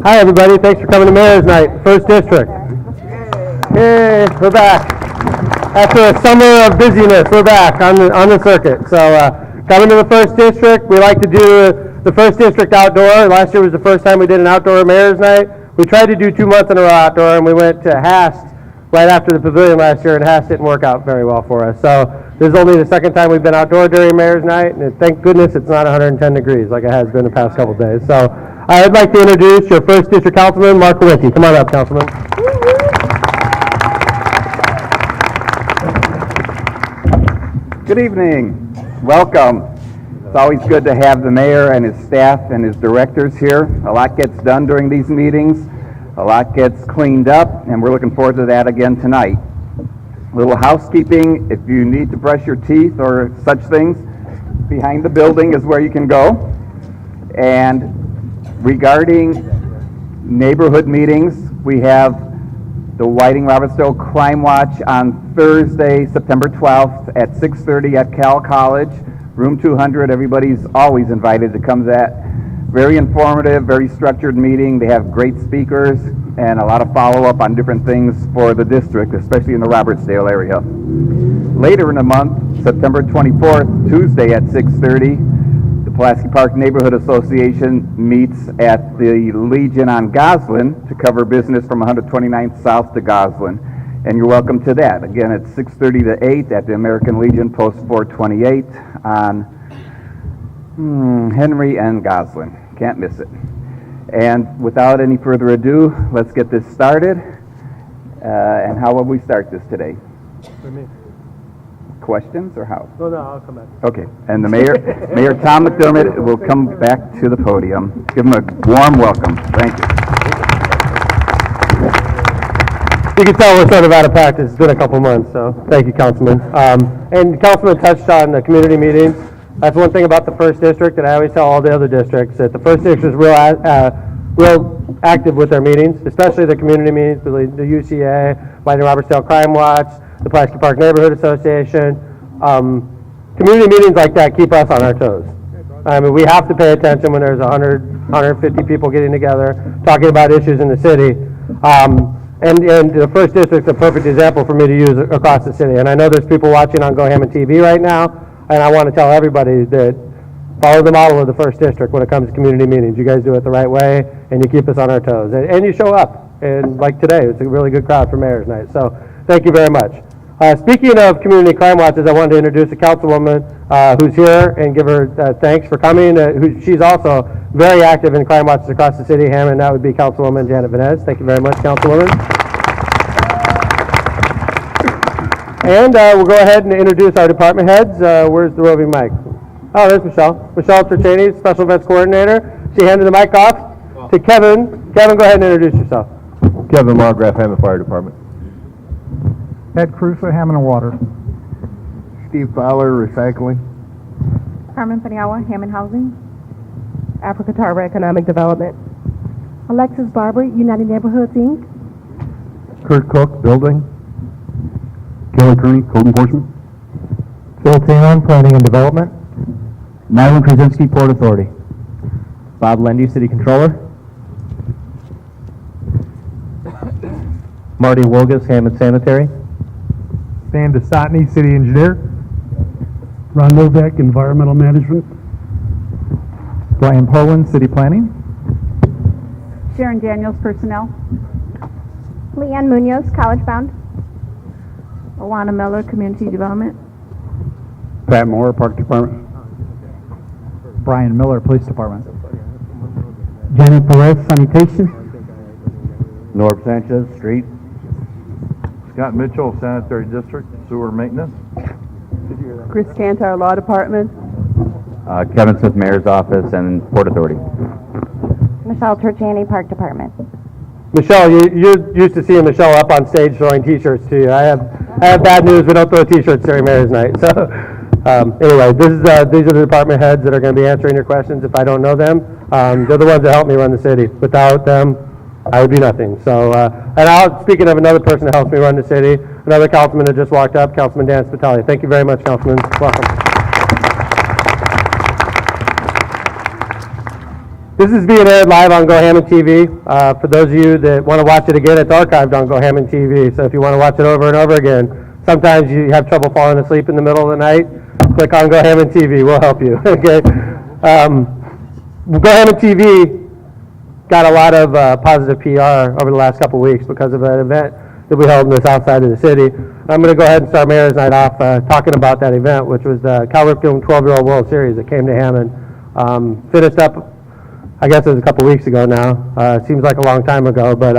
Hi, everybody. Thanks for coming to Mayor's Night, First District. Yay, we're back. After a summer of busyness, we're back on the circuit. So, coming to the First District, we like to do the First District outdoor. Last year was the first time we did an outdoor Mayor's Night. We tried to do 2 months in a row outdoor, and we went to Hast right after the pavilion last year, and Hast didn't work out very well for us. So, this is only the second time we've been outdoor during Mayor's Night, and thank goodness it's not 110 degrees like it has been the past couple days. So, I'd like to introduce your First District Councilman, Mark Kowinski. Come on up, Councilman. Good evening. Welcome. It's always good to have the mayor and his staff and his directors here. A lot gets done during these meetings. A lot gets cleaned up, and we're looking forward to that again tonight. A little housekeeping. If you need to brush your teeth or such things, behind the building is where you can go. And regarding neighborhood meetings, we have the Whiting-Robertsdale Crime Watch on Thursday, September 12th at 6:30 at Cal College, room 200. Everybody's always invited to come to that. Very informative, very structured meeting. They have great speakers and a lot of follow-up on different things for the district, especially in the Robertsdale area. Later in the month, September 24th, Tuesday at 6:30, the Pulaski Park Neighborhood Association meets at the Legion on Goslin to cover business from 129th South to Goslin. And you're welcome to that. Again, it's 6:30 to 8 at the American Legion, Post 428 on Henry and Goslin. Can't miss it. And without any further ado, let's get this started. And how will we start this today? For me. Questions or how? No, I'll come back. Okay, and the Mayor Tom McDermott will come back to the podium. Give him a warm welcome. Thank you. You can tell we're sort of out of practice. It's been a couple months, so thank you, Councilman. And Councilman touched on the community meetings. That's one thing about the First District that I always tell all the other districts, that the First District is real active with their meetings, especially the community meetings, the UCA, Whiting-Robertsdale Crime Watch, the Pulaski Park Neighborhood Association. Community meetings like that keep us on our toes. I mean, we have to pay attention when there's 100, 150 people getting together, talking about issues in the city. And the First District's a perfect example for me to use across the city. And I know there's people watching on Go Hammond TV right now, and I want to tell everybody that follow the model of the First District when it comes to community meetings. You guys do it the right way, and you keep us on our toes. And you show up. And like today, it's a really good crowd for Mayor's Night. So thank you very much. Speaking of community crime watches, I wanted to introduce a councilwoman who's here and give her thanks for coming. She's also very active in crime watches across the city of Hammond. That would be Councilwoman Janet Venez. Thank you very much, Councilwoman. And we'll go ahead and introduce our department heads. Where's the roving mic? Oh, there's Michelle. Michelle Terchaney, Special Events Coordinator. She handed the mic off to Kevin. Kevin, go ahead and introduce yourself. Kevin Margraf, Hammond Fire Department. Ed Crusoe, Hammond and Water. Steve Fowler, Recycling. Carmen Paniagua, Hammond Housing. Africa Tarver, Economic Development. Alexis Barber, United Neighborhoods, Inc. Kurt Cook, Building. Kelly Kearney, Code Enforcement. Phil Taylor, Planning and Development. Nyland Krasinski, Port Authority. Bob Lendy, City Controller. Marty Wilgus, Hammond Sanitary. Stan Desotny, City Engineer. Ron Novak, Environmental Management. Brian Poland, City Planning. Sharon Daniels, Personnel. Leanne Munoz, College Bound. Awana Miller, Community Development. Pat Moore, Park Department. Brian Miller, Police Department. Jenny Perez, Sanitation. Norb Sanchez, Street. Scott Mitchell, Sanitary District, Sewer Maintenance. Chris Cantor, Law Department. Kevin Smith, Mayor's Office and Port Authority. Michelle Terchaney, Park Department. Michelle, you're used to seeing Michelle up on stage throwing T-shirts to you. I have bad news. We don't throw T-shirts during Mayor's Night. So anyway, these are the department heads that are going to be answering your questions. If I don't know them, they're the ones that help me run the city. Without them, I would be nothing. So, speaking of another person that helps me run the city, another councilman that just walked up, Councilman Dan Spitali. Thank you very much, Councilman. Welcome. This is being aired live on Go Hammond TV. For those of you that want to watch it again, it's archived on Go Hammond TV. So if you want to watch it over and over again, sometimes you have trouble falling asleep in the middle of the night, click on Go Hammond TV. We'll help you. Okay. Go Hammond TV got a lot of positive PR over the last couple weeks because of an event that we held in the south side of the city. I'm going to go ahead and start Mayor's Night off talking about that event, which was the Cal Ripken 12-year-old World Series that came to Hammond. Finished up, I guess it was a couple weeks ago now. Seems like a long time ago, but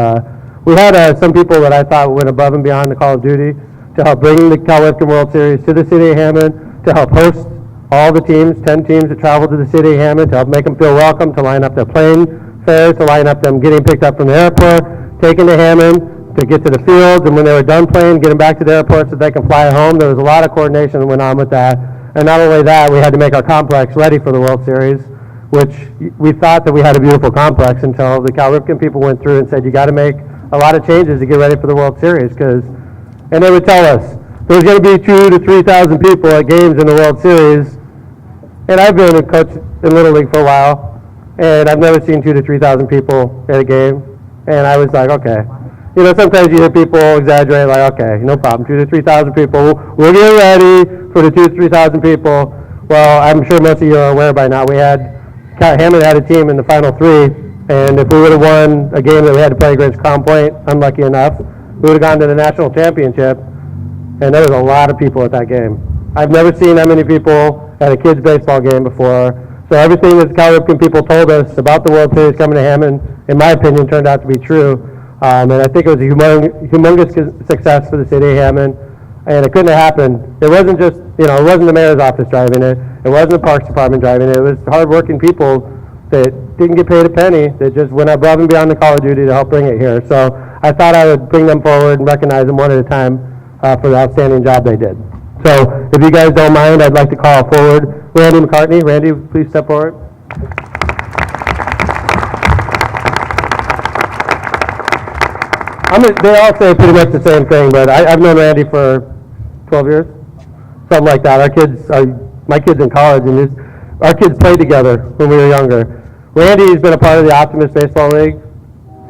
we had some people that I thought went above and beyond the call of duty to help bring the Cal Ripken World Series to the city of Hammond, to help host all the teams, 10 teams that traveled to the city of Hammond, to help make them feel welcome, to line up their plane fares, to line up them getting picked up from the airport, taken to Hammond, to get to the fields, and when they were done playing, get them back to the airport so they can fly home. There was a lot of coordination that went on with that. And not only that, we had to make our complex ready for the World Series, which we thought that we had a beautiful complex until the Cal Ripken people went through and said, you got to make a lot of changes to get ready for the World Series. And they would tell us, there's going to be 2,000 to 3,000 people at games in the World Series. And I've been a coach in Little League for a while, and I've never seen 2,000 to 3,000 people at a game. And I was like, okay. You know, sometimes you hear people exaggerate, like, okay, no problem, 2,000 to 3,000 people. We're getting ready for the 2,000 to 3,000 people. Well, I'm sure most of you are aware by now. Hammond had a team in the Final Three, and if we would have won a game that we had to play against Crown Point, unlucky enough, we would have gone to the national championship, and there was a lot of people at that game. I've never seen that many people at a kids' baseball game before. So everything that the Cal Ripken people told us about the World Series coming to Hammond, in my opinion, turned out to be true. And I think it was a humongous success for the city of Hammond, and it couldn't have happened. It wasn't just, it wasn't the mayor's office driving it. It wasn't the Parks Department driving it. It was hardworking people that didn't get paid a penny, that just went above and beyond the call of duty to help bring it here. So I thought I would bring them forward and recognize them one at a time for the outstanding job they did. So if you guys don't mind, I'd like to call forward Randy McCartney. Randy, please step forward. They all say pretty much the same thing, but I've known Randy for 12 years, something like that. My kids in college, and our kids played together when we were younger. Randy's been a part of the Optimist Baseball League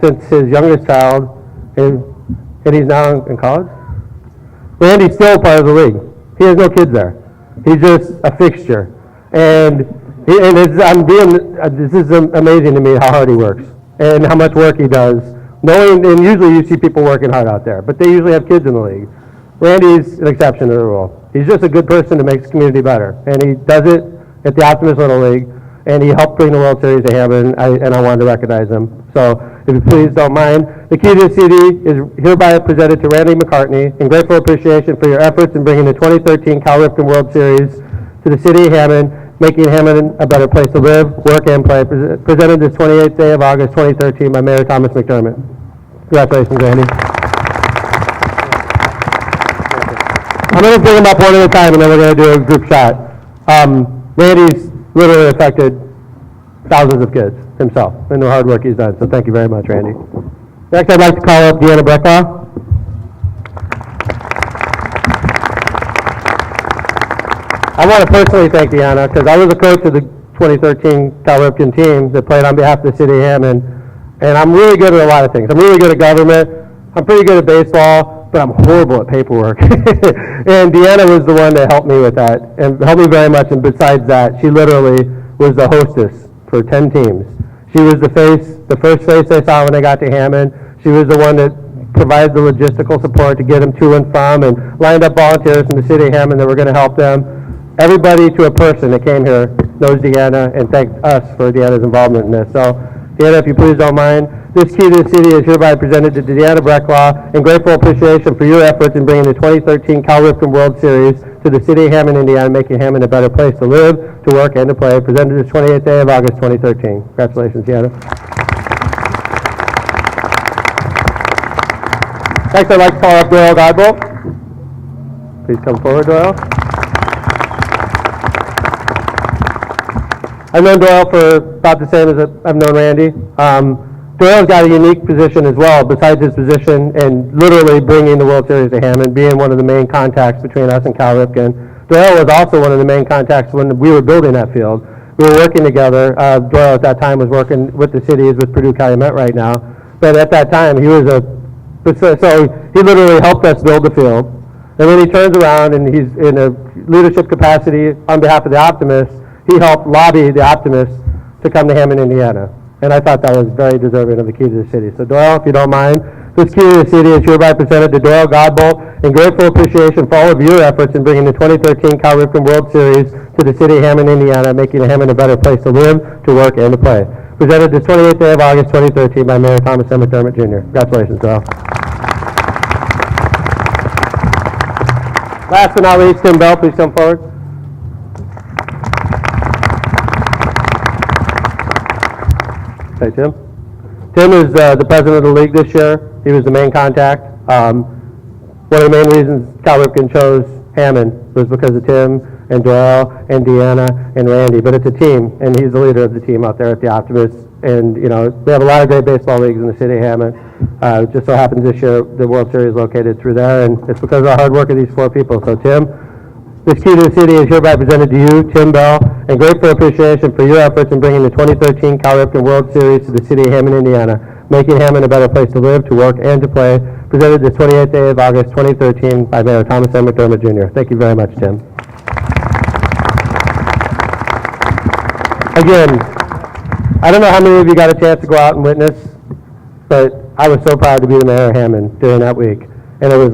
since his youngest child, and he's now in college. Randy's still a part of the league. He has no kids there. He's just a fixture. And this is amazing to me how hard he works and how much work he does. And usually you see people working hard out there, but they usually have kids in the league. Randy's an exception to the rule. He's just a good person that makes the community better. And he does it at the Optimist Little League, and he helped bring the World Series to Hammond, and I wanted to recognize him. So if you please don't mind, the key to the CD is hereby presented to Randy McCartney in grateful appreciation for your efforts in bringing the 2013 Cal Ripken World Series to the city of Hammond, making Hammond a better place to live, work, and play. Presented this 28th day of August 2013 by Mayor Thomas McDermott. Congratulations, Randy. I'm going to bring them up one at a time, and then we're going to do a group shot. Randy's literally affected thousands of kids himself in the hard work he's done, so thank you very much, Randy. Next, I'd like to call up Deanna Brecklaw. I want to personally thank Deanna, because I was a coach of the 2013 Cal Ripken team that played on behalf of the city of Hammond, and I'm really good at a lot of things. I'm really good at government, I'm pretty good at baseball, but I'm horrible at paperwork. And Deanna was the one that helped me with that, and helped me very much, and besides that, she literally was the hostess for 10 teams. She was the first face they saw when they got to Hammond. She was the one that provided the logistical support to get them to and from, and lined up volunteers from the city of Hammond that were going to help them. Everybody to a person that came here knows Deanna and thanked us for Deanna's involvement in this. So, Deanna, if you please don't mind, this key to the city is hereby presented to Deanna Brecklaw in grateful appreciation for your efforts in bringing the 2013 Cal Ripken World Series to the city of Hammond, Indiana, making Hammond a better place to live, to work, and to play. Presented this 28th day of August 2013. Congratulations, Deanna. Next, I'd like to call up Doyle Godbolt. Please come forward, Doyle. I've known Doyle for about the same as I've known Randy. Doyle's got a unique position as well, besides his position and literally bringing the World Series to Hammond, being one of the main contacts between us and Cal Ripken. Doyle was also one of the main contacts when we were building that field. we were working together. Doyle at that time was working with the city, he's with Purdue Calumet right now. But at that time, he was so he literally helped us build the field. And when he turns around and he's in a leadership capacity on behalf of the Optimists, he helped lobby the Optimists to come to Hammond, Indiana. And I thought that was very deserving of the key to the city. So Doyle, if you don't mind, this key to the city is hereby presented to Doyle Godbolt in grateful appreciation for all of your efforts in bringing the 2013 Cal Ripken World Series to the city of Hammond, Indiana, making Hammond a better place to live, to work, and to play. Presented this 28th day of August 2013 by Mayor Thomas M. McDermott Jr. Congratulations, Doyle. Last but not least, Tim Bell, please come forward. Hey, Tim. Tim is the president of the league this year. He was the main contact. One of the main reasons Cal Ripken chose Hammond was because of Tim and Doyle and Deanna and Randy. But it's a team, and he's the leader of the team out there at the Optimists. And, you know, they have a lot of great baseball leagues in the city of Hammond. It just so happens this year the World Series is located through there, and it's because of the hard work of these four people. So, Tim, this key to the city is hereby presented to you, Tim Bell, and grateful appreciation for your efforts in bringing the 2013 Cal Ripken World Series to the city of Hammond, Indiana, making Hammond a better place to live, to work, and to play. Presented this 28th day of August 2013 by Mayor Thomas M. McDermott Jr. Thank you very much, Tim. Again, I don't know how many of you got a chance to go out and witness, but I was so proud to be the mayor of Hammond during that week. And it was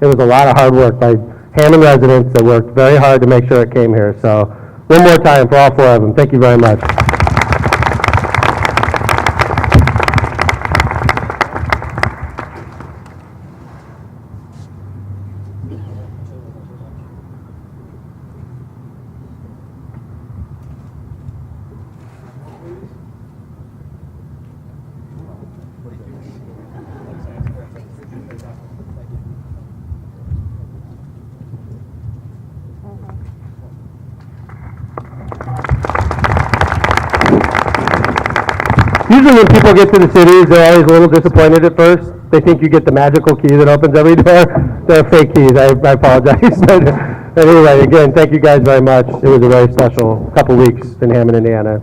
a lot of hard work by Hammond residents that worked very hard to make sure it came here. So one more time for all four of them, thank you very much. Usually when people get to the cities, they're always a little disappointed at first. They think you get the magical key that opens every door. They're fake keys. I apologize. But anyway, again, thank you guys very much. It was a very special couple weeks in Hammond, Indiana.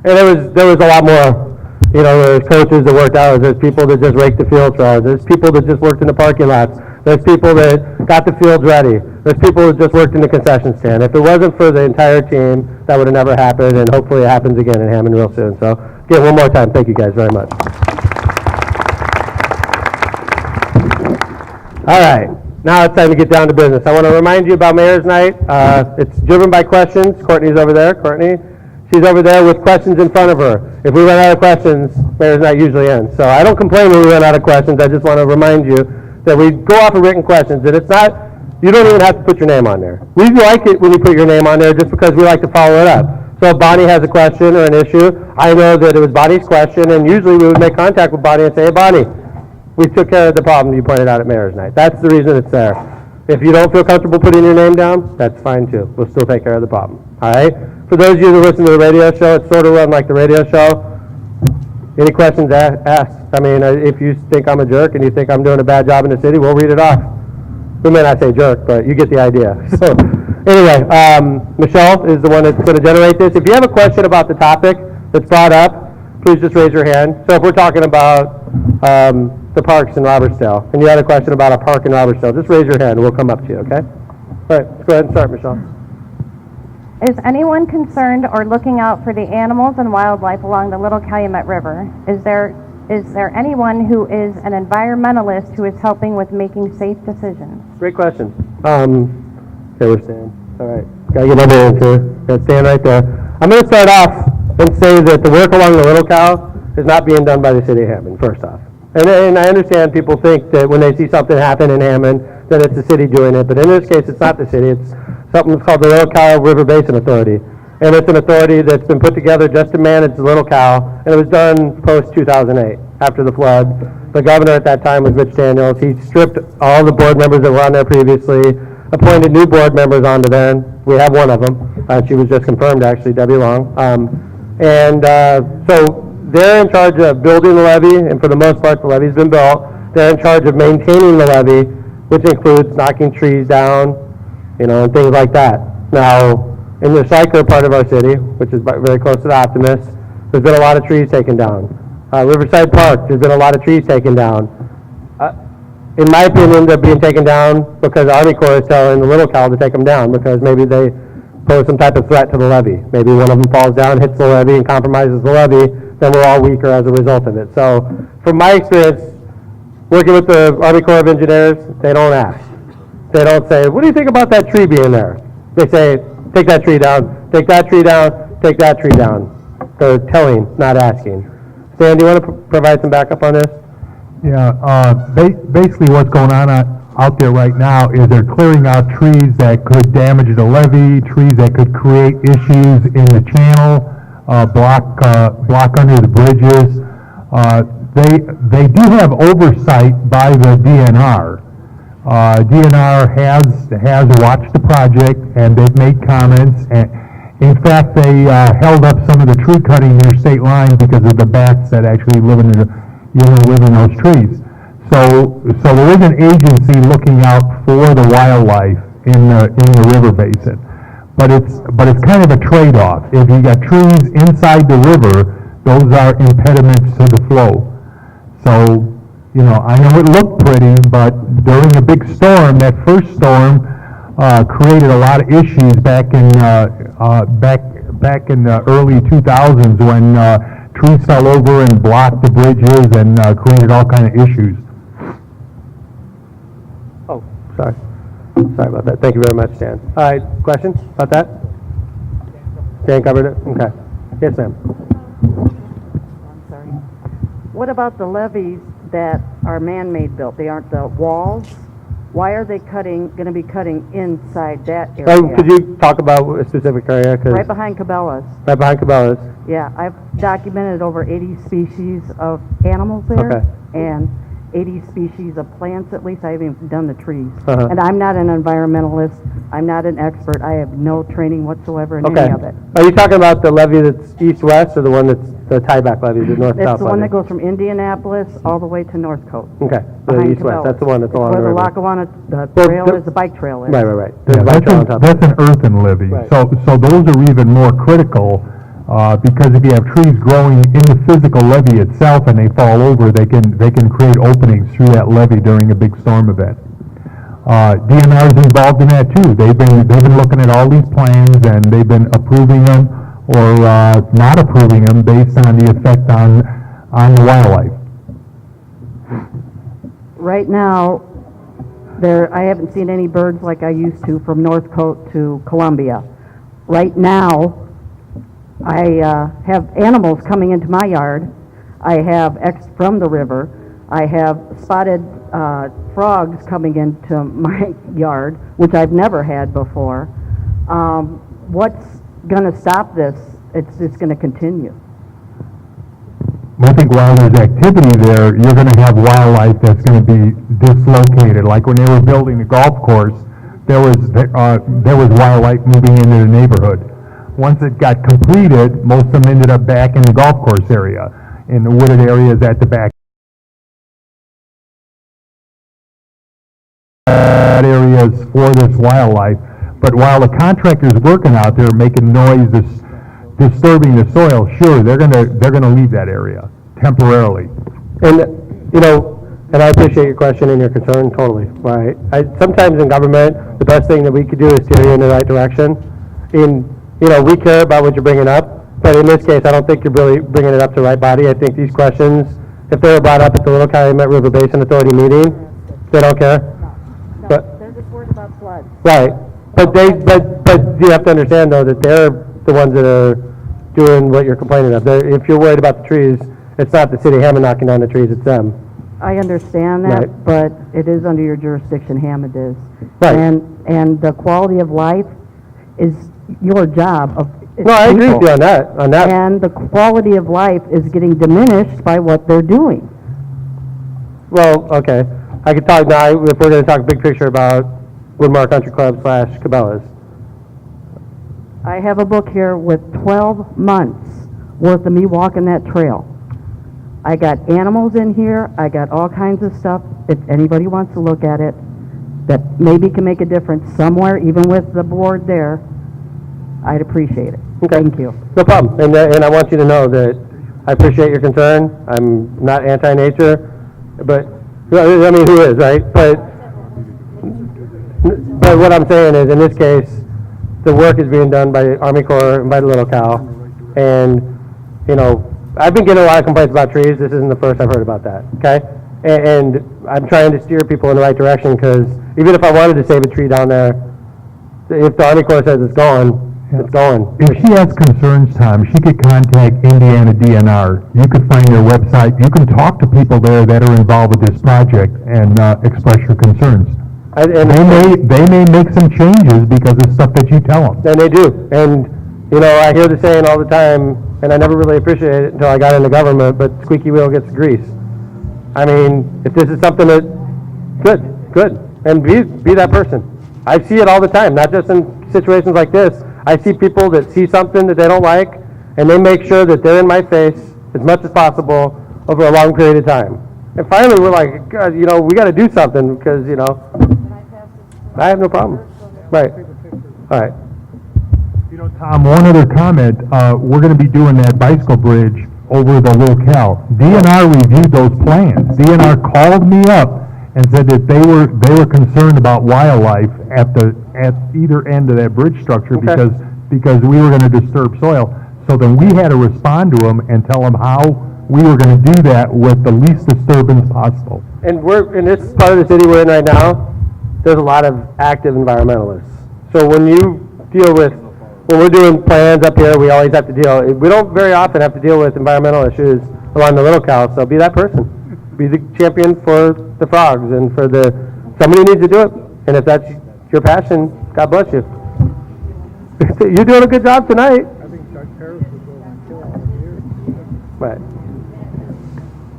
And there was a lot more. You know, there's coaches that worked hours. There's people that just raked the field for hours. There's people that just worked in the parking lots. There's people that got the fields ready. There's people that just worked in the concession stand. If it wasn't for the entire team, that would have never happened, and hopefully it happens again in Hammond real soon. So, again, one more time, thank you guys very much. All right, now it's time to get down to business. I want to remind you about Mayor's Night. It's driven by questions. Courtney's over there. Courtney, she's over there with questions in front of her. If we run out of questions, Mayor's Night usually ends. So I don't complain when we run out of questions. I just want to remind you that we go off of written questions, and it's not, you don't even have to put your name on there. We like it when you put your name on there just because we like to follow it up. So if Bonnie has a question or an issue, I know that it was Bonnie's question, and usually we would make contact with Bonnie and say, hey, Bonnie, we took care of the problem you pointed out at Mayor's Night. That's the reason it's there. If you don't feel comfortable putting your name down, that's fine too. We'll still take care of the problem. All right? For those of you that listen to the radio show, it's sort of run like the radio show. Any questions, ask. I mean, if you think I'm a jerk and you think I'm doing a bad job in the city, we'll read it off. We may not say jerk, but you get the idea. So, anyway, Michelle is the one that's going to generate this. If you have a question about the topic that's brought up, please just raise your hand. So if we're talking about the parks in Robertsdale, and you had a question about a park in Robertsdale, just raise your hand and we'll come up to you, okay? All right, let's go ahead and start, Michelle. Is anyone concerned or looking out for the animals and wildlife along the Little Calumet River? Is there anyone who is an environmentalist who is helping with making safe decisions? Great question. Okay, we're staying. All right, gotta get over here too. Gotta stand right there. I'm gonna start off and say that the work along the Little Cal is not being done by the city of Hammond, first off. And I understand people think that when they see something happen in Hammond, that it's the city doing it, but in this case, it's not the city. It's something called the Little Cal River Basin Authority. And it's an authority that's been put together just to manage the Little Cal, and it was done post-2008, after the flood. The governor at that time was Mitch Daniels. He stripped all the board members that were on there previously, appointed new board members onto there, and we have one of them. She was just confirmed, actually, Debbie Long. So they're in charge of building the levee, and for the most part, the levee's been built. They're in charge of maintaining the levee, which includes knocking trees down, you know, and things like that. Now, in the Syker part of our city, which is very close to the Optimist, there's been a lot of trees taken down. Riverside Park, there's been a lot of trees taken down. In my opinion, they're being taken down because the Army Corps is telling the Little Cal to take them down because maybe they pose some type of threat to the levee. Maybe one of them falls down, hits the levee, and compromises the levee, then we're all weaker as a result of it. So, from my experience, working with the Army Corps of Engineers, they don't ask. They don't say, what do you think about that tree being there? They say, take that tree down, take that tree down, take that tree down. They're telling, not asking. Stan, do you want to provide some backup on this? Yeah, basically what's going on out there right now is they're clearing out trees that could damage the levee, trees that could create issues in the channel, block under the bridges. They do have oversight by the DNR. DNR has watched the project and they've made comments. And in fact, they held up some of the tree cutting near state line because of the bats that actually live in those trees. So there is an agency looking out for the wildlife in the river basin. But it's kind of a trade-off. If you got trees inside the river, those are impediments to the flow. So, I know it looked pretty, but during a big storm, that first storm created a lot of issues back in the early 2000s when trees fell over and blocked the bridges and created all kind of issues. Oh, sorry. Sorry about that. Thank you very much, Stan. All right, questions about that? Stan covered it? Okay. Yes, ma'am. I'm sorry. What about the levees that are man-made built? They aren't the walls? Why are they going to be cutting inside that area? Could you talk about a specific area? Right behind Cabela's. Right behind Cabela's. Yeah, I've documented over 80 species of animals there. Okay. And 80 species of plants at least. I haven't even done the trees. Uh-huh. And I'm not an environmentalist. I'm not an expert. I have no training whatsoever in any of it. Are you talking about the levee that's east-west or the one that's the tieback levee, the north-south levee? That's the one that goes from Indianapolis all the way to Northcote. Okay, the Behind east-west. Cabela's. That's the one that's along Where the the river. Lackawanna, the Well, trail the- is, the bike trail is. Right. Yeah, that's an earthen levee. Right. So those are even more critical because if you have trees growing in the physical levee itself and they fall over, they can create openings through that levee during a big storm event. DNR is involved in that too. They've been looking at all these plans and they've been approving them or not approving them based on the effect on the wildlife. Right now, I haven't seen any birds like I used to from Northcote to Columbia. Right now, I have animals coming into my yard. I have eggs from the river. I have spotted frogs coming into my yard, which I've never had before. What's going to stop this? It's just going to continue. I think while there's activity there, you're going to have wildlife that's going to be dislocated. Like when they were building the golf course, there was wildlife moving into the neighborhood. Once it got completed, most of them ended up back in the golf course area, in the wooded areas at the back. Areas for this wildlife, but while the contractor's working out there making noise, disturbing the soil, sure, they're gonna leave that area temporarily. And, and I appreciate your question and your concern totally, right? Sometimes in government, the best thing that we could do is steer you in the right direction. We care about what you're bringing up, but in this case, I don't think you're really bringing it up to the right body. I think these questions, if they were brought up at the Little Calumet River Basin Authority meeting, they don't care. No, But- they're just worried about floods. Right, but you have to understand though that they're the ones that are doing what you're complaining of. If you're worried about the trees, it's not the city of Hammond knocking down the trees, it's them. I understand that, Right. but it is under your jurisdiction, Hammond is. Right. And the quality of life is your job of. No, I agree with you on that, And the quality of life is getting diminished by what they're doing. Well, okay, I could talk now, if we're gonna talk big picture about Woodmar Country Club / Cabela's. I have a book here with 12 months worth of me walking that trail. I got animals in here, I got all kinds of stuff, if anybody wants to look at it, that maybe can make a difference somewhere, even with the board there. I'd appreciate it. Okay. Thank you. No problem. And I want you to know that I appreciate your concern. I'm not anti-nature, but, I mean, who is, right? But what I'm saying is, in this case, the work is being done by Army Corps and by the Little Cow. And, you know, I've been getting a lot of complaints about trees. This isn't the first I've heard about that, okay? And I'm trying to steer people in the right direction, because even if I wanted to save a tree down there, if the Army Corps says it's gone, it's gone. If she has concerns, Tom, she could contact Indiana DNR. You could find their website. You can talk to people there that are involved with this project and express your concerns. They may make some changes because of stuff that you tell them. And they do. And, you know, I hear the saying all the time, and I never really appreciated it until I got into government, but squeaky wheel gets grease. I mean, if this is something that, good. And be that person. I see it all the time, not just in situations like this. I see people that see something that they don't like, and they make sure that they're in my face as much as possible over a long period of time. And finally, we're like, God, you know, we got to do something, because, you know, I have no problem. Right. All right. You know, Tom, one other comment. We're going to be doing that bicycle bridge over the Little Cal. DNR reviewed those plans. DNR called me up and said that they were concerned about wildlife at either end of that bridge structure, Okay. because we were going to disturb soil. So then we had to respond to them and tell them how we were going to do that with the least disturbance possible. And we're in this part of the city we're in right now. There's a lot of active environmentalists. So when we're doing plans up here, we always have to we don't very often have to deal with environmental issues along the Little Cow, so be that person. Be the champion for the frogs and for somebody needs to do it. And if that's your passion, God bless you. You're doing a good job tonight. I think Chuck Harris would go and kill all the years.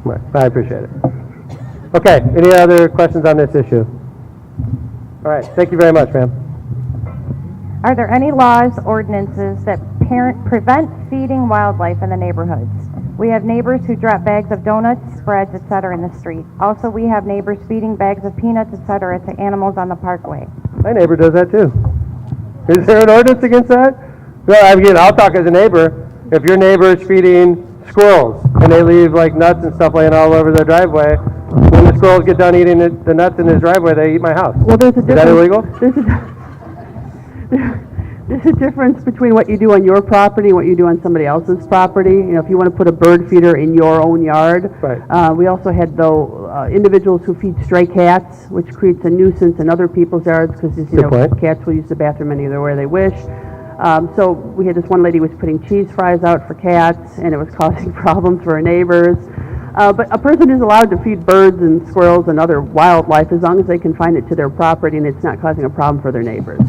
Right. I appreciate it. Okay, any other questions on this issue? All right, thank you very much, ma'am. Are there any laws, ordinances that prevent feeding wildlife in the neighborhoods? We have neighbors who drop bags of donuts, breads, etc. in the street. Also, we have neighbors feeding bags of peanuts, etc. to animals on the parkway. My neighbor does that too. Is there an ordinance against that? Well, again, I'll talk as a neighbor. If your neighbor is feeding squirrels and they leave like nuts and stuff laying all over their driveway, when the squirrels get done eating the nuts in his driveway, they eat my house. Well, there's a Is that illegal? There's a difference between what you do on your property and what you do on somebody else's property. You know, if you want to put a bird feeder in your own yard. Right. We also had, individuals who feed stray cats, which creates a nuisance in other people's yards, because, Good point. cats will use the bathroom anywhere they wish. So we had this one lady who was putting cheese fries out for cats, and it was causing problems for her neighbors. But a person is allowed to feed birds and squirrels and other wildlife as long as they can find it to their property and it's not causing a problem for their neighbors.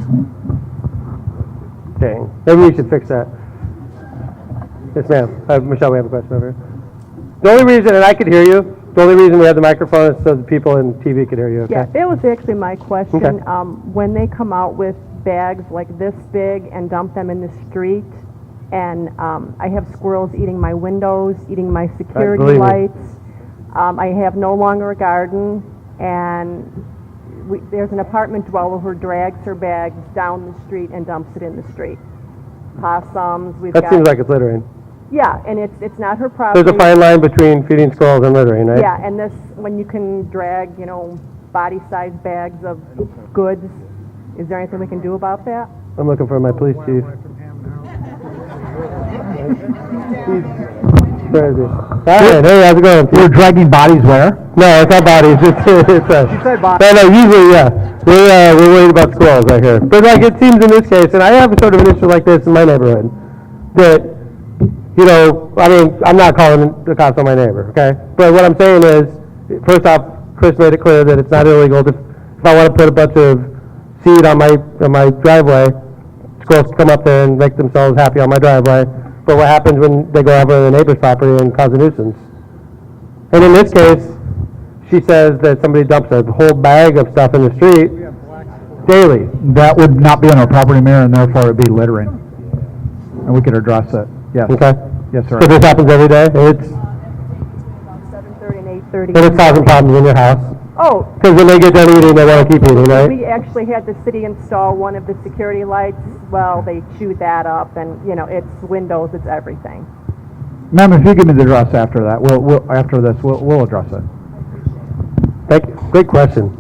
Dang. Maybe we should fix that. Yes, ma'am. Michelle, we have a question over here. The only reason, and I could hear you, the only reason we have the microphone is so the people in TV could hear you, okay? Yeah, that was actually my question. Okay. When they come out with bags like this big and dump them in the street, and I have squirrels eating my windows, eating my security believe me. lights. I have no longer a garden, and there's an apartment dweller who drags her bags down the street and dumps it in the street. Possums, That seems like it's littering. Yeah, and it's not her property. There's a fine line between feeding squirrels and littering, right? Yeah, and when you can drag, body-sized bags of goods, is there anything we can do about that? I'm looking for my police chief. Where is he? Hi, hey, how's it going? You're dragging bodies where? No, it's not bodies. It's She said bodies. No, usually, yeah. We're worried about squirrels right here. But like it seems in this case, and I have sort of an issue like this in my neighborhood, that, I mean, I'm not calling the cops on my neighbor, okay? But what I'm saying is, first off, Chris made it clear that it's not illegal if I want to put a bunch of seed on my driveway, squirrels come up there and make themselves happy on my driveway. But what happens when they go over to the neighbor's property and cause a nuisance? And in this case, she says that somebody dumps a whole bag of stuff in the street daily. That would not be on our property, Mayor, and therefore it'd be littering. And we could address it. Yes. Okay? Yes, sir. So this happens every day, and it's 7:30 and 8:30. causing problems in your house. Oh, Because when they get done eating, they want to keep eating, right? we actually had the city install one of the security lights. Well, they chewed that up, and, you know, it's windows, it's everything. Ma'am, if you give me the address after that, after this, we'll address it. Thank you. Great question.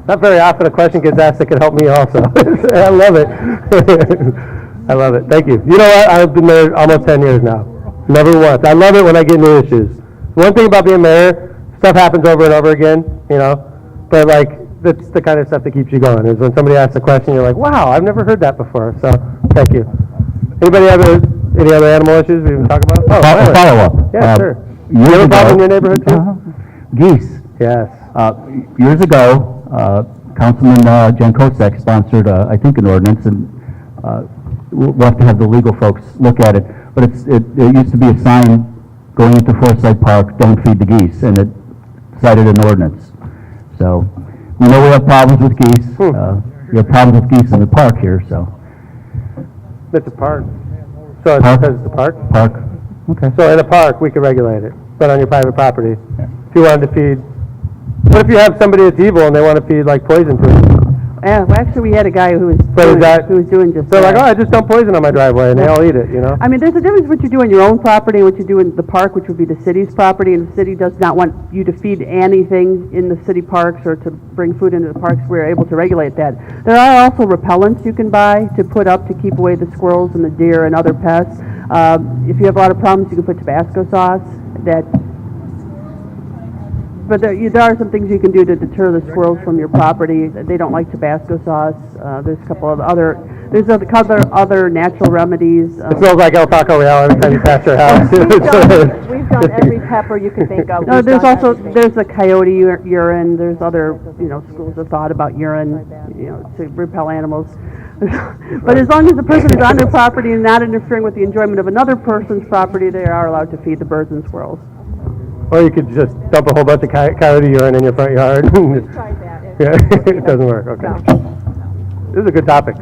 Not very often a question gets asked that could help me also. I love it. I love it. Thank you. You know what? I've been there almost 10 years now. Never once. I love it when I get new issues. One thing about being mayor, stuff happens over and over again, you know, but like, that's the kind of stuff that keeps you going, is when somebody asks a question, you're like, wow, I've never heard that before, so, thank you. Anybody have any other animal issues we can talk about? Oh, Tyler. Follow-up. Yeah, sure. You Years have a problem in ago- your neighborhood too? Geese. Yes. Years ago, Councilman Jankosek sponsored, I think, an ordinance, and we'll have to have the legal folks look at it, but it used to be a sign going into Forsyth Park, don't feed the geese, and it cited an ordinance. So, we know we have problems with geese. We have problems with geese in the park here, so. It's a park. So it's Park? because it's a park? Park, okay. So in a park, we could regulate it, but on your private property, if you wanted to feed, what if you have somebody that's evil and they want to feed like poison to it? Yeah, well, actually, we had a guy who was But is that, doing just they're like, that. oh, I just dump poison on my driveway and they all eat it, you know? I mean, there's a difference what you do on your own property and what you do in the park, which would be the city's property, and the city does not want you to feed anything in the city parks or to bring food into the parks. We're able to regulate that. There are also repellents you can buy to put up to keep away the squirrels and the deer and other pests. If you have a lot of problems, you can put Tabasco sauce that. But there are some things you can do to deter the squirrels from your property. They don't like Tabasco sauce. There's a couple of other natural remedies. It smells like El Taco Real every time you pass your house. We've done every pepper you can think of. No, We've there's done also, everything. there's a coyote urine, there's other, schools of thought about urine, to repel animals. But as long as the person is on their property and not interfering with the enjoyment of another person's property, they are allowed to feed the birds and squirrels. Or you could just dump a whole bunch of coyote urine in your front yard. Tried that. Yeah, it doesn't work, okay. This is a good topic.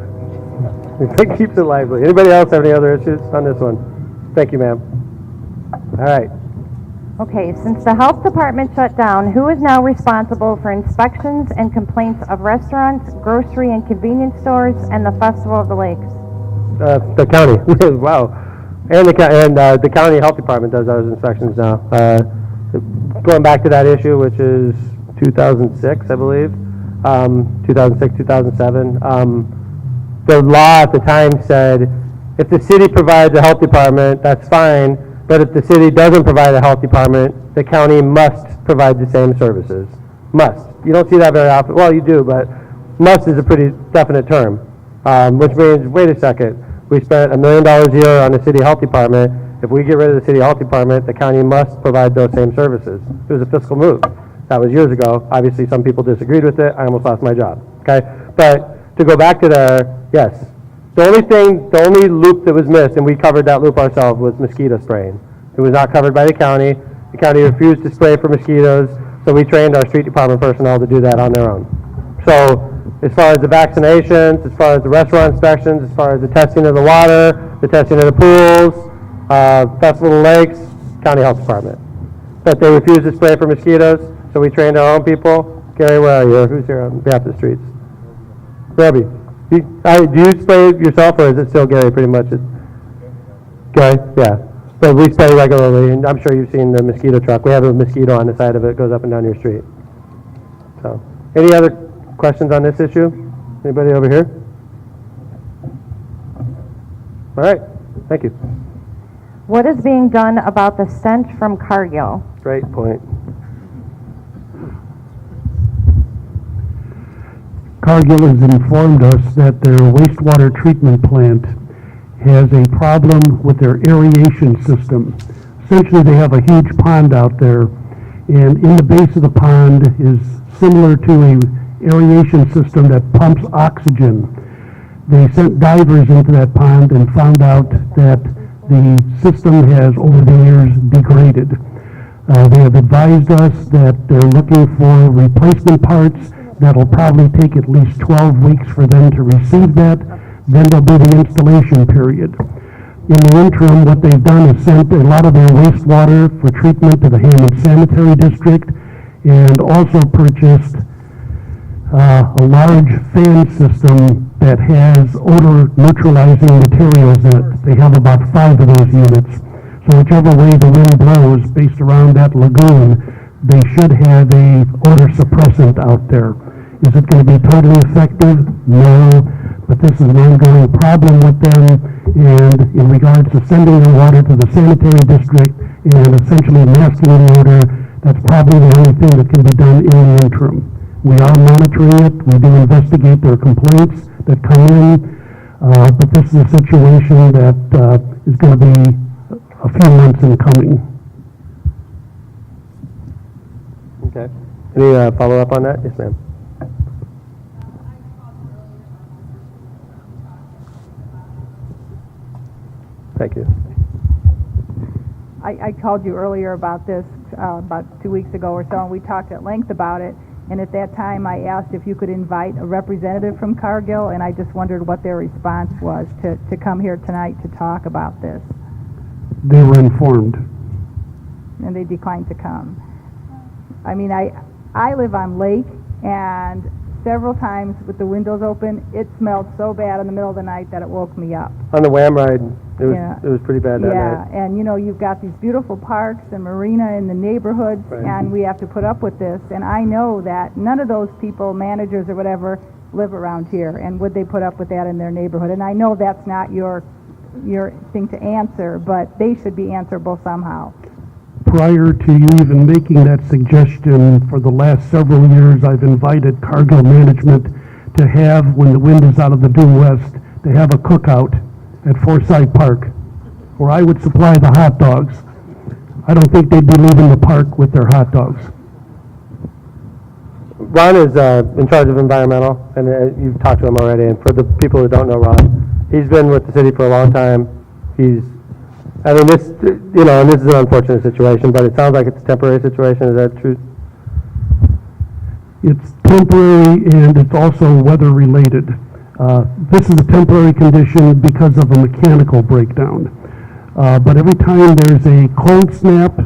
It keeps it lively. Anybody else have any other issues on this one? Thank you, ma'am. All right. Okay, since the health department shut down, who is now responsible for inspections and complaints of restaurants, grocery and convenience stores, and the Festival of the Lakes? The county. Wow. And the county health department does those inspections now. Going back to that issue, which is 2006, I believe, 2006, 2007. The law at the time said if the city provides a health department, that's fine, but if the city doesn't provide a health department, the county must provide the same services. Must. You don't see that very often. Well, you do, but must is a pretty definite term, which means, wait a second, we spent $1 million a year on the city health department. If we get rid of the city health department, the county must provide those same services. It was a fiscal move. That was years ago. Obviously, some people disagreed with it. I almost lost my job, okay? But to go back to there, yes. The only loop that was missed, and we covered that loop ourselves, was mosquito spraying. It was not covered by the county. The county refused to spray for mosquitoes, so we trained our street department personnel to do that on their own. So, as far as the vaccinations, as far as the restaurant inspections, as far as the testing of the water, the testing of the pools, Festival of Lakes, county health department. But they refused to spray for mosquitoes, so we trained our own people. Gary, where are you? Who's here on behalf of the streets? Robbie, do you spray yourself, or is it still Gary pretty much? Gary, yeah. So we spray regularly, and I'm sure you've seen the mosquito truck. We have a mosquito on the side of it, goes up and down your street. So, any other questions on this issue? Anybody over here? All right, thank you. What is being done about the stench from Cargill? Great point. Cargill has informed us that their wastewater treatment plant has a problem with their aeration system. Essentially, they have a huge pond out there, and in the base of the pond is similar to a aeration system that pumps oxygen. They sent divers into that pond and found out that the system has, over the years, degraded. They have advised us that they're looking for replacement parts. That'll probably take at least 12 weeks for them to receive that. Then there'll be the installation period. In the interim, what they've done is sent a lot of their wastewater for treatment to the Hammond Sanitary District, and also purchased a large fan system that has odor neutralizing materials in it. They have about 5 of those units. So whichever way the wind blows based around that lagoon, they should have a odor suppressant out there. Is it going to be totally effective? No, but this is an ongoing problem with them, and in regards to sending the water to the sanitary district and essentially masking the odor, that's probably the only thing that can be done in the interim. We are monitoring it. We do investigate their complaints that come in, but this is a situation that is going to be a few months in coming. Okay. Any follow-up on that? Yes, ma'am. Thank you. I called you earlier about this about 2 weeks ago or so, and we talked at length about it. And at that time, I asked if you could invite a representative from Cargill, and I just wondered what their response was to come here tonight to talk about this. They were informed. And they declined to come. I mean, I live on Lake, and several times with the windows open, it smelled so bad in the middle of the night that it woke me up. On the WAM ride, it was pretty bad that night. Yeah, and you know, you've got these beautiful parks and marina in the neighborhoods, Right. and we have to put up with this. And I know that none of those people, managers or whatever, live around here, and would they put up with that in their neighborhood? And I know that's not your thing to answer, but they should be answerable somehow. Prior to you even making that suggestion, for the last several years, I've invited Cargill management to have, when the wind is out of the due west, to have a cookout at Forsyth Park, where I would supply the hot dogs. I don't think they'd be leaving the park with their hot dogs. Ron is in charge of environmental, and you've talked to him already. And for the people who don't know Ron, he's been with the city for a long time. I mean, this, you know, and this is an unfortunate situation, but it sounds like it's a temporary situation. Is that true? It's temporary, and it's also weather-related. This is a temporary condition because of a mechanical breakdown. But every time there's a cold snap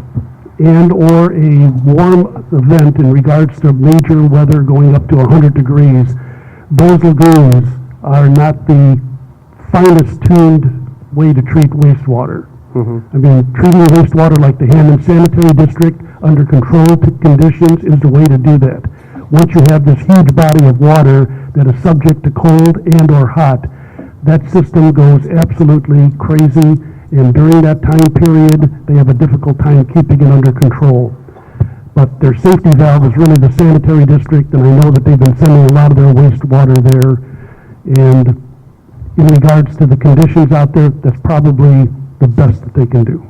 and or a warm event in regards to major weather going up to 100 degrees, those lagoons are not the finest tuned way to treat wastewater. I mean, treating wastewater like the Hammond Sanitary District under controlled conditions is the way to do that. Once you have this huge body of water that is subject to cold and or hot, that system goes absolutely crazy, and during that time period, they have a difficult time keeping it under control. But their safety valve is really the sanitary district, and I know that they've been sending a lot of their wastewater there, and in regards to the conditions out there, that's probably the best that they can do.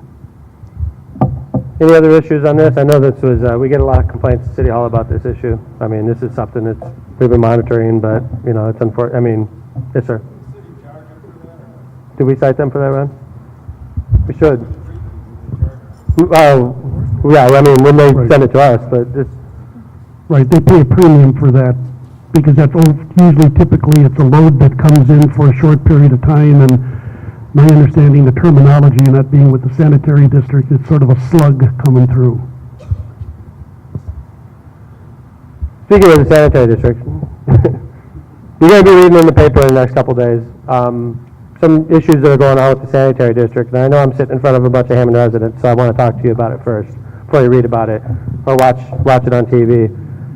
Any other issues on this? I know this was, we get a lot of complaints at City Hall about this issue. I mean, this is something that we've been monitoring, but, you know, it's unfortunate. I mean, yes, sir. Did we cite them for that, Ron? We should. Yeah, I mean, when they send it to us, but this. Right, they pay a premium for that, because that's usually, typically, it's a load that comes in for a short period of time, and my understanding, the terminology, and that being with the sanitary district, it's sort of a slug coming through. Speaking of the sanitary district, you're going to be reading in the paper in the next couple days some issues that are going on with the sanitary district. And I know I'm sitting in front of a bunch of Hammond residents, so I want to talk to you about it first before you read about it or watch it on TV.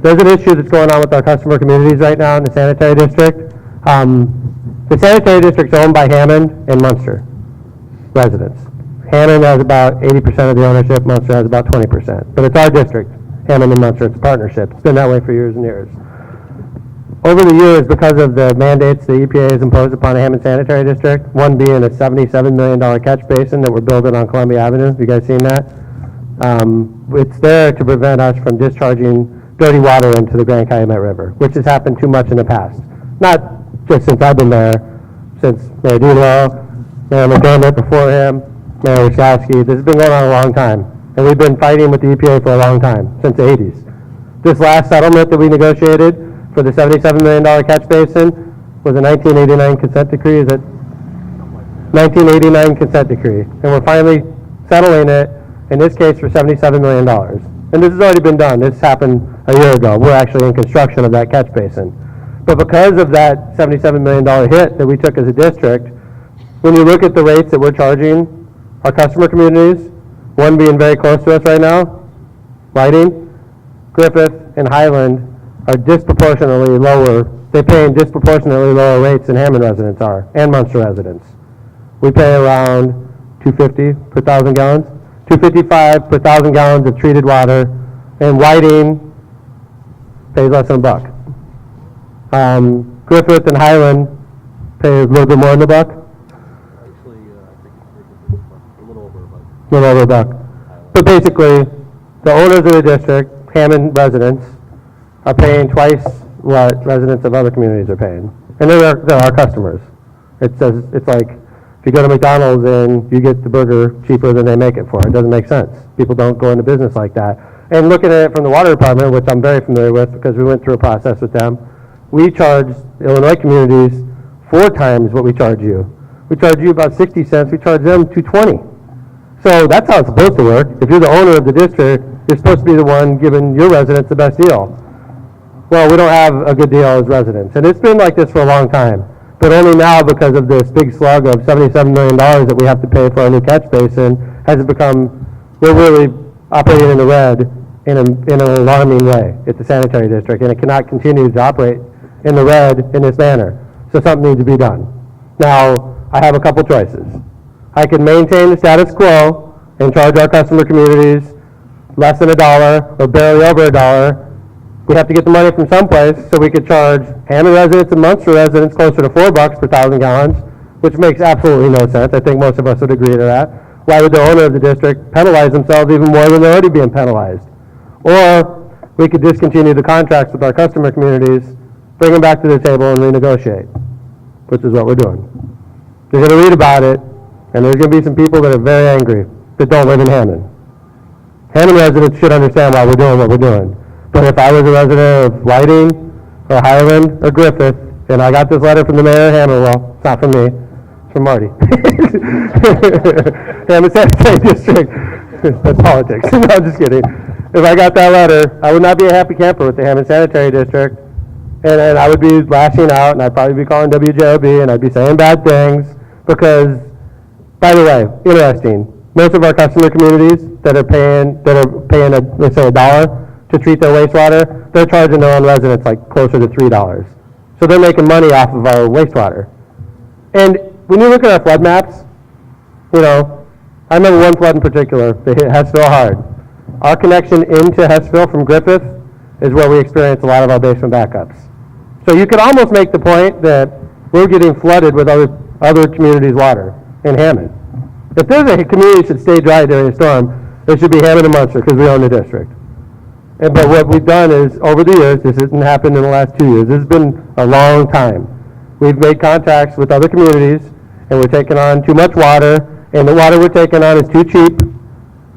There's an issue that's going on with our customer communities right now in the sanitary district. The sanitary district is owned by Hammond and Munster residents. Hammond has about 80% of the ownership, Munster has about 20%. But it's our district, Hammond and Munster, it's a partnership. It's been that way for years and years. Over the years, because of the mandates the EPA has imposed upon the Hammond Sanitary District, one being a $77 million catch basin that we're building on Columbia Avenue, have you guys seen that? It's there to prevent us from discharging dirty water into the Grand Calumet River, which has happened too much in the past. Not just since I've been there, since Mayor Delo, Mayor McDermott before him, Mayor Wachowski. This has been going on a long time, and we've been fighting with the EPA for a long time, since the 80s. This last settlement that we negotiated for the $77 million catch basin was a 1989 consent decree. Is it 1989 consent decree? And we're finally settling it, in this case, for $77 million. And this has already been done. This happened a year ago. We're actually in construction of that catch basin. But because of that $77 million hit that we took as a district, when you look at the rates that we're charging our customer communities, one being very close to us right now, Whiting, Griffith, and Highland are disproportionately lower. They're paying disproportionately lower rates than Hammond residents are, and Munster residents. We pay around $2.50 per 1,000 gallons, $2.55 per 1,000 gallons of treated water, and Whiting pays less than $1. Griffith and Highland pay a little bit more than $1. A little over $1. But basically, the owners of the district, Hammond residents, are paying twice what residents of other communities are paying. And they're our customers. It's like, if you go to McDonald's and you get the burger cheaper than they make it for, it doesn't make sense. People don't go into business like that. And looking at it from the water department, which I'm very familiar with because we went through a process with them, we charge Illinois communities 4 times what we charge you. We charge you about 60 cents, we charge them $2.20. So that's how it's supposed to work. If you're the owner of the district, you're supposed to be the one giving your residents the best deal. Well, we don't have a good deal as residents. And it's been like this for a long time. But only now, because of this big slug of $77 million that we have to pay for our new catch basin, has it become, we're really operating in the red in an alarming way at the sanitary district. And it cannot continue to operate in the red in this manner. So something needs to be done. Now, I have a couple choices. I can maintain the status quo and charge our customer communities less than $1 or barely over $1. We have to get the money from someplace, so we could charge Hammond residents and Munster residents closer to $4 per 1,000 gallons, which makes absolutely no sense. I think most of us would agree to that. Why would the owner of the district penalize themselves even more than they're already being penalized? Or we could discontinue the contracts with our customer communities, bring them back to the table and renegotiate, which is what we're doing. You're going to read about it, and there's going to be some people that are very angry that don't live in Hammond. Hammond residents should understand why we're doing what we're doing. But if I was a resident of Whiting or Highland or Griffith, and I got this letter from the mayor of Hammond, well, it's not from me, it's from Marty. Hammond Sanitary District, that's politics. No, I'm just kidding. If I got that letter, I would not be a happy camper with the Hammond Sanitary District, and I would be lashing out, and I'd probably be calling WJOB, and I'd be saying bad things, because, by the way, interesting, most of our customer communities that are paying let's say $1 to treat their wastewater, they're charging their own residents like closer to $3. So they're making money off of our wastewater. And when you look at our flood maps, you know, I remember one flood in particular that hit Hessville hard. Our connection into Hessville from Griffith is where we experience a lot of our basement backups. So you could almost make the point that we're getting flooded with other communities' water in Hammond. If there's a community that should stay dry during a storm, it should be Hammond and Munster because we own the district. But what we've done is, over the years, this hasn't happened in the last 2 years, this has been a long time. We've made contacts with other communities, and we're taking on too much water, and the water we're taking on is too cheap,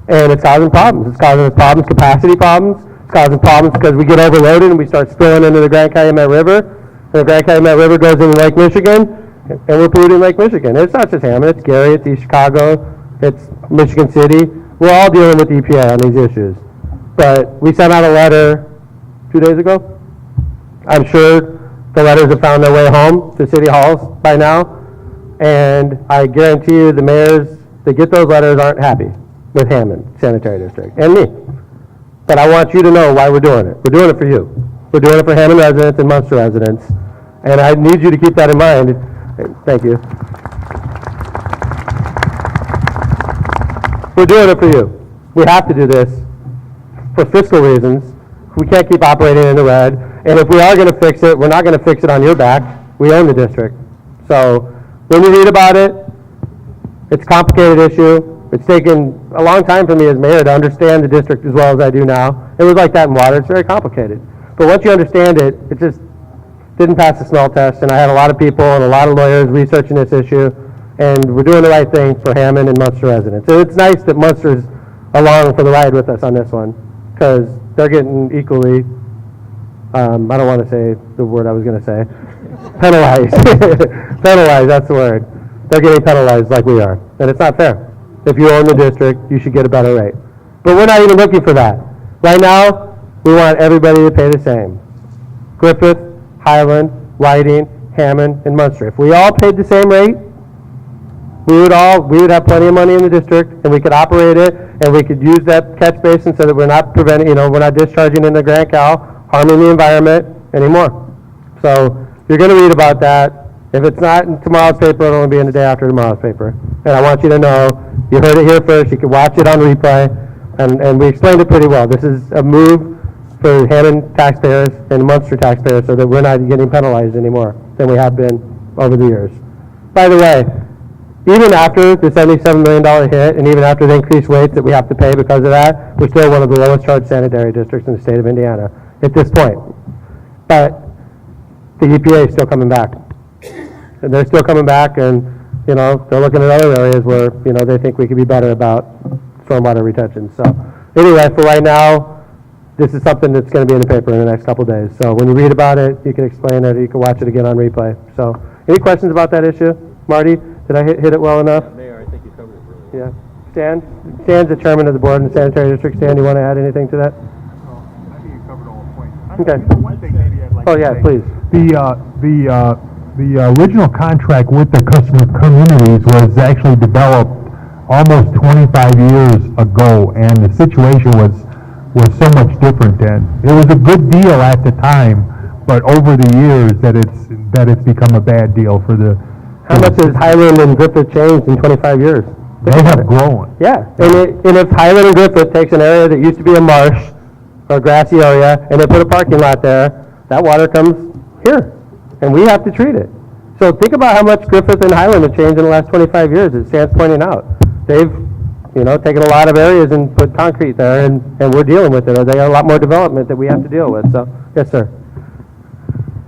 and it's causing problems. It's causing us problems, capacity problems. It's causing problems because we get overloaded and we start spilling into the Grand Calumet River, and the Grand Calumet River goes into Lake Michigan, and we're polluting Lake Michigan. It's not just Hammond, it's Gary, it's East Chicago, it's Michigan City. We're all dealing with EPA on these issues. But we sent out a letter 2 days ago. I'm sure the letters have found their way home to city halls by now. And I guarantee you the mayors that get those letters aren't happy with Hammond Sanitary District and me. But I want you to know why we're doing it. We're doing it for you. We're doing it for Hammond residents and Munster residents. And I need you to keep that in mind. Thank you. We're doing it for you. We have to do this for fiscal reasons. We can't keep operating in the red. And if we are going to fix it, we're not going to fix it on your back. We own the district. So when you read about it, it's a complicated issue. It's taken a long time for me as mayor to understand the district as well as I do now. It was like that in water. It's very complicated. But once you understand it, it just didn't pass the smell test. And I had a lot of people and a lot of lawyers researching this issue. And we're doing the right thing for Hammond and Munster residents. And it's nice that Munster's along for the ride with us on this one, because they're getting equally, I don't want to say the word I was going to say, penalized. Penalized, that's the word. They're getting penalized like we are. And it's not fair. If you own the district, you should get a better rate. But we're not even looking for that. Right now, we want everybody to pay the same. Griffith, Highland, Whiting, Hammond, and Munster. If we all paid the same rate, we would have plenty of money in the district, and we could operate it, and we could use that catch basin so that we're not preventing, we're not discharging into Grand Cal, harming the environment anymore. So you're going to read about that. If it's not in tomorrow's paper, it'll only be in the day after tomorrow's paper. And I want you to know, you heard it here first, you can watch it on replay, and we explained it pretty well. This is a move for Hammond taxpayers and Munster taxpayers so that we're not getting penalized anymore than we have been over the years. By the way, even after the $77 million hit, and even after the increased rates that we have to pay because of that, we're still one of the lowest charged sanitary districts in the state of Indiana at this point. But the EPA is still coming back. And they're still coming back, and, they're looking at other areas where, they think we could be better about stormwater retention. So anyway, for right now, this is something that's going to be in the paper in the next couple of days. So when you read about it, you can explain it, or you can watch it again on replay. So any questions about that issue? Marty, did I hit it well enough? Mayor, I think you covered it really well. Yeah. Stan's the chairman of the board in the sanitary district. Stan, you want to add anything to that? No, I think you covered all the points. Okay. One thing maybe I'd like Oh, to yeah, say. please. The original contract with the customer communities was actually developed almost 25 years ago, and the situation was so much different then. It was a good deal at the time, but over the years that it's become a bad deal for the. How much has Highland and Griffith changed in 25 years? They have grown. Yeah, and if Highland and Griffith takes an area that used to be a marsh or a grassy area, and they put a parking lot there, that water comes here, and we have to treat it. So think about how much Griffith and Highland have changed in the last 25 years, as Stan's pointing out. They've, taken a lot of areas and put concrete there, and we're dealing with it, or they got a lot more development that we have to deal with, so, yes, sir.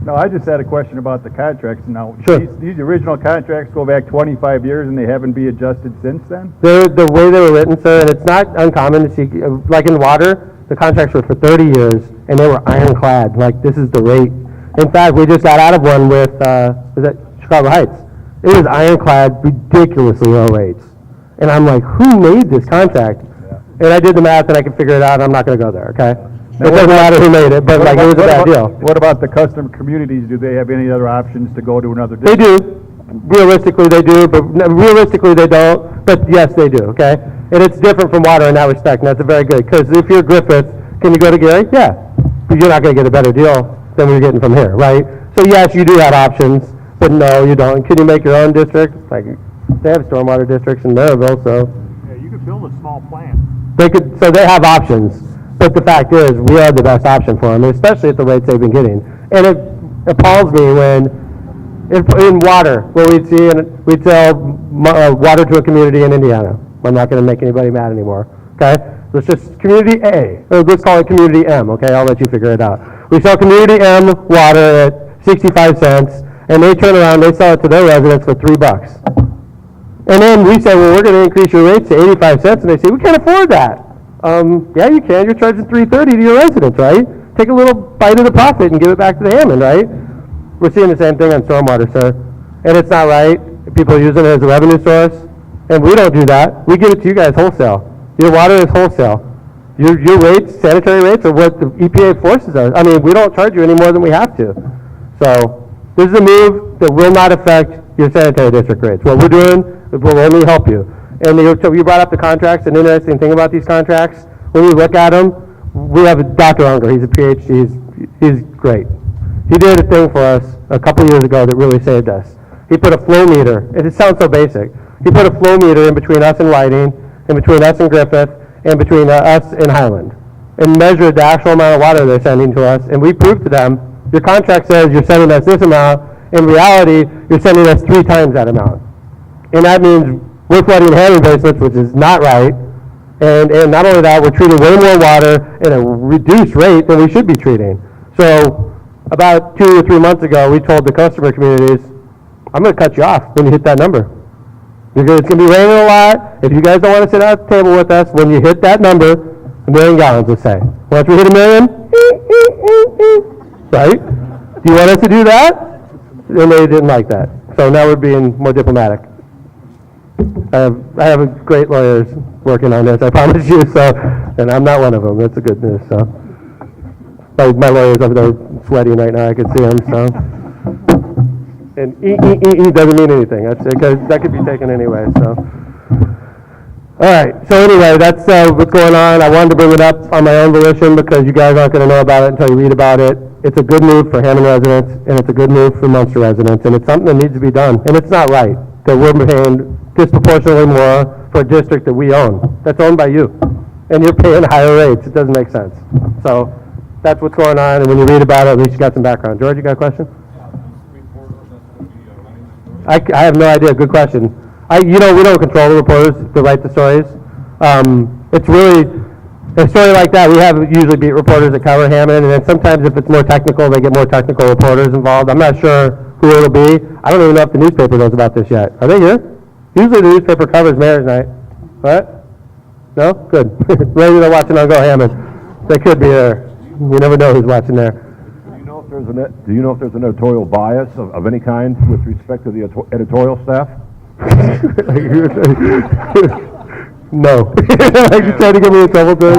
No, I just had a question about the contracts now. Sure. These original contracts go back 25 years and they haven't been adjusted since then? The way they were written, sir, and it's not uncommon to see, like in water, the contracts were for 30 years, and they were ironclad, like this is the rate. In fact, we just got out of one with, was that Chicago Heights? It was ironclad, ridiculously low rates. And I'm like, who made this contract? Yeah. And I did the math and I could figure it out, I'm not gonna go there, okay? It doesn't matter who made it, but like, it was a bad deal. What about the customer communities? Do they have any other options to go to another They district? do. Realistically, they do, but realistically, they don't. But yes, they do, okay? And it's different from water in that respect, and that's a very good, because if you're Griffith, can you go to Gary? Yeah. But you're not going to get a better deal than we're getting from here, right? So yes, you do have options, but no, you don't. Can you make your own district? Like, they have stormwater districts in Maryville, so Yeah, you could build a small plant. they could, so they have options. But the fact is, we are the best option for them, especially at the rates they've been getting. And it appalls me when, in water, where we'd sell water to a community in Indiana. I'm not going to make anybody mad anymore, okay? Let's just, community A, or let's call it community M, okay? I'll let you figure it out. We sell community M water at 65 cents, and they turn around, they sell it to their residents for $3. And then we say, well, we're going to increase your rates to 85 cents, and they say, we can't afford that. Yeah, you can. You're charging $3.30 to your residents, right? Take a little bite of the profit and give it back to the Hammond, right? We're seeing the same thing on stormwater, sir. And it's not right. People use it as a revenue source. And we don't do that. We give it to you guys wholesale. Your water is wholesale. Your rates, sanitary rates, are what the EPA forces us. I mean, we don't charge you any more than we have to. So this is a move that will not affect your sanitary district rates. What we're doing will only help you. And so you brought up the contracts. An interesting thing about these contracts, when you look at them, we have Dr. Unger. He's a PhD. He's great. He did a thing for us a couple years ago that really saved us. He put a flow meter. It sounds so basic. He put a flow meter in between us and Whiting, in between us and Griffith, and between us and Highland, and measured the actual amount of water they're sending to us. And we proved to them, your contract says you're sending us this amount. In reality, you're sending us 3 times that amount. And that means we're flooding Hammond basements, which is not right. And not only that, we're treating way more water at a reduced rate than we should be treating. So about 2 or 3 months ago, we told the customer communities, I'm going to cut you off when you hit that number. It's going to be raining a lot. If you guys don't want to sit at the table with us, when you hit that number, 1 million gallons, let's say. Once we hit 1 million, right? Do you want us to do that? And they didn't like that. So now we're being more diplomatic. I have great lawyers working on this, I promise you. So And I'm not one of them, that's the good news, so. My lawyer's over there sweating right now, I can see him, so. And E doesn't mean anything, that could be taken anyway, so. All right, so anyway, that's what's going on. I wanted to bring it up on my own volition because you guys aren't going to know about it until you read about it. It's a good move for Hammond residents, and it's a good move for Munster residents, and it's something that needs to be done. And it's not right that we're paying disproportionately more for a district that we own, that's owned by you, and you're paying higher rates. It doesn't make sense. So that's what's going on, and when you read about it, at least you got some background. George, you got a question? I have no idea. Good question. We don't control the reporters that write the stories. It's really, a story like that, we have usually beat reporters that cover Hammond, and then sometimes if it's more technical, they get more technical reporters involved. I'm not sure who it'll be. I don't even know if the newspaper knows about this yet. Are they here? Usually the newspaper covers Mayor's Night. What? No? Good. Maybe they're watching on Go Hammond. They could be there. You never know who's watching there. Do you know if there's an editorial bias of any kind with respect to the editorial staff? No. Are you trying to get me in trouble, George?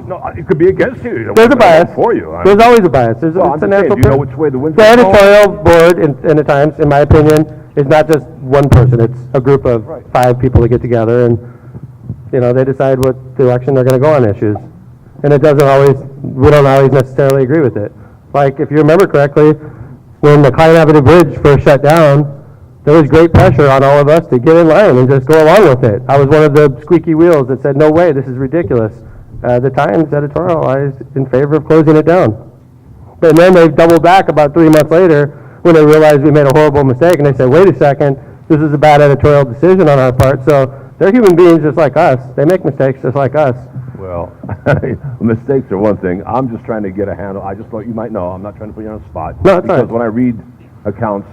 No, it could be against you. There's a bias. For you. There's always a bias. It's a natural. Do you know which way the wind's The going? editorial board, in the Times, in my opinion, is not just one person. It's a group of 5 people that get together and, they decide what direction they're going to go on issues. And we don't always necessarily agree with it. Like, if you remember correctly, when the Klein Avenue Bridge first shut down, there was great pressure on all of us to get in line and just go along with it. I was one of the squeaky wheels that said, no way, this is ridiculous. The Times editorialized in favor of closing it down. And then they doubled back about 3 months later when they realized we made a horrible mistake, and they said, wait a second, this is a bad editorial decision on our part. So they're human beings just like us. They make mistakes just like us. Well, mistakes are one thing. I'm just trying to get a handle. I just thought you might know. I'm not trying to put you on the spot. No, it's because fine. when I read accounts,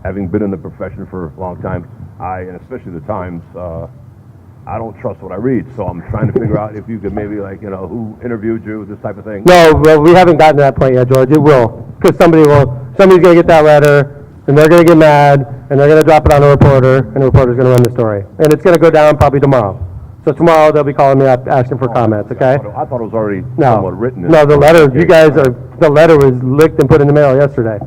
having been in the profession for a long time, and especially the Times, I don't trust what I read. So I'm trying to figure out if you could maybe, who interviewed you, this type of thing. No, well, we haven't gotten to that point yet, George. It will, because somebody's going to get that letter, and they're going to get mad, and they're going to drop it on a reporter, and the reporter's going to run the story. And it's going to go down probably tomorrow. So tomorrow they'll be calling me up asking for comments, okay? I thought it was already No. somewhat written. No, the letter, the letter was licked and put in the mail yesterday.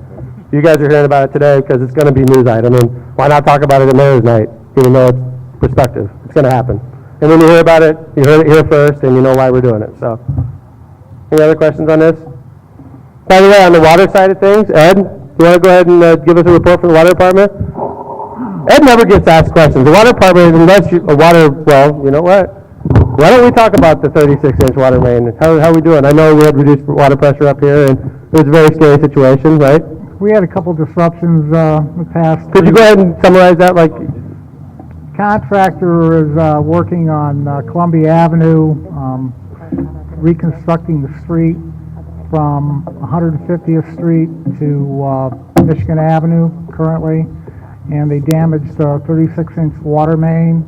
You guys are hearing about it today because it's going to be a news item. And why not talk about it at Mayor's Night, even though it's perspective? It's going to happen. And when you hear about it, you heard it here first, and you know why we're doing it. So, any other questions on this? By the way, on the water side of things, Ed, you want to go ahead and give us a report from the water department? Ed never gets asked questions. The water department, unless you know what? Why don't we talk about the 36-inch water main? How are we doing? I know we had reduced water pressure up here, and it was a very scary situation, right? We had a couple disruptions in the past. Could you go ahead and summarize that? Contractor is working on Columbia Avenue, reconstructing the street from 150th Street to Michigan Avenue currently, and they damaged a 36-inch water main,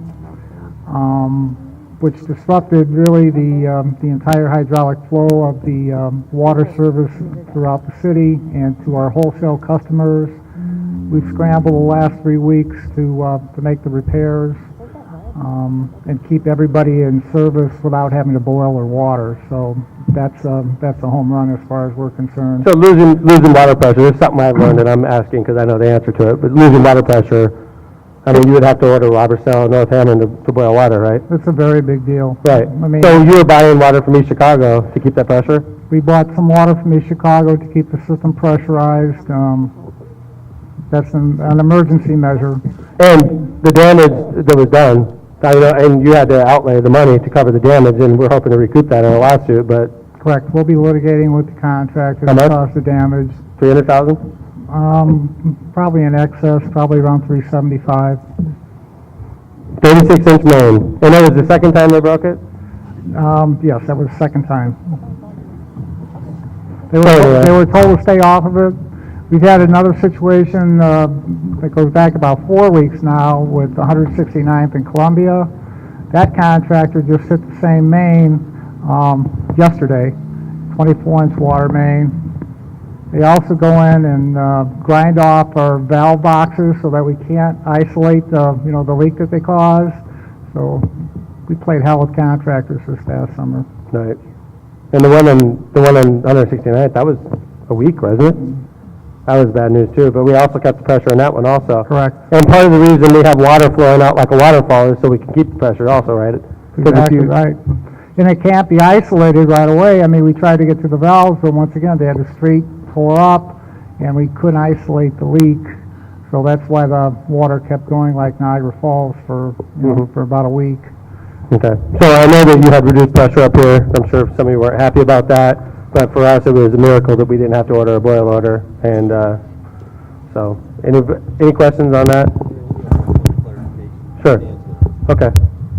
which disrupted really the entire hydraulic flow of the water service throughout the city and to our wholesale customers. We've scrambled the last 3 weeks to make the repairs and keep everybody in service without having to boil their water. So that's a home run as far as we're concerned. So losing water pressure, there's something I've learned, and I'm asking because I know the answer to it, but losing water pressure, I mean, you would have to order Robertsdale, North Hammond to boil water, right? It's a very big deal. Right. I mean, So you were buying water from East Chicago to keep that pressure? we bought some water from East Chicago to keep the system pressurized. That's an emergency measure. And the damage that was done, and you had to outlay the money to cover the damage, and we're hoping to recoup that in a lawsuit, but Correct. We'll be litigating with the contractor How to much? cause the damage. $300,000? Probably in excess, probably around 375. 36-inch main. And that was the second time they broke it? Yes, that was the second time. Oh, They were told to stay off of it. We've had another situation that goes back about 4 weeks now with 169th and Columbia. That contractor just hit the same main yesterday, 24-inch water main. They also go in and grind off our valve boxes so that we can't isolate the leak that they caused. So we played hell with contractors this past summer. Right. And the one on 169th, that was a week, wasn't it? That was bad news too, but we also kept the pressure on that one also. Correct. And part of the reason we have water flowing out like a waterfall is so we can keep the pressure also, right? Because if Exactly you- right. And it can't be isolated right away. I mean, we tried to get to the valves, but once again, they had the street tore up, and we couldn't isolate the leak. So that's why the water kept going like Niagara Falls for, for about a week. Okay. So I know that you had reduced pressure up here. I'm sure some of you weren't happy about that, but for us, it was a miracle that we didn't have to order a boil order. And so, any questions on that? Sure. Okay.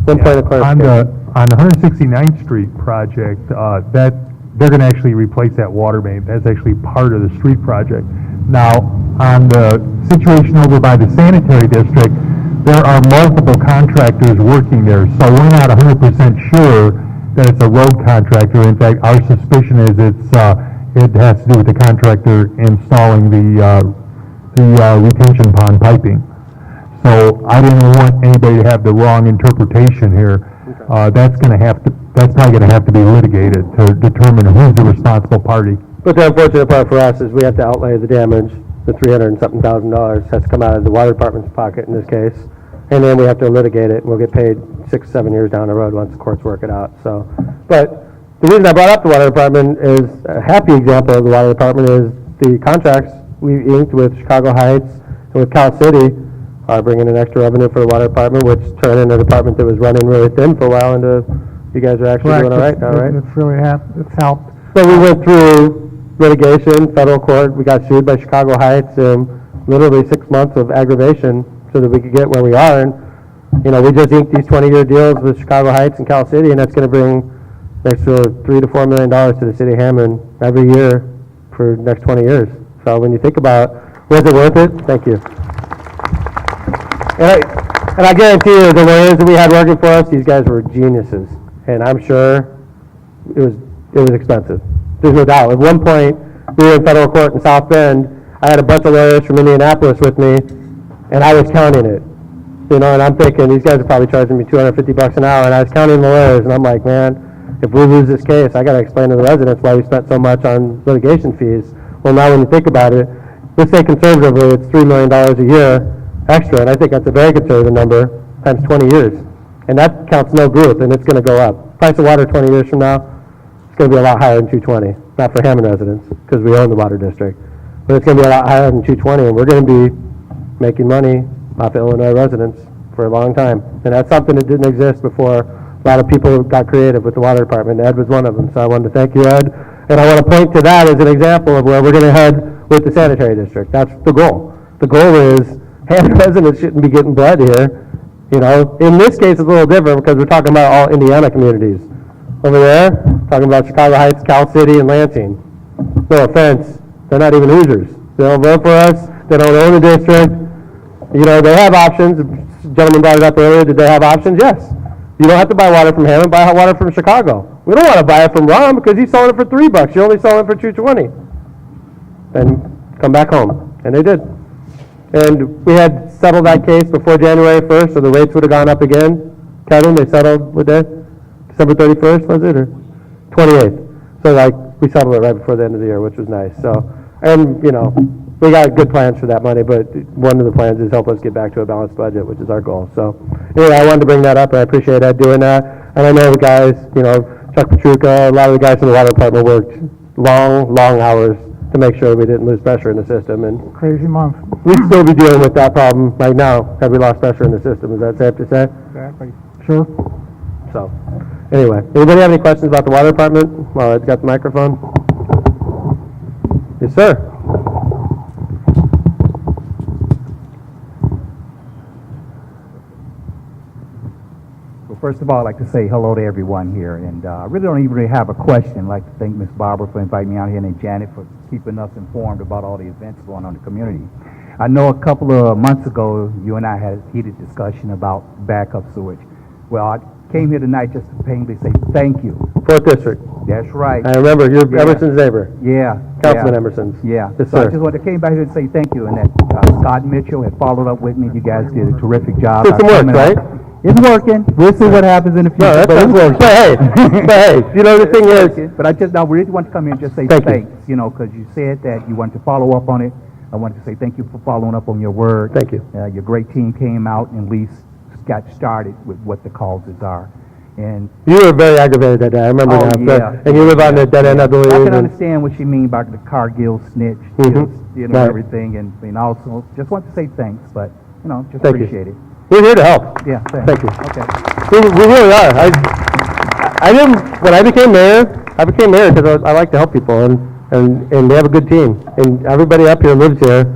One point of clarification. On the 169th Street project, that, they're gonna actually replace that water main. That's actually part of the street project. Now, on the situation over by the sanitary district, there are multiple contractors working there, so we're not 100% sure that it's a road contractor. In fact, our suspicion is it has to do with the contractor installing the retention pond piping. So I didn't want anybody to have the wrong interpretation here. That's probably gonna have to be litigated to determine who's the responsible party. But the unfortunate part for us is we have to outlay the damage. The $300 and something thousand has to come out of the water department's pocket in this case. And then we have to litigate it, and we'll get paid 6-7 years down the road once the courts work it out, so. But the reason I brought up the water department is, a happy example of the water department is the contracts we inked with Chicago Heights and with Cal City are bringing in extra revenue for the water department, which turned in a department that was running really thin for a while into, you guys are actually doing all right now, right? It's really it's helped. So we went through litigation, federal court, we got sued by Chicago Heights, and literally 6 months of aggravation so that we could get where we are. And, you know, we just inked these 20-year deals with Chicago Heights and Cal City, and that's going to bring an extra $3 to $4 million to the city of Hammond every year for the next 20 years. So when you think about, was it worth it? Thank you. And I guarantee you, the lawyers that we had working for us, these guys were geniuses. And I'm sure it was expensive. There's no doubt. At one point, we were in federal court in South Bend. I had a bunch of lawyers from Indianapolis with me, and I was counting it. You know, and I'm thinking, these guys are probably charging me $250 an hour, and I was counting the lawyers, and I'm like, man, if we lose this case, I got to explain to the residents why we spent so much on litigation fees. Well, now when you think about it, let's say conservatively, it's $3 million a year extra, and I think that's a very conservative number, times 20 years. And that counts no group, and it's going to go up. Price of water 20 years from now, it's going to be a lot higher than 220. Not for Hammond residents, because we own the water district. But it's going to be a lot higher than 220, and we're going to be making money off Illinois residents for a long time. And that's something that didn't exist before a lot of people got creative with the water department. Ed was one of them, so I wanted to thank you, Ed. And I want to point to that as an example of where we're going to head with the sanitary district. That's the goal. The goal is Hammond residents shouldn't be getting bled here. You know, in this case, it's a little different because we're talking about all Indiana communities. Over there, talking about Chicago Heights, Cal City, and Lansing. No offense, they're not even Hoosiers. They don't vote for us. They don't own the district. You know, they have options. The gentleman brought it up earlier. Did they have options? Yes. You don't have to buy water from Hammond. Buy water from Chicago. We don't want to buy it from Ron because he's selling it for $3. You're only selling it for $2.20. Then come back home. And they did. And we had settled that case before January 1st, so the rates would have gone up again. Kevin, they settled, what day? December 31st, was it, or 28th? So, like, we settled it right before the end of the year, which was nice. So, and, you know, we got good plans for that money, but one of the plans is help us get back to a balanced budget, which is our goal. So, anyway, I wanted to bring that up, and I appreciate Ed doing that. And I know the guys, you know, Chuck Petruka, a lot of the guys from the water department worked long, long hours to make sure we didn't lose pressure in the system. And Crazy month. we'd still be dealing with that problem right now had we lost pressure in the system. Is that safe to say? Exactly. Sure. So, anyway, anybody have any questions about the water department? Well, Ed's got the microphone. Yes, sir. Well, first of all, I'd like to say hello to everyone here, and I really don't even really have a question. I'd like to thank Ms. Barber for inviting me out here, and Janet for keeping us informed about all the events going on in the community. I know a couple of months ago, you and I had a heated discussion about backup sewage. Well, I came here tonight just to painfully say thank you. 4th District. That's right. I remember, you're Emerson's neighbor. Yeah. Councilman Emerson's. Yeah. Yes, So I sir. just wanted to came back here to say thank you, and that Scott Mitchell had followed up with me. You guys did a terrific job. System works, Coming out. right? It's working. We'll see what happens in the future. No, that's but it's not, working. but hey, you know, the thing is, But I just, I really want to come in and just say Thank you. thanks, you know, because you said that you wanted to follow up on it. I wanted to say thank you for following up on your word. Thank you. Your great team came out and at least got started with what the causes are. And you were very aggravated that day, I remember Oh, now. So- yeah. And you live on the dead end, I believe. I can and- understand what you mean about the Cargill snitch, Mhm. you know, Right. everything, and also, just want to say thanks, but, you know, just Thank you. appreciate it. We're here to help. Yeah, Thank you. Okay. We really are. I didn't, when I became mayor because I like to help people, and they have a good team. And everybody up here lives here,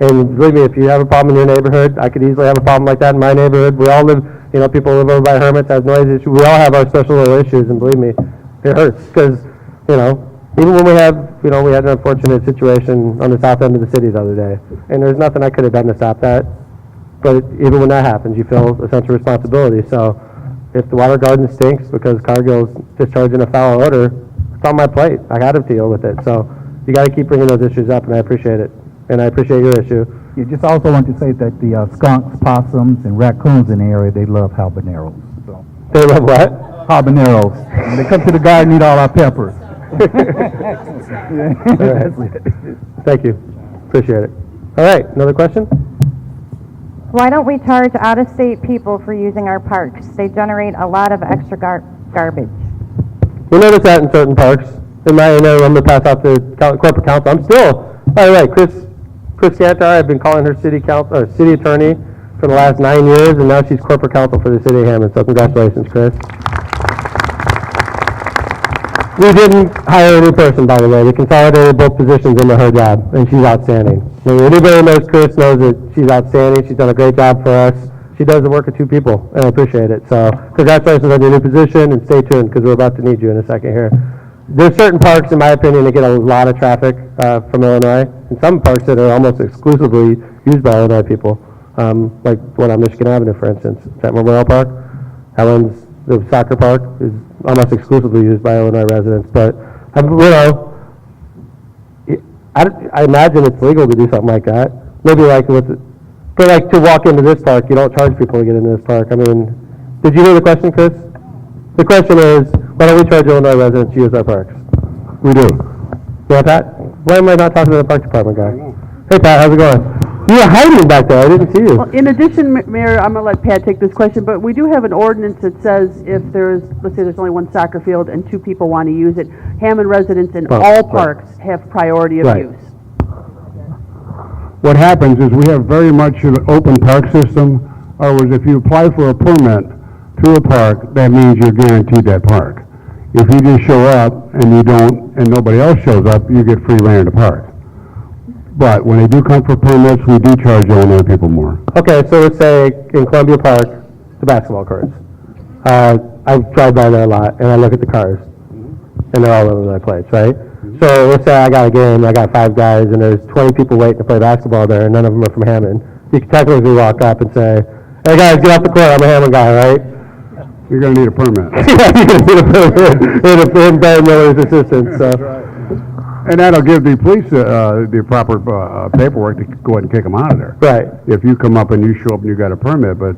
and believe me, if you have a problem in your neighborhood, I could easily have a problem like that in my neighborhood. We all live, you know, people live over by Hermits, has noise issues. We all have our special little issues, and believe me, it hurts, because, you know, even when we have, you know, we had an unfortunate situation on the south end of the city the other day, and there's nothing I could have done to stop that. But even when that happens, you feel a sense of responsibility. So if the water garden stinks because Cargill's discharging a foul odor, it's on my plate. I got to deal with it. So you got to keep bringing those issues up, and I appreciate it. And I appreciate your issue. You just also want to say that the skunks, possums, and raccoons in the area, they love habaneros. So. They love what? Habaneros. When they come to the garden, eat all our peppers. All right. Thank you. Appreciate it. All right, another question? Why don't we charge out-of-state people for using our parks? They generate a lot of extra garbage. We notice that in certain parks. In my area, I'm going to pass out to corporate counsel. I'm still, by the way, Chris Cantor, I've been calling her city attorney for the last 9 years, and now she's corporate counsel for the city of Hammond. So congratulations, Chris. We didn't hire a new person, by the way. We consolidated both positions into her job, and she's outstanding. I mean, anybody who knows Chris knows that she's outstanding. She's done a great job for us. She does the work of two people, and I appreciate it. So congratulations on your new position, and stay tuned, because we're about to need you in a second here. There's certain parks, in my opinion, that get a lot of traffic from Illinois, and some parks that are almost exclusively used by Illinois people, like one on Michigan Avenue, for instance, at Memorial Park. Helen's, the soccer park, is almost exclusively used by Illinois residents. But, you know, I imagine it's legal to do something like that. Maybe like but like to walk into this park, you don't charge people to get into this park. I mean, did you hear the question, Chris? The question is, why don't we charge Illinois residents to use our parks? We do. Yeah, Pat? Why am I not talking to the park department guy? Hey, Pat, how's it going? You were hiding back there. I didn't see you. Well, in addition, Mayor, I'm going to let Pat take this question, but we do have an ordinance that says if there's, let's say there's only one soccer field and two people want to use it, Hammond residents in all parks have priority of use. What happens is we have very much an open park system. In other words, if you apply for a permit through a park, that means you're guaranteed that park. If you just show up and you don't, and nobody else shows up, you get free land to park. But when they do come for permits, we do charge Illinois people more. Okay, so let's say in Columbia Park, the basketball courts. I drive by there a lot, and I look at the cars, and they're all over my plates, right? So let's say I got a game, I got 5 guys, and there's 20 people waiting to play basketball there, and none of them are from Hammond. You can technically walk up and say, hey guys, get off the court, I'm a Hammond guy, right? You're going to need a permit. Yeah, you're going to need a permit, and Barry Miller's assistance, so. And that'll give the police the proper paperwork to go ahead and kick them out of there. Right. If you come up and you show up and you got a permit, but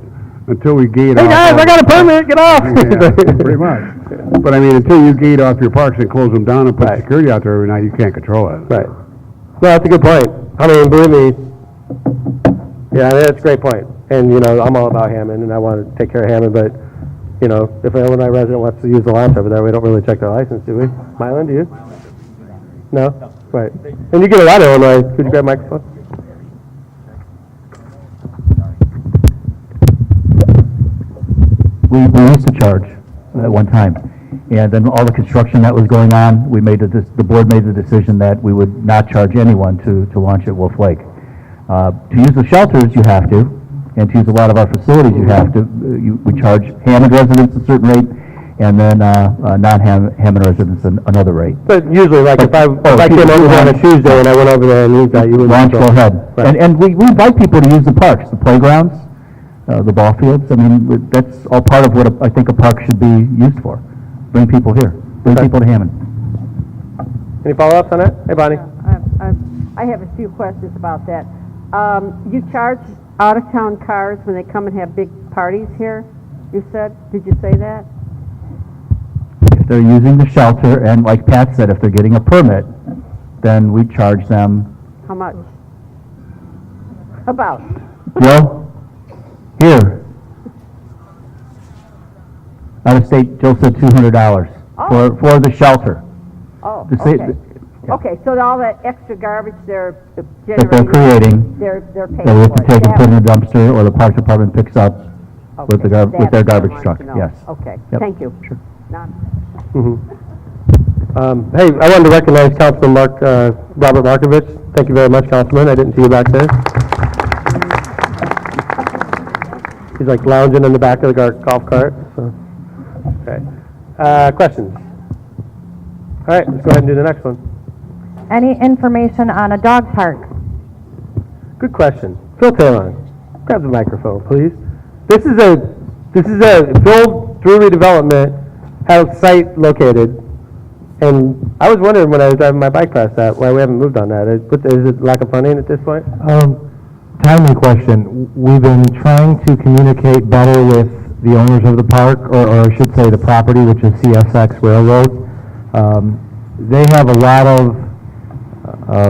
until we gate Hey off... guys, I got a permit, get off! Yeah, pretty much. But I mean, until you gate off your parks and close them down and put security out there every night, you can't control it. Right. Well, that's a good point. I mean, believe me, yeah, that's a great point. And, you know, I'm all about Hammond, and I want to take care of Hammond, but, you know, if an Illinois resident wants to use the launch over there, we don't really check their license, do we? Mylan, do you? No? Right. And you get a lot of Illinois. Could you grab a microphone? We used to charge at one time, and then all the construction that was going on, the board made the decision that we would not charge anyone to launch at Wolf Lake. To use the shelters, you have to, and to use a lot of our facilities, you have to. We charge Hammond residents a certain rate, and then non-Hammond residents another rate. But usually, like, if I came over on a Tuesday and I went over there and used that, you would launch, go ahead. Right. And we invite people to use the parks, the playgrounds, the ball fields. I mean, that's all part of what I think a park should be used for. Bring people here. Bring people to Hammond. Any follow-ups on that? Hey, Bonnie. I have a few questions about that. You charge out-of-town cars when they come and have big parties here? You said, did you say that? If they're using the shelter, and like Pat said, if they're getting a permit, then we charge them, How much? About? Joe, here. Out of state, Joe said $200 for the shelter. Oh, The state- okay. Okay, so all that extra garbage they're That they're generating, creating, they're paying that we have for to it. take and That- put in a dumpster, or the parks department picks up with the That's with their what I garbage wanted truck, to know. yes. Okay, Yep. thank you. Sure. None. Hey, I wanted to recognize Councilman Robert Markovich. Thank you very much, Councilman. I didn't see you back there. He's like lounging in the back of the golf cart, so. Okay. Questions? All right, let's go ahead and do the next one. Any information on a dog park? Good question. Phil Talon, grab the microphone, please. This is a Phil Drury Development has a site located, and I was wondering when I was driving my bike past that, why we haven't moved on that. Is it lack of funding at this point? Timely question. We've been trying to communicate better with the owners of the park, or I should say the property, which is CSX Railroad. They have a lot of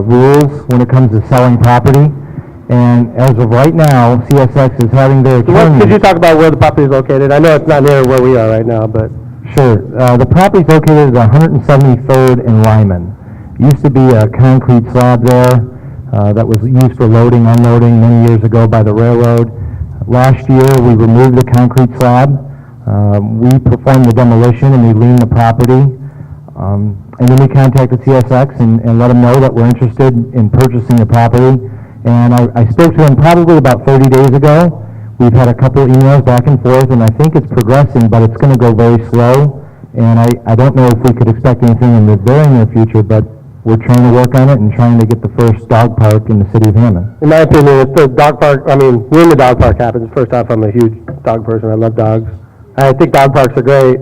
rules when it comes to selling property, and as of right now, CSX is having their attorneys... Could you talk about where the property is located? I know it's not near where we are right now, but... Sure. The property is located at 173rd and Lyman. Used to be a concrete slab there that was used for loading, unloading many years ago by the railroad. Last year, we removed the concrete slab. We performed the demolition and we leaned the property. And then we contacted CSX and let them know that we're interested in purchasing the property. And I spoke to them probably about 30 days ago. We've had a couple of emails back and forth, and I think it's progressing, but it's going to go very slow. And I don't know if we could expect anything in the very near future, but we're trying to work on it and trying to get the first dog park in the city of Hammond. In my opinion, if the dog park, when the dog park happens, first off, I'm a huge dog person. I love dogs. I think dog parks are great.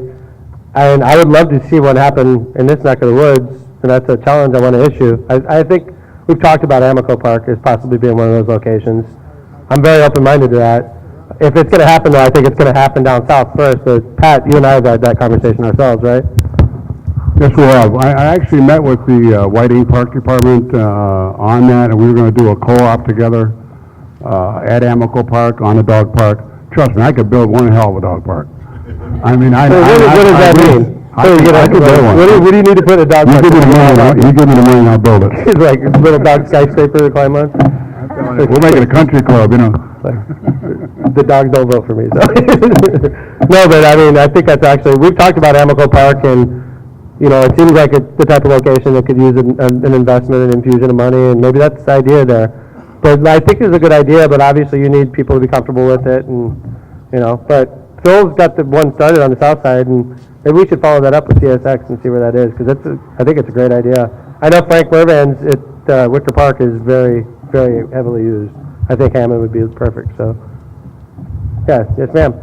And I would love to see what happened in this neck of the woods, and that's a challenge I want to issue. I think we've talked about Amico Park as possibly being one of those locations. I'm very open-minded to that. If it's going to happen, though, I think it's going to happen down south first. But Pat, you and I have had that conversation ourselves, right? Yes, we have. I actually met with the Whiting Park Department on that, and we were going to do a co-op together at Amico Park on the dog park. Trust me, I could build one hell of a dog park. I mean, what does that mean? I could build one. What do you need to put in a dog park? You give me the money and I'll build it. It's like a little dog skyscraper to climb on. We'll make it a country club, you know. The dogs don't vote for me, so. No, but I think that's actually, we've talked about Amico Park, and, it seems like it's the type of location that could use an investment, an infusion of money, and maybe that's the idea there. But I think it's a good idea, but obviously you need people to be comfortable with it, and, but Phil's got the one started on the south side, and maybe we should follow that up with CSX and see where that is, because I think it's a great idea. I know Frank Mervan's at Wicker Park is very, very heavily used. I think Hammond would be perfect, so. Yeah, yes, ma'am.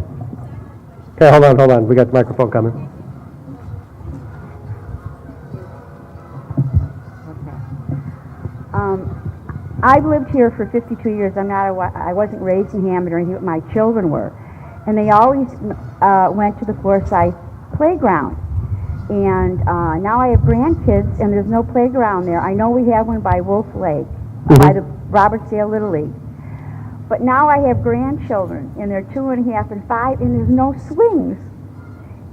Okay, hold on. We got the microphone coming. I've lived here for 52 years. I wasn't raised in Hammond or anything, but my children were. And they always went to the Forsyth playground. And now I have grandkids, and there's no playground there. I know we have one by Wolf Lake, by the Robertsdale Little League. But now I have grandchildren, and they're 2.5 and 5, and there's no swings.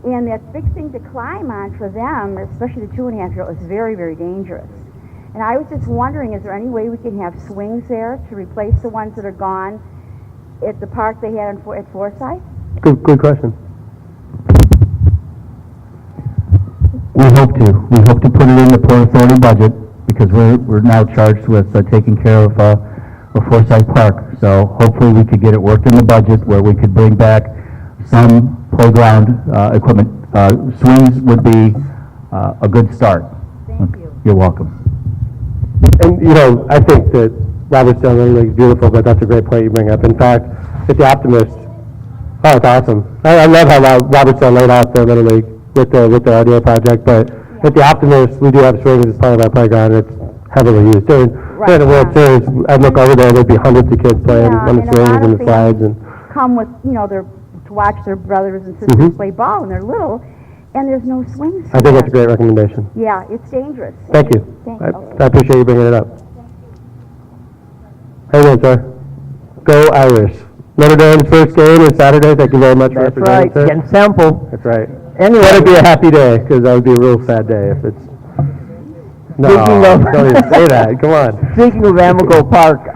And that big thing to climb on for them, especially the 2.5-year-old, is very, very dangerous. And I was just wondering, is there any way we can have swings there to replace the ones that are gone at the park they had at Forsyth? Good question. We hope to. We hope to put it in the Port Authority budget, because we're now charged with taking care of Forsyth Park. So hopefully we could get it worked in the budget where we could bring back some playground equipment. Swings would be a good start. Thank you. You're welcome. And, I think that Robertsdale Little League is beautiful, but that's a great point you bring up. In fact, at the Optimist, it's awesome. I love how Robertsdale laid out the Little League with the RDA project, but at the Optimist, we do have swings as part of our playground, and it's heavily used. During the World Series, I'd look over there, and there'd be hundreds of kids playing on the swings and the slides. And come with, their to watch their brothers and sisters play ball when they're little, and there's no swings. I think that's a great recommendation. Yeah, it's dangerous. Thank you. Thank I appreciate you bringing it up. How you doing, sir? Go Irish. Notre Dame's first game is Saturday. Thank you very much for representing, sir. Getting sample. That's right. Anyway. That'd be a happy day, because that would be a real sad day if it's... No, Speaking of- don't even say that. Come on. Speaking of Amico Park,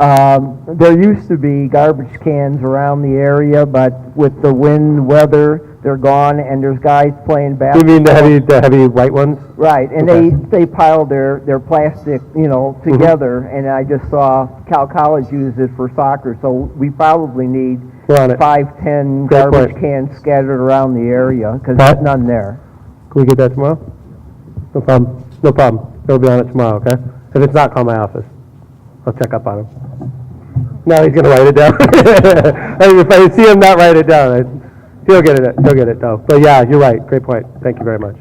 there used to be garbage cans around the area, but with the wind, weather, they're gone, and there's guys playing You basketball. mean the heavy white ones? Right, and Okay. they piled their plastic, together, and I just saw Cal College use it for soccer, so we probably need We're on it. 5-10 Great garbage point. cans scattered around the area, because Pat? there's none there. Can we get that tomorrow? No problem. No problem. They'll be on it tomorrow, okay? If it's not, call my office. I'll check up on him. No, he's gonna write it down. If I see him not write it down, he'll get it. He'll get it though. But yeah, you're right. Great point. Thank you very much.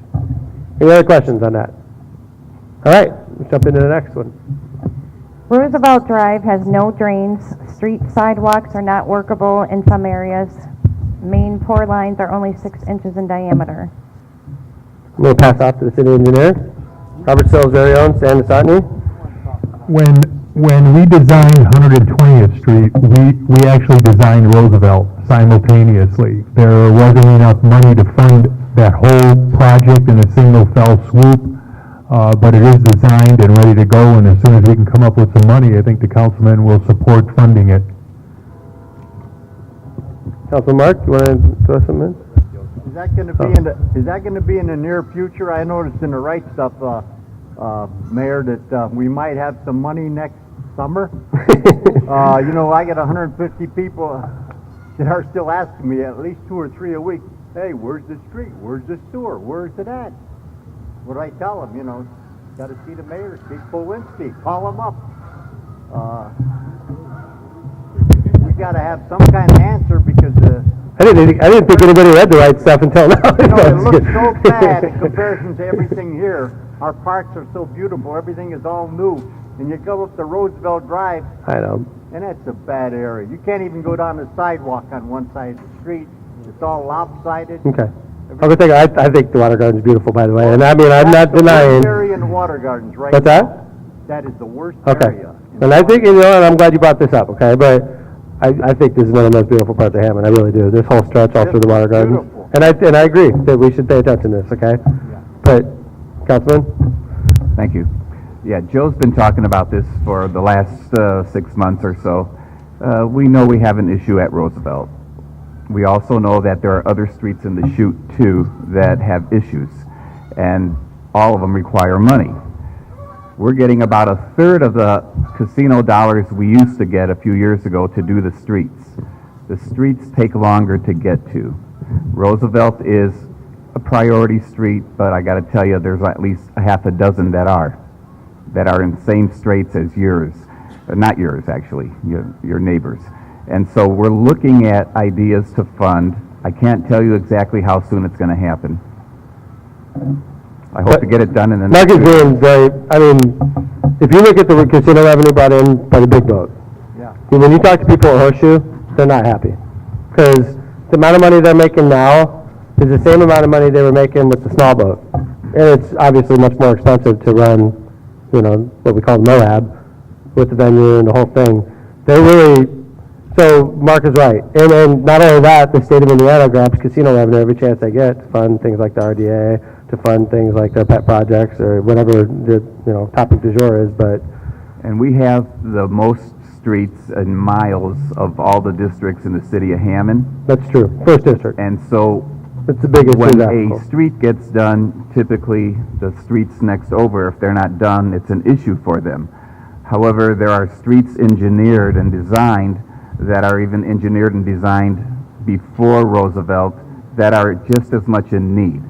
Any other questions on that? All right, let's jump into the next one. Roosevelt Drive has no drains, street sidewalks are not workable in some areas. Main pour lines are only 6 inches in diameter. I'm gonna pass off to the city engineer. Robert Sills, very own, Stan Desotny. When we designed 120th Street, we actually designed Roosevelt simultaneously. There wasn't enough money to fund that whole project in a single fell swoop, but it is designed and ready to go, and as soon as we can come up with some money, I think the councilman will support funding it. Councilman Mark, you want to throw something in? Is that going to be in the near future? I noticed in the right stuff, Mayor, that we might have some money next summer. I got 150 people that are still asking me at least 2 or 3 a week. Hey, where's the street? Where's the sewer? Where's it at? What do I tell them? Got to see the mayor, Steve Polwinski. Call him up. We got to have some kind of answer because I didn't think anybody read the right stuff until now. it looks so bad in comparison to everything here. Our parks are so beautiful. Everything is all new. And you go up the Roosevelt Drive, I know. and that's a bad area. You can't even go down the sidewalk on one side of the street. It's all lopsided. Okay. I think the water garden's beautiful, by the way, and I mean, I'm not denying. That's the worst area in the water gardens right What's now. that? That is the worst Okay. area. And I think, and I'm glad you brought this up, okay, but I think this is one of the most beautiful parts of Hammond, I really do. This whole stretch all through the water garden. beautiful. And I agree that we should pay attention to this, okay? But, Councilman? Thank you. Yeah, Joe's been talking about this for the last 6 months or so. We know we have an issue at Roosevelt. We also know that there are other streets in the chute, too, that have issues, and all of them require money. We're getting about a third of the casino dollars we used to get a few years ago to do the streets. The streets take longer to get to. Roosevelt is a priority street, but I got to tell you, there's at least a half a dozen that are in the same straits as yours. Not yours, actually, your neighbors. And so we're looking at ideas to fund. I can't tell you exactly how soon it's going to happen. I hope to get it done in the Mark next is doing very, I mean, if you look at the casino revenue brought in by the big boat, when you talk to people at Horseshoe, they're not happy. Because the amount of money they're making now is the same amount of money they were making with the small boat. And it's obviously much more expensive to run, what we call Moab, with the venue and the whole thing. They're really, so Mark is right. And not only that, the state of Indiana grabs casino revenue every chance they get to fund things like the RDA, to fund things like their pet projects or whatever the topic du jour is. But And we have the most streets and miles of all the districts in the city of Hammond. That's true. First district. And so it's the biggest when geographical. a street gets done, typically the streets next over, if they're not done, it's an issue for them. However, there are streets engineered and designed that are even engineered and designed before Roosevelt that are just as much in need.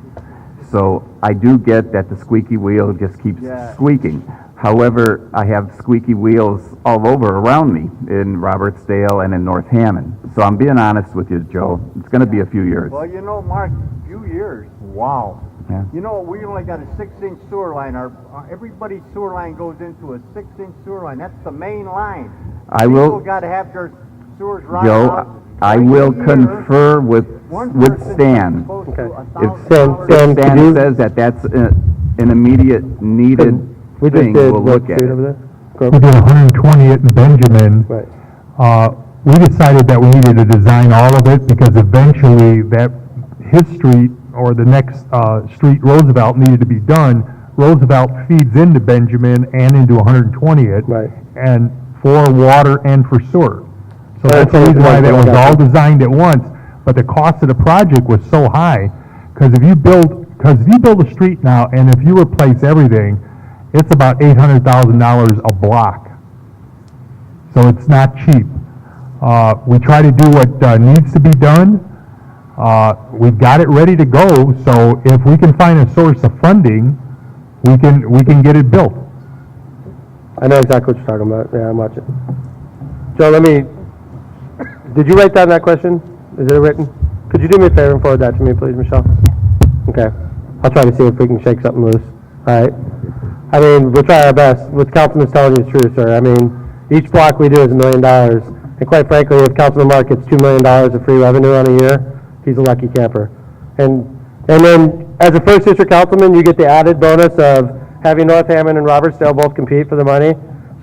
So I do get that the squeaky wheel just keeps squeaking. However, I have squeaky wheels all over around me in Robertsdale and in North Hammond. So I'm being honest with you, Joe. It's going to be a few years. Well, Mark, a few years. Wow. Yeah. We only got a 6-inch sewer line. Everybody's sewer line goes into a 6-inch sewer line. That's the main line. I will- People got to have their sewers rotted Joe, out. I will confer with Stan. Okay. If Stan, could Stan you- says that that's an immediate needed We just thing, did we'll what look at street it. over there? We did 120th and Benjamin. Right. We decided that we needed to design all of it because eventually that, his street or the next street, Roosevelt, needed to be done. Roosevelt feeds into Benjamin and into 120th. Right. And for water and for sewer. So Right, that's the so reason why it's that like- was all designed at once, but the cost of the project was so high, because if you build a street now, and if you replace everything, it's about $800,000 a block. So it's not cheap. We try to do what needs to be done. We've got it ready to go, so if we can find a source of funding, we can get it built. I know exactly what you're talking about. Yeah, I'm watching. Joe, did you write down that question? Is it written? Could you do me a favor and forward that to me, please, Michelle? Okay. I'll try to see if we can shake something loose. All right. I mean, we'll try our best. What Councilman's telling you is true, sir. I mean, each block we do is $1 million. And quite frankly, if Councilman Mark gets $2 million of free revenue on a year, he's a lucky camper. And then, as a first district councilman, you get the added bonus of having North Hammond and Robertsdale both compete for the money.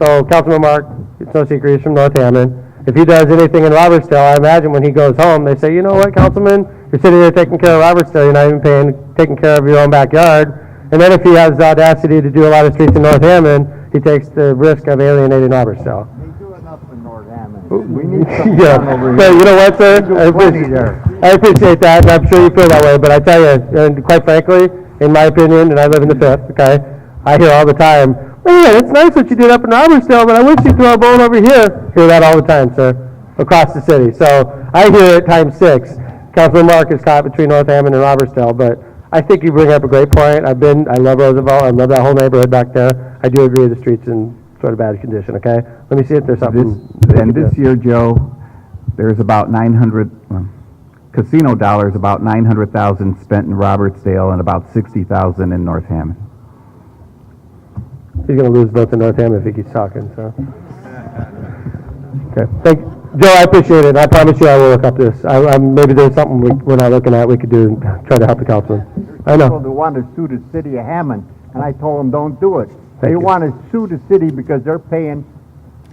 So Councilman Mark, it's no secret, he's from North Hammond. If he does anything in Robertsdale, I imagine when he goes home, they say, you know what, Councilman, you're sitting here taking care of Robertsdale, you're not even taking care of your own backyard. And then if he has the audacity to do a lot of streets in North Hammond, he takes the risk of alienating Robertsdale. They do enough in North Hammond. We need something Yeah, done over but here. you know what, sir? I appreciate that, and I'm sure you feel that way, but I tell you, and quite frankly, in my opinion, and I live in the Fifth, okay, I hear all the time, man, it's nice what you did up in Robertsdale, but I wish you'd throw a bone over here. Hear that all the time, sir, across the city. So I hear it times 6. Councilman Mark is caught between North Hammond and Robertsdale, but I think you bring up a great point. I love Roosevelt, I love that whole neighborhood back there. I do agree the street's in sort of bad condition, okay? Let me see if there's something. This year, Joe, there's about 900, casino dollars, about 900,000 spent in Robertsdale and about 60,000 in North Hammond. He's going to lose votes in North Hammond if he keeps talking, so. Okay, Joe, I appreciate it. I promise you I will look up this. Maybe there's something we're not looking at we could do and try to help the councilman. I know. People that want to sue the city of Hammond, and I told them, don't do it. They you. want to sue the city because they're paying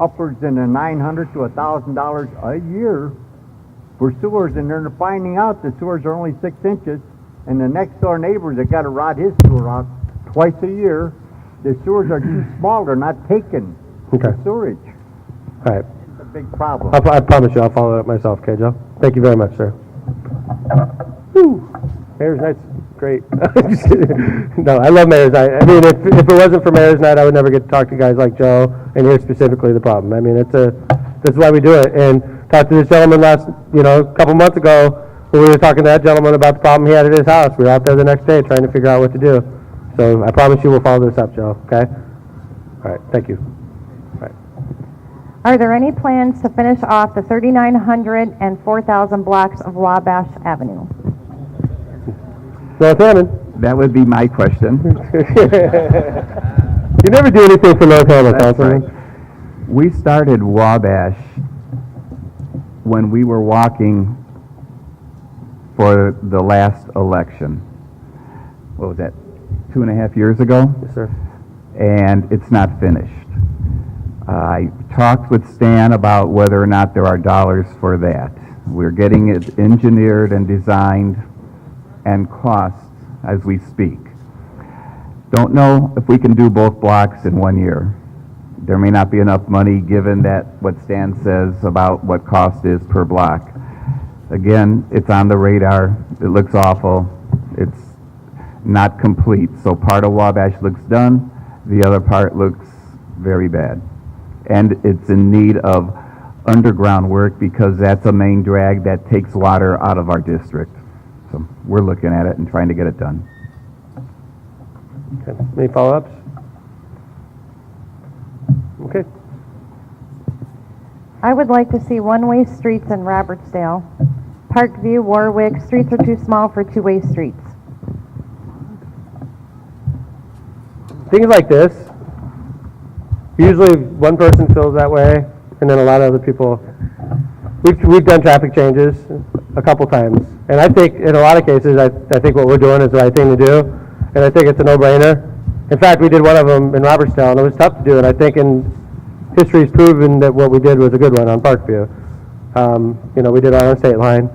upwards in the $900 to $1,000 a year for sewers, and they're finding out the sewers are only 6 inches, and the next door neighbor that got to rot his sewer out twice a year, the sewers are too small, they're not taking Okay. the sewerage. All right. It's a big problem. I promise you I'll follow it up myself, okay, Joe? Thank you very much, sir. Whew. Mayor's Night's great. Just kidding. No, I love Mayor's Night. I mean, if it wasn't for Mayor's Night, I would never get to talk to guys like Joe and hear specifically the problem. I mean, that's why we do it. And talked to this gentleman a couple months ago, when we were talking to that gentleman about the problem he had at his house. We were out there the next day trying to figure out what to do. So I promise you we'll follow this up, Joe, okay? All right, thank you. All right. Are there any plans to finish off the 3,900 and 4,000 blocks of Wabash Avenue? North Hammond. That would be my question. You never do anything for North Hammond, That's Councilman. right. We started Wabash when we were walking for the last election. What was that, 2.5 years ago? Yes, sir. And it's not finished. I talked with Stan about whether or not there are dollars for that. We're getting it engineered and designed and cost as we speak. Don't know if we can do both blocks in 1 year. There may not be enough money given that what Stan says about what cost is per block. Again, it's on the radar. It looks awful. It's not complete. So part of Wabash looks done. The other part looks very bad. And it's in need of underground work because that's a main drag that takes water out of our district. So we're looking at it and trying to get it done. Okay. Any follow-ups? Okay. I would like to see one-way streets in Robertsdale. Parkview, Warwick, streets are too small for two-way streets. Things like this, usually one person feels that way, and then a lot of other people. we've done traffic changes a couple times, and I think in a lot of cases, I think what we're doing is the right thing to do, and I think it's a no-brainer. In fact, we did one of them in Robertstown, and it was tough to do, and I think history's proven that what we did was a good one on Parkview. We did our own state line,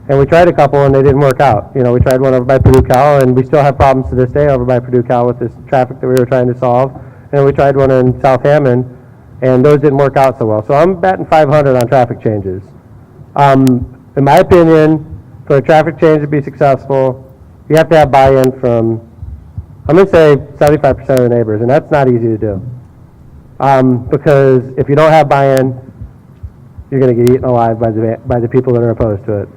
and we tried a couple, and they didn't work out. We tried one over by Purdue Cal, and we still have problems to this day over by Purdue Cal with this traffic that we were trying to solve, and we tried one in South Hammond, and those didn't work out so well. So I'm batting 500 on traffic changes. In my opinion, for a traffic change to be successful, you have to have buy-in from, I'm going to say 75% of the neighbors, and that's not easy to do. Because if you don't have buy-in, you're going to get eaten alive by the people that are opposed to it.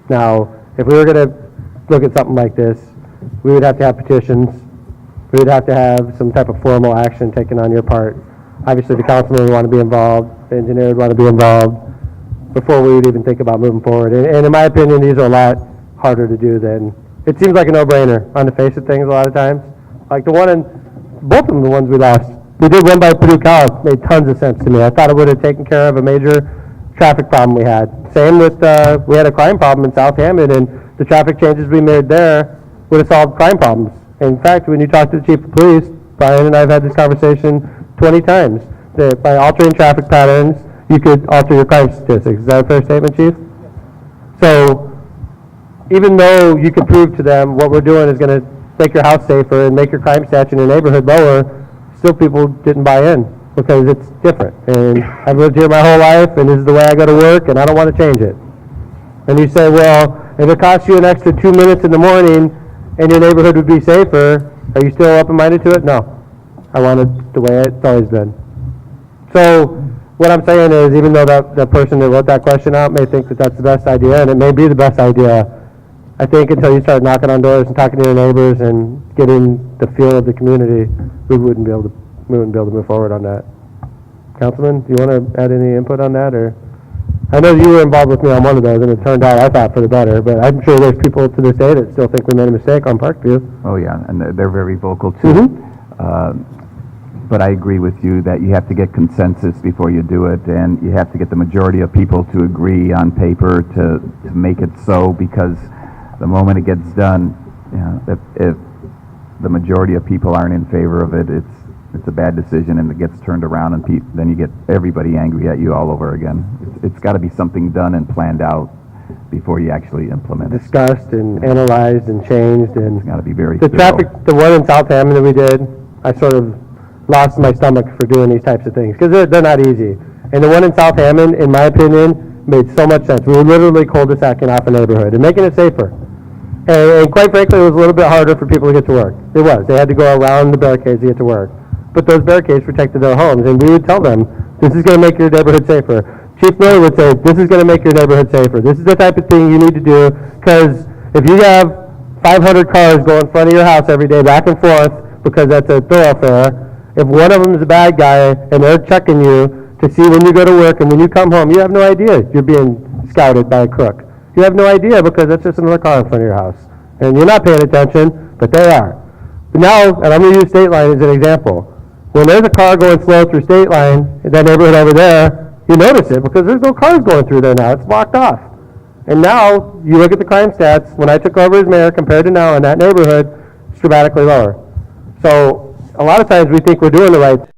Now, if we were going to look at something like this, we would have to have petitions. We would have to have some type of formal action taken on your part. Obviously, the councilman would want to be involved, the engineer would want to be involved before we would even think about moving forward. And in my opinion, these are a lot harder to do than, it seems like a no-brainer on the face of things a lot of times. Like both of them, the ones we lost. We did one by Purdue Cal, made tons of sense to me. I thought it would have taken care of a major traffic problem we had. Same with, we had a crime problem in South Hammond, and the traffic changes we made there would have solved crime problems. In fact, when you talk to the chief of police, Brian and I have had this conversation 20 times, that by altering traffic patterns, you could alter your crime statistics. Is that a fair statement, Chief? So, even though you can prove to them what we're doing is going to make your house safer and make your crime stats in your neighborhood lower, still people didn't buy in because it's different. And I've lived here my whole life, and this is the way I go to work, and I don't want to change it. And you say, well, if it costs you an extra 2 minutes in the morning and your neighborhood would be safer, are you still open-minded to it? No. I want it the way it's always been. So what I'm saying is, even though the person that wrote that question out may think that that's the best idea, and it may be the best idea, I think until you start knocking on doors and talking to your neighbors and getting the feel of the community, we wouldn't be able to move forward on that. Councilman, do you want to add any input on that? Or I know you were involved with me on one of those, and it turned out, I thought, for the better, but I'm sure there's people to this day that still think we made a mistake on Parkview. Oh, yeah, and they're very vocal, too. But I agree with you that you have to get consensus before you do it, and you have to get the majority of people to agree on paper to make it so, because the moment it gets done, if the majority of people aren't in favor of it, it's a bad decision, and it gets turned around, and then you get everybody angry at you all over again. It's got to be something done and planned out before you actually implement it. Discussed and analyzed and changed, and it's got to be very the traffic, the one in South Hammond that we did, I sort of lost my stomach for doing these types of things because they're not easy. And the one in South Hammond, in my opinion, made so much sense. We were literally cul-de-sacing off a neighborhood and making it safer. And quite frankly, it was a little bit harder for people to get to work. It was. They had to go around the barricades to get to work. But those barricades protected their homes, and we would tell them, this is going to make your neighborhood safer. Chief Miller would say, this is going to make your neighborhood safer. This is the type of thing you need to do, because if you have 500 cars go in front of your house every day back and forth because that's a thoroughfare, if one of them is a bad guy and they're checking you to see when you go to work and when you come home, you have no idea you're being scouted by a crook. You have no idea because that's just another car in front of your house. And you're not paying attention, but they are. But now, and I'm going to use State Line as an example. When there's a car going slow through State Line, in that neighborhood over there, you notice it because there's no cars going through there now. It's blocked off. And now, you look at the crime stats, when I took over as mayor compared to now in that neighborhood, it's dramatically lower. So, a lot of times we think we're doing the right thing.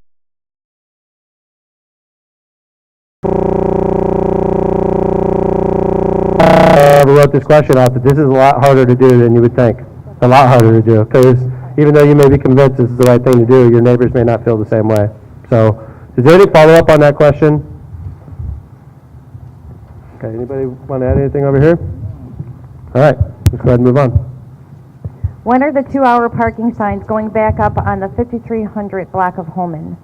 I wrote this question out that this is a lot harder to do than you would think. A lot harder to do, because even though you may be convinced this is the right thing to do, your neighbors may not feel the same way. So, is there any follow-up on that question? Okay, anybody want to add anything over here? All right, let's go ahead and move on. When are the 2-hour parking signs going back up on the 5300 block of Holman?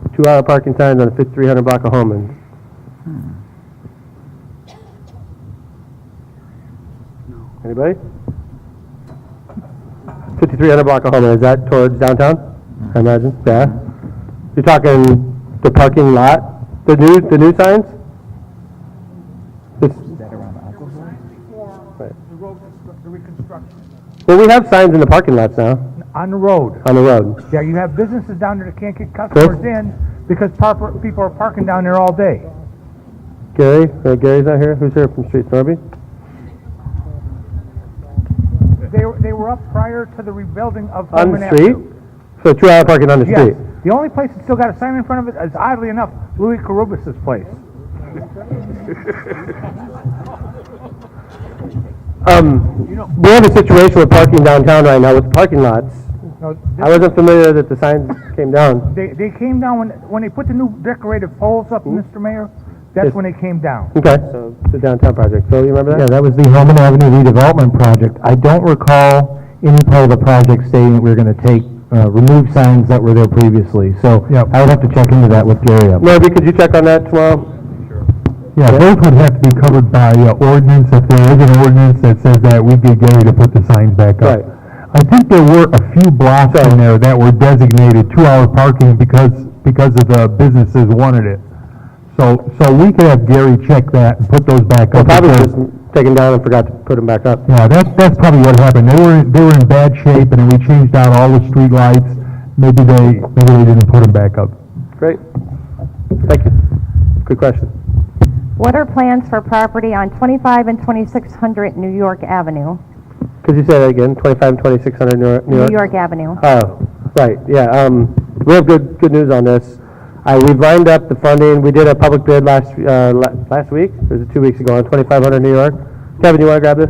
2-hour parking signs on the 5300 block of Holman. Anybody? 5300 block of Holman, is that towards downtown? I imagine, yeah. You're talking the parking lot, the new signs? Is that around the alcohol? Right. The road, the reconstruction. Well, we have signs in the parking lots now. On the road. On the road. Yeah, you have businesses down there that can't get customers in because people are parking down there all day. Gary? Gary's not here? Who's here from Streets Norby? They were up prior to the rebuilding of On Coleman the street? Avenue. So 2-hour parking on the Yes. street? The only place that still got a sign in front of it is, oddly enough, Louis Carubas's place. We have a situation with parking downtown right now with the parking lots. No, I wasn't familiar that the signs came down. They came down when they put the new decorative poles up, Mr. Mayor. That's Yes. when they came down. Okay, so the downtown project. Phil, you remember that? Yeah, that was the Hellman Avenue redevelopment project. I don't recall any part of the project stating that we were going to take, remove signs that were there previously. So I would have to check into that with Gary. Norby, could you check on that tomorrow? Yeah, those would have to be covered by ordinance. If there is an ordinance that says that, we'd get Gary to put the signs back up. Right. I think there were a few blocks in there that were designated 2-hour parking because of the businesses wanted it. So we could have Gary check that and put those back up. Probably because- just taken down and forgot to put them back up. Yeah, that's probably what happened. They were in bad shape, and then we changed out all the street lights. Maybe they didn't put them back up. Great. Thank you. Good question. What are plans for property on 25 and 2600 New York Avenue? Could you say that again? 25 and 2600 New York Avenue. Oh, right, yeah, we have good news on this. We've lined up the funding. We did a public bid last week, or was it 2 weeks ago, on 2500 New York. Kevin, you want to grab this?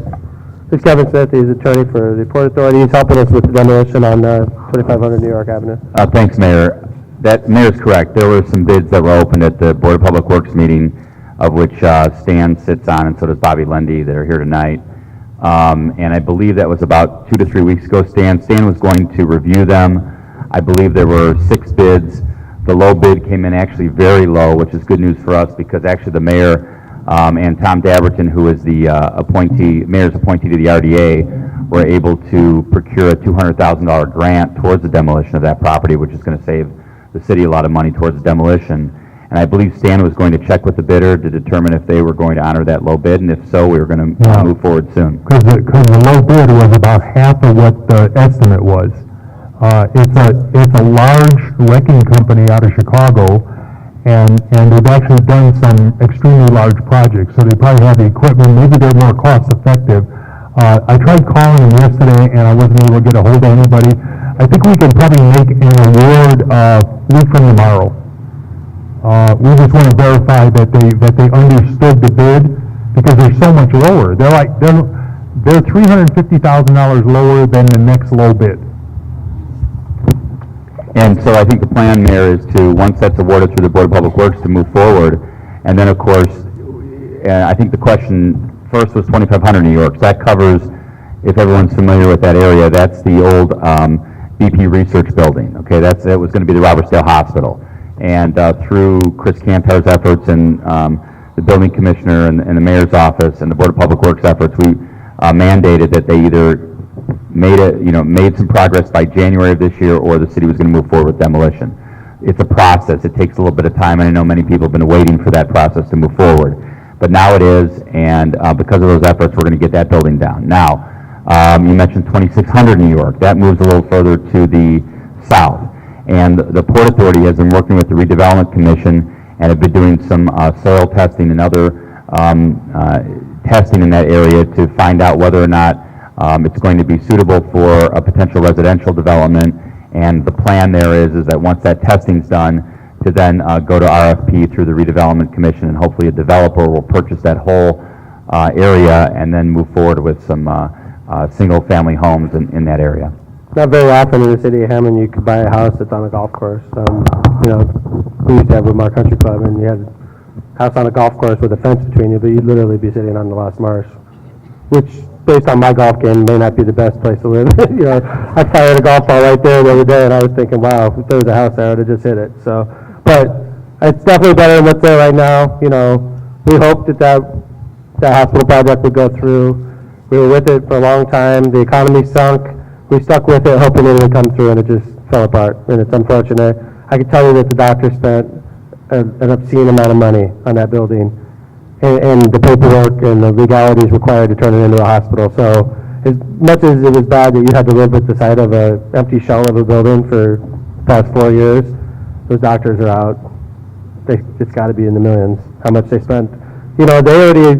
This is Kevin Smith, he's attorney for the Port Authority. He's helping us with the demolition on 2500 New York Avenue. Thanks, Mayor. That, Mayor's correct. There were some bids that were opened at the Board of Public Works meeting, of which Stan sits on, and so does Bobby Lundy, that are here tonight. And I believe that was about 2 to 3 weeks ago. Stan was going to review them. I believe there were 6 bids. The low bid came in actually very low, which is good news for us, because actually the mayor and Tom Dabberton, who is the mayor's appointee to the RDA, were able to procure a $200,000 grant towards the demolition of that property, which is going to save the city a lot of money towards the demolition. And I believe Stan was going to check with the bidder to determine if they were going to honor that low bid, and if so, we were going to move forward soon. Because the low bid was about half of what the estimate was. It's a large wrecking company out of Chicago, and they've actually done some extremely large projects, so they probably have the equipment. Maybe they're more cost effective. I tried calling them yesterday, and I wasn't able to get a hold of anybody. I think we can probably make an award week from tomorrow. We just want to verify that they understood the bid, because they're so much lower. They're $350,000 lower than the next low bid. And so I think the plan there is to, once that's awarded through the Board of Public Works, to move forward. And then, of course, I think the question first was 2500 New York. So that covers, if everyone's familiar with that area, that's the old BP Research Building. Okay, it was going to be the Robertsdale Hospital. And through Chris Cantar's efforts and the building commissioner and the mayor's office and the Board of Public Works efforts, we mandated that they either made some progress by January of this year, or the city was going to move forward with demolition. It's a process. It takes a little bit of time, and I know many people have been waiting for that process to move forward. But now it is, and because of those efforts, we're going to get that building down. Now, you mentioned 2600 New York. That moves a little further to the south. And the Port Authority has been working with the Redevelopment Commission and have been doing some soil testing and other testing in that area to find out whether or not it's going to be suitable for a potential residential development. And the plan there is that once that testing's done, to then go to RFP through the Redevelopment Commission, and hopefully a developer will purchase that whole area and then move forward with some single-family homes in that area. Not very often in the city of Hammond you could buy a house that's on a golf course. We used to have Woodmar Country Club, and you had a house on a golf course with a fence between you, but you'd literally be sitting on the Lost Marsh, which, based on my golf game, may not be the best place to live. I fired a golf ball right there the other day, and I was thinking, wow, if there was a house there, I would have just hit it. So, but it's definitely better than what's there right now. We hoped that hospital project would go through. We were with it for a long time. The economy sunk. We stuck with it, hoping it would come through, and it just fell apart. And it's unfortunate. I can tell you that the doctor spent an obscene amount of money on that building, and the paperwork and the legalities required to turn it into a hospital. So as much as it was bad that you had to live with the sight of an empty shell of a building for the past 4 years, those doctors are out. It's got to be in the millions, how much they spent. you know, they already,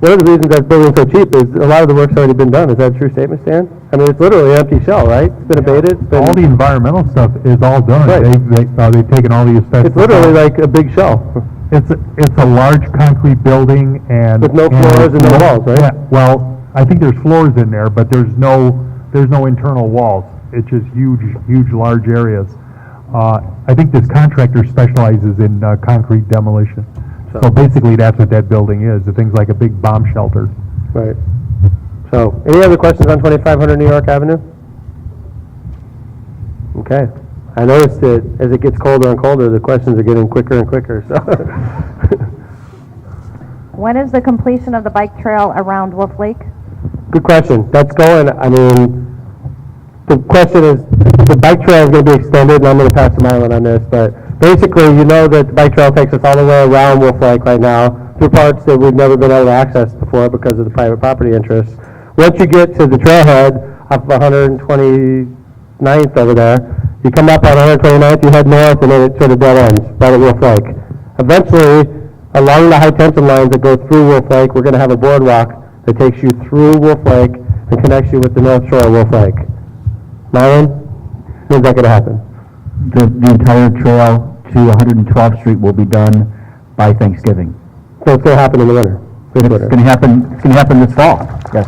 one of the reasons that building's so cheap is a lot of the work's already been done. Is that a true statement, Stan? I mean, it's literally an empty shell, right? It's been abated, it's been... All the environmental stuff is all done. Right. They've taken all the asbestos. It's literally like a big shell. It's a large concrete building and... With no floors and no walls, right? Yeah, well, I think there's floors in there, but there's no internal walls. It's just huge, large areas. I think this contractor specializes in concrete demolition. So basically, that's what that building is. The thing's like a big bomb shelter. Right. So, any other questions on 2500 New York Avenue? Okay. I noticed that as it gets colder and colder, the questions are getting quicker and quicker, so. When is the completion of the bike trail around Wolf Lake? Good question. That's going, I mean, the question is, the bike trail is going to be extended, and I'm going to pass the Mylan on this, but basically, you know that the bike trail takes us all the way around Wolf Lake right now, through parts that we've never been able to access before because of the private property interests. Once you get to the trailhead off of 129th over there, you come up on 129th, you head north, and then it sort of dead ends right at Wolf Lake. Eventually, along the high tension lines that go through Wolf Lake, we're going to have a boardwalk that takes you through Wolf Lake and connects you with the north shore of Wolf Lake. Myron, when's that going to happen? The entire trail to 112th Street will be done by Thanksgiving. So it's going to happen in the winter. It's going to happen this fall. Yes.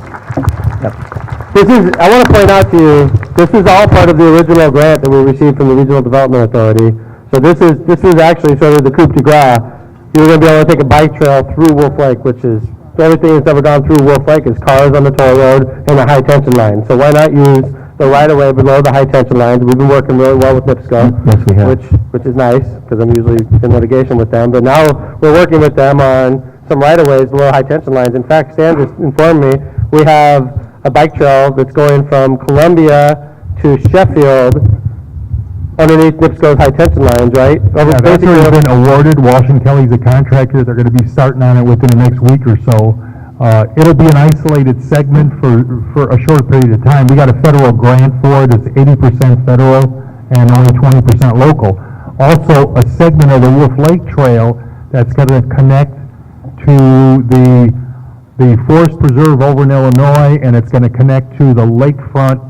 Yep. I want to point out to you, this is all part of the original grant that we received from the Regional Development Authority. So this is actually sort of the coup de grace. You're going to be able to take a bike trail through Wolf Lake, which is, everything that's ever gone through Wolf Lake is cars on the toll road and a high tension line. So why not use the right-of-way below the high tension lines? We've been working really well with NIPSCO, yes, we have. which is nice, because I'm usually in litigation with them. But now we're working with them on some right-of-ways below high tension lines. In fact, Stan just informed me, we have a bike trail that's going from Columbia to Sheffield underneath NIPSCO's high tension lines, right? Yeah, that's already been awarded. Walsh and Kelly's a contractor. They're going to be starting on it within the next week or so. It'll be an isolated segment for a short period of time. We got a federal grant for it. It's 80% federal and only 20% local. Also, a segment of the Wolf Lake Trail that's going to connect to the Forest Preserve over in Illinois, and it's going to connect to the lakefront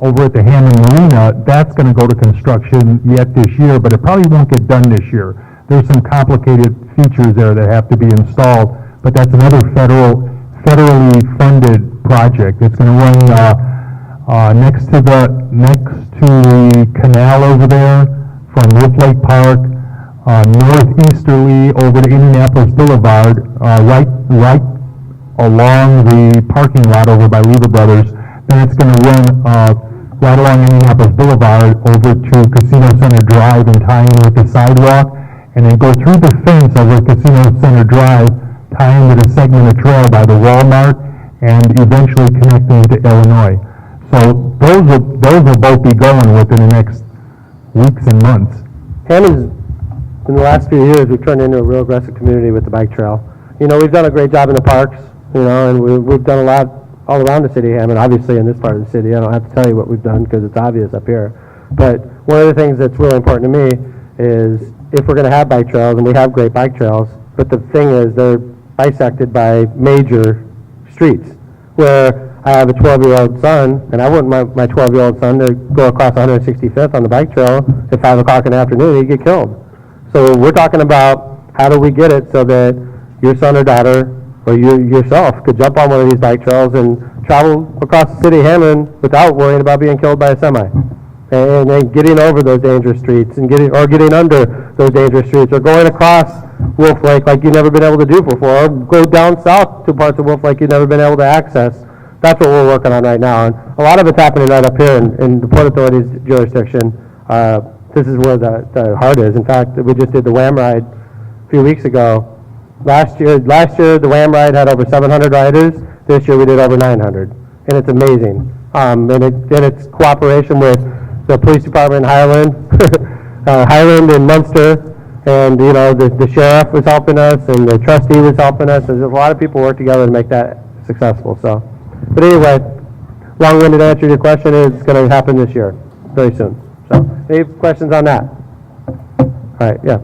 over at the Hammond Marina. That's going to go to construction yet this year, but it probably won't get done this year. There's some complicated features there that have to be installed, but that's another federally funded project. It's going to run next to the canal over there from Wolf Lake Park, northeasterly over to Indianapolis Boulevard, right along the parking lot over by Lever Brothers. Then it's going to run right along Indianapolis Boulevard over to Casino Center Drive and tie in with the sidewalk, and then go through the fence over at Casino Center Drive, tie in with a segment of trail by the Walmart, and eventually connecting to Illinois. So those will both be going within the next weeks and months. Hammond's, in the last few years, we've turned into a real aggressive community with the bike trail. You know, we've done a great job in the parks, you know, and we've done a lot all around the city of Hammond, obviously in this part of the city. I don't have to tell you what we've done because it's obvious up here. But one of the things that's really important to me is if we're going to have bike trails, and we have great bike trails, but the thing is they're bisected by major streets, where I have a 12-year-old son, and I wouldn't want my 12-year-old son to go across 165th on the bike trail at 5 o'clock in the afternoon. He'd get killed. So we're talking about how do we get it so that your son or daughter or you yourself could jump on one of these bike trails and travel across the city of Hammond without worrying about being killed by a semi. And then getting over those dangerous streets and getting under those dangerous streets, or going across Wolf Lake like you've never been able to do before, or go down south to parts of Wolf Lake you've never been able to access. That's what we're working on right now. And a lot of it's happening right up here in the Port Authority's jurisdiction. This is where the heart is. In fact, we just did the WAM ride a few weeks ago. Last year the WAM ride had over 700 riders. This year we did over 900, and it's amazing. And it's cooperation with the police department in Highland, Highland and Munster, and you know the sheriff was helping us, and the trustee was helping us. There's a lot of people work together to make that successful. So, but anyway, long-winded answer to your question is it's going to happen this year, very soon. So, any questions on that? All right, yeah.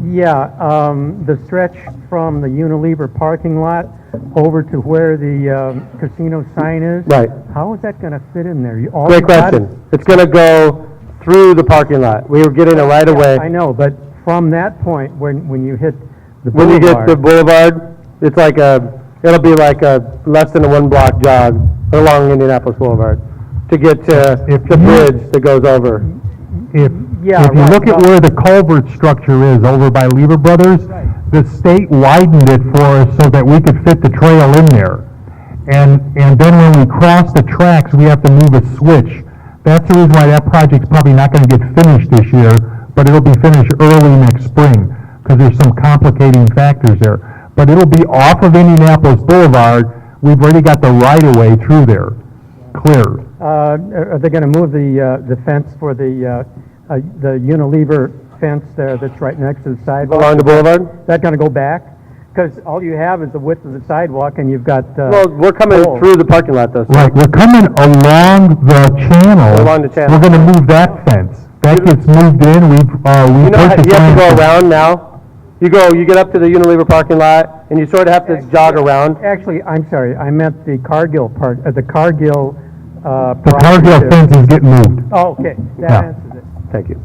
The stretch from the Unilever parking lot over to where the casino sign is. Right. How is that gonna fit in there? Great question. It's gonna go through the parking lot. We were getting it right away. I know, but from that point, when you hit the When you boulevard. get the boulevard, it's like it'll be like a less than a 1 block jog along Indianapolis Boulevard to get to the bridge that goes over. If you look at where the culvert structure is over by Lever Brothers, the state widened it for us so that we could fit the trail in there. And then when we cross the tracks, we have to move a switch. That's the reason why that project's probably not going to get finished this year, but it'll be finished early next spring, because there's some complicating factors there. But it'll be off of Indianapolis Boulevard. We've already got the right-of-way through there, clear. Are they gonna move the fence for the Unilever fence there that's right next to the sidewalk? Along the boulevard? Is that gonna go back? Because all you have is the width of the sidewalk and you've got, Well, we're coming through the parking lot though. so- Right, we're coming along the channel. Along the channel. We're gonna move that fence. That gets moved in, we You know, how purchased you have to land. go around now. You get up to the Unilever parking lot, and you sort of have to jog around. actually, I'm sorry, I meant the Cargill part, the Cargill, The Cargill fence is getting moved. Oh, okay, that Yeah. answers it. Thank you.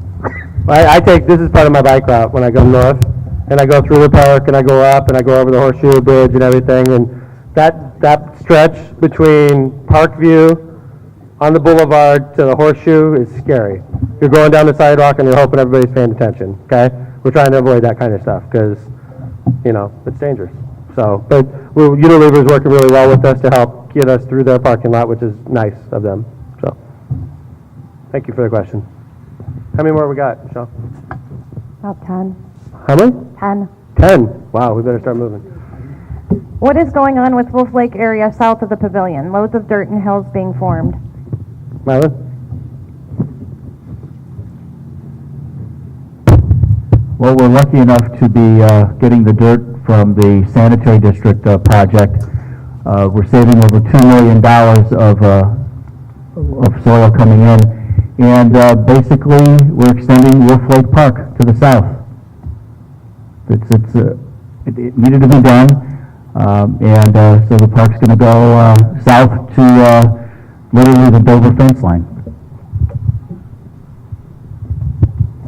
This is part of my bike route when I go north, and I go through the park, and I go up, and I go over the Horseshoe Bridge and everything, and that stretch between Parkview on the boulevard to the Horseshoe is scary. You're going down the sidewalk, and you're hoping everybody's paying attention, okay? We're trying to avoid that kind of stuff, because, it's dangerous. So, but Unilever's working really well with us to help get us through their parking lot, which is nice of them, so. Thank you for the question. How many more we got, Michelle? About 10. How many? 10. 10. Wow, we better start moving. What is going on with Wolf Lake area south of the pavilion? Loads of dirt and hills being formed. Mylan? Well, we're lucky enough to be getting the dirt from the sanitary district project. We're saving over $2 million of soil coming in, and basically we're extending Wolf Lake Park to the south. It needed to be done, and so the park's going to go south to literally the Dover fence line.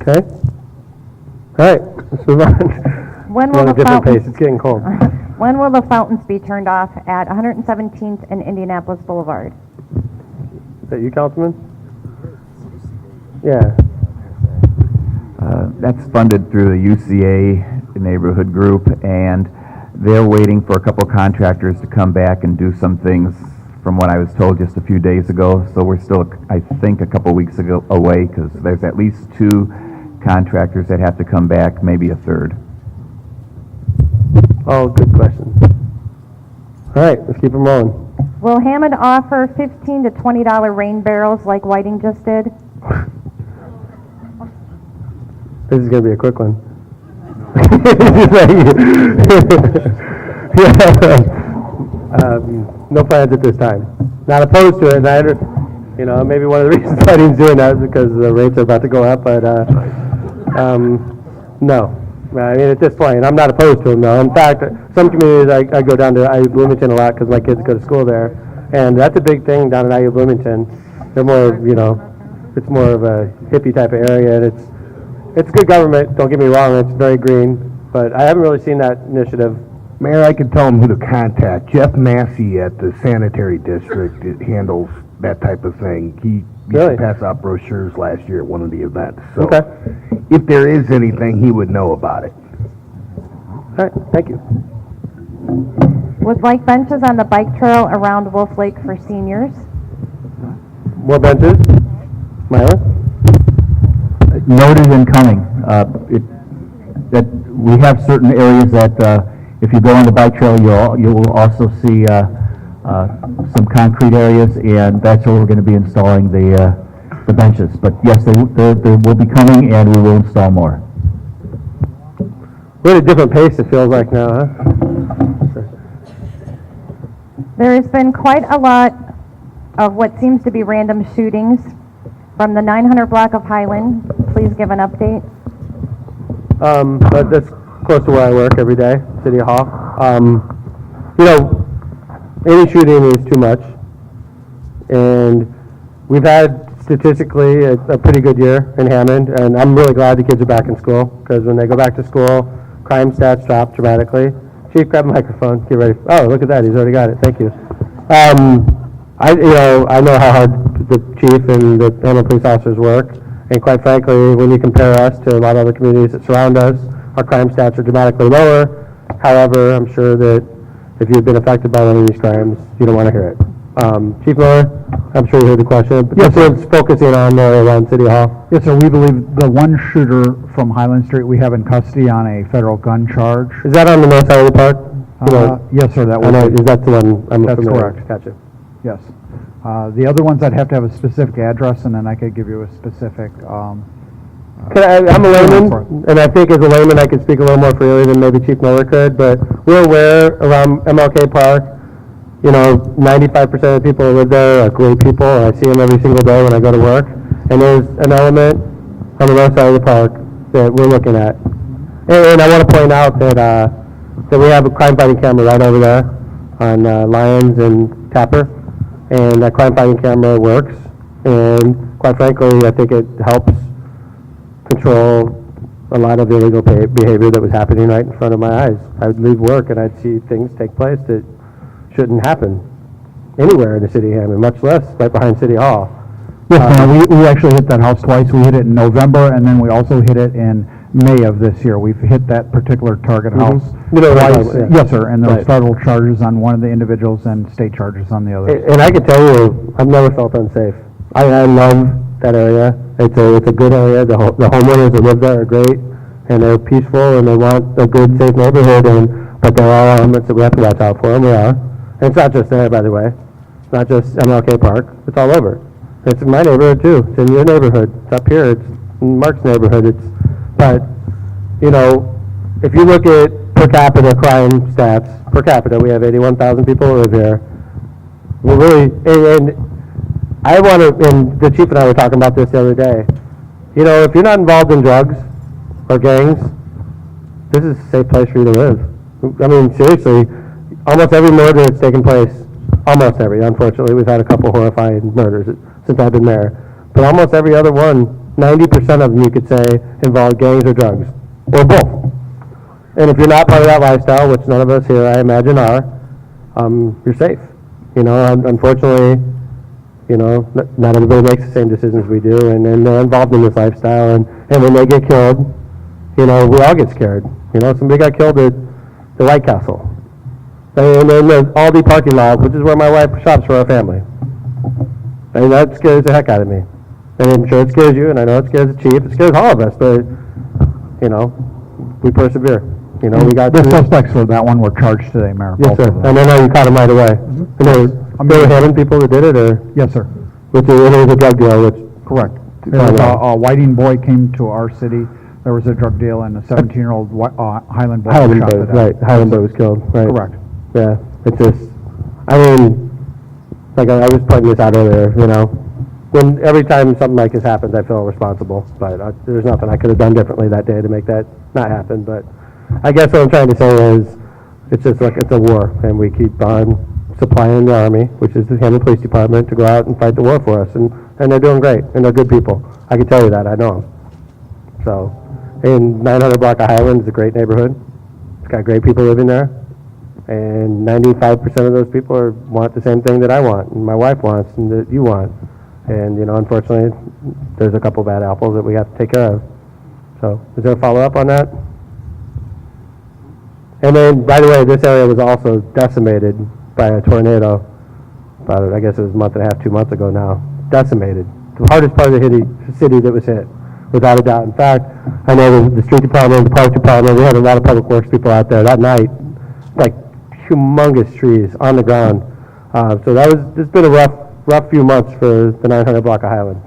Okay. All right, let's move on. When We're will on a the different pace, fountains, it's getting cold. when will the fountains be turned off at 117th and Indianapolis Boulevard? Is that you, Councilman? Yeah. That's funded through the UCA neighborhood group, and they're waiting for a couple contractors to come back and do some things from what I was told just a few days ago. So we're still, I think, a couple weeks away, because there's at least 2 contractors that have to come back, maybe a third. Oh, good question. All right, let's keep them rolling. Will Hammond offer $15 to $20 rain barrels like Whiting just did? This is going to be a quick one. No plans at this time. Not opposed to it, maybe one of the reasons Whiting's doing that is because the rates are about to go up, but no. I mean, at this point, I'm not opposed to them, though. In fact, some communities, I go down to IU Bloomington a lot because my kids go to school there, and that's a big thing down at IU Bloomington. They're more, it's more of a hippie type of area, and it's good government, don't get me wrong, it's very green, but I haven't really seen that initiative. Mayor, I can tell them who to contact. Jeff Massey at the sanitary district handles that type of thing. He used to pass out brochures last year at one of the events. So if there is anything, he would know about it. All right, thank you. Would like benches on the bike trail around Wolf Lake for seniors? More benches? Myla? Noted and coming. That we have certain areas that if you go on the bike trail, you will also see some concrete areas, and that's where we're going to be installing the benches. But yes, they will be coming, and we will install more. We're at a different pace, it feels like now, huh? There has been quite a lot of what seems to be random shootings from the 900 block of Highland. Please give an update. but that's close to where I work every day, City Hall. You know, any shooting is too much, and we've had statistically a pretty good year in Hammond, and I'm really glad the kids are back in school, because when they go back to school, crime stats drop dramatically. Chief, grab a microphone, get ready. Oh, look at that, he's already got it, thank you. I know how hard the chief and the Hammond police officers work, and quite frankly, when you compare us to a lot of other communities that surround us, our crime stats are dramatically lower. However, I'm sure that if you've been affected by one of these crimes, you don't want to hear it. Chief Miller, I'm sure you heard the question, but Yes, this one's focusing on around City Hall. Yes, sir, we believe the one shooter from Highland Street we have in custody on a federal gun charge. Is that on the north side of the park? Yes, sir, that I know, was. is that the one I'm That's familiar with? correct. Gotcha. Yes. The other ones, I'd have to have a specific address, and then I could give you a specific, I'm a layman, and I think as a layman I could speak a little more freely than maybe Chief Miller could, but we're aware around MLK Park, you know, 95% of the people who live there are great people, and I see them every single day when I go to work, and there's an element on the north side of the park that we're looking at. And I want to point out that that we have a crime fighting camera right over there on Lyons and Tapper, and that crime fighting camera works, and quite frankly, I think it helps control a lot of illegal behavior that was happening right in front of my eyes. I would leave work and I'd see things take place that shouldn't happen anywhere in the city of Hammond, much less right behind City Hall. yes, we actually hit that house twice. We hit it in November, and then we also hit it in May of this year. We've hit that particular target house You know what I'm twice. talking about, yeah. Yes, sir, and there was Right. federal charges on one of the individuals and state charges on the other. And I can tell you, I've never felt unsafe. I love that area. It's a good area. The homeowners that live there are great, and they're peaceful, and they want a good, safe neighborhood. But there are elements that we have to watch out for, and we are. And it's not just there, by the way. It's not just MLK Park. It's all over. It's in my neighborhood too. It's in your neighborhood. It's up here. It's in Mark's neighborhood. But you know, if you look at per capita crime stats, per capita, we have 81,000 people who live here. We're really, and I want to, and the chief and I were talking about this the other day. You know, if you're not involved in drugs or gangs, this is a safe place for you to live. I mean, seriously, almost every murder that's taken place, almost every, unfortunately, we've had a couple horrifying murders since I've been there, but almost every other one, 90% of them you could say involve gangs or drugs, or both. And if you're not part of that lifestyle, which none of us here, I imagine, are, you're safe. You know, unfortunately, you know, not everybody makes the same decisions we do, and they're involved in this lifestyle, and when they get killed, you know, we all get scared. You know, somebody got killed at the White Castle. And then the Aldi parking lot, which is where my wife shops for our family. And that scares the heck out of me. And I'm sure it scares you, and I know it scares the chief. It scares all of us, but, you know, we persevere. You know, we got The through- suspects for that one were charged today, Mayor. Yes, both sir. of them. And I know you caught them right away. And they were Hammond people that did it, or? Yes, sir. Which it was a drug deal, which. Correct. There was a Whiting boy came to our city. There was a drug deal, and a 17-year-old Highland boy was Highland shot boy, to death. right, Highland boy was killed, right. Correct. Yeah, it's just, I mean, like I was pointing this out earlier, you know, every time something like this happens, I feel responsible, but there's nothing I could have done differently that day to make that not happen, but I guess what I'm trying to say is, it's just like, it's a war, and we keep on supplying the Army, which is the Hammond Police Department, to go out and fight the war for us, and they're doing great, and they're good people. I can tell you that, I know them. So, and 900 block of Highland is a great neighborhood. It's got great people living there, and 95% of those people want the same thing that I want, and my wife wants, and that you want. And, you know, unfortunately, there's a couple bad apples that we have to take care of. So, is there a follow-up on that? And then, by the way, this area was also decimated by a tornado about, I guess it was a month and a half, 2 months ago now. Decimated. The hardest part of the city that was hit, without a doubt. In fact, I know the street department, the park department, we had a lot of public works people out there that night, like humongous trees on the ground. So it's been a rough few months for the 900 block of Highland.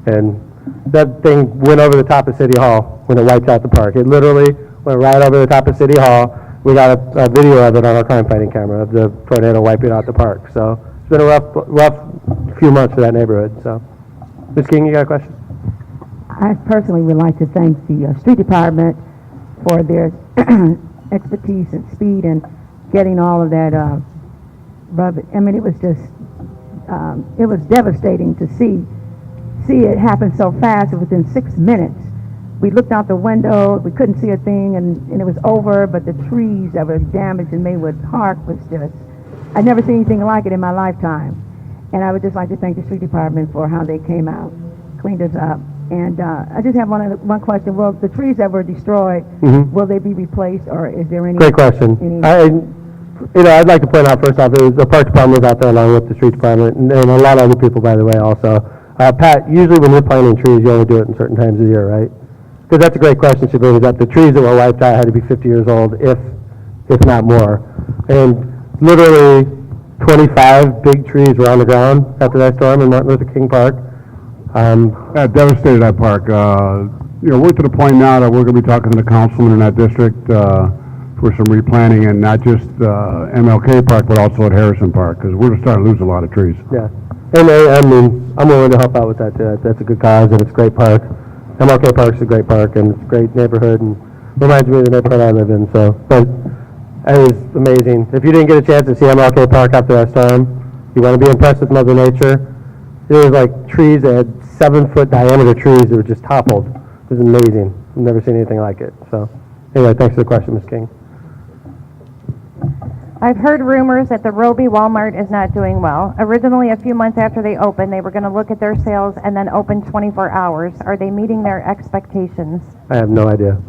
And that thing went over the top of City Hall when it wiped out the park. It literally went right over the top of City Hall. We got a video of it on our crime fighting camera of the tornado wiping out the park. So it's been a rough few months for that neighborhood. So, Ms. King, you got a question? I personally would like to thank the street department for their expertise and speed and getting all of that rubbish. I mean, it was just, it was devastating to see it happen so fast. Within 6 minutes, we looked out the window, we couldn't see a thing, and it was over, but the trees that were damaged and Maywood Park was just, I'd never seen anything like it in my lifetime. And I would just like to thank the street department for how they came out, cleaned us up. And I just have one question. Well, the trees that were destroyed, will they be replaced, or is there any? Great question. I'd like to point out first off, the park department was out there along with the street department, and a lot of other people, by the way, also. Pat, usually when you're planting trees, you only do it in certain times of the year, right? Because that's a great question she brings up. The trees that were wiped out had to be 50 years old, if not more. And literally 25 big trees were on the ground after that storm in Martin Luther King Park. That devastated that park. We're to the point now that we're going to be talking to the councilman in that district for some replanting, and not just MLK Park, but also at Harrison Park, because we're starting to lose a lot of trees. Yeah. And I mean, I'm willing to help out with that too. That's a good cause, and it's a great park. MLK Park's a great park, and it's a great neighborhood, and reminds me of the neighborhood I live in. So, but it was amazing. If you didn't get a chance to see MLK Park after that storm, you want to be impressed with Mother Nature. There was like trees that had 7-foot diameter trees that were just toppled. It was amazing. I've never seen anything like it. So, anyway, thanks for the question, Ms. King. I've heard rumors that the Roby Walmart is not doing well. Originally, a few months after they opened, they were going to look at their sales and then open 24 hours. Are they meeting their expectations? I have no idea.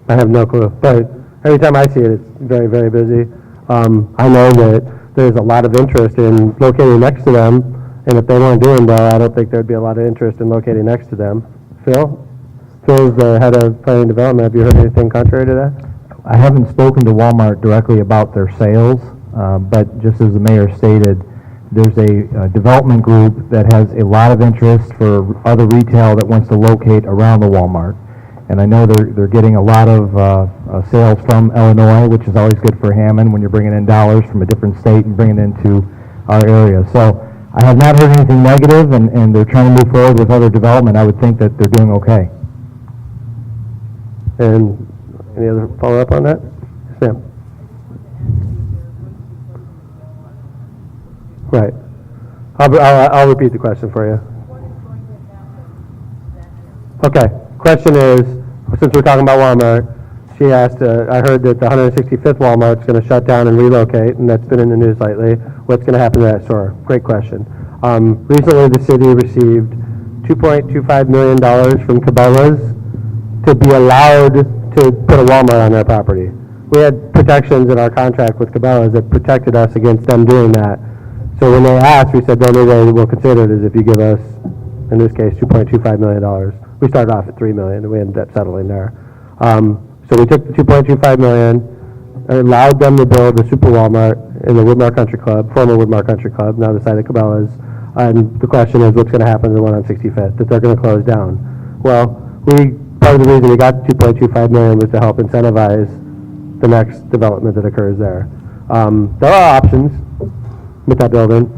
I have no clue. But every time I see it, it's very, very busy. I know that there's a lot of interest in locating next to them, and if they weren't doing well, I don't think there'd be a lot of interest in locating next to them. Phil's the head of planning and development. Have you heard anything contrary to that? I haven't spoken to Walmart directly about their sales, but just as the mayor stated, there's a development group that has a lot of interest for other retail that wants to locate around the Walmart. And I know they're getting a lot of sales from Illinois, which is always good for Hammond when you're bringing in dollars from a different state and bringing it into our area. So I have not heard anything negative, and they're trying to move forward with other development. I would think that they're doing okay. And any other follow-up on that? Yes, ma'am. Right. I'll repeat the question for you. Okay. Question is, since we're talking about Walmart, she asked, I heard that the 165th Walmart's going to shut down and relocate, and that's been in the news lately. What's going to happen to that store? Great question. Recently, the city received $2.25 million from Cabela's to be allowed to put a Walmart on their property. We had protections in our contract with Cabela's that protected us against them doing that. So when they asked, we said the only way we'll consider it is if you give us, in this case, $2.25 million. We started off at $3 million, and we ended up settling there. So we took the $2.25 million and allowed them to build a super Walmart in the Woodmar Country Club, former Woodmar Country Club, now the site of Cabela's. And the question is, what's going to happen to the one on 65th, that they're going to close down? Well, part of the reason we got the $2.25 million was to help incentivize the next development that occurs there. There are options with that building.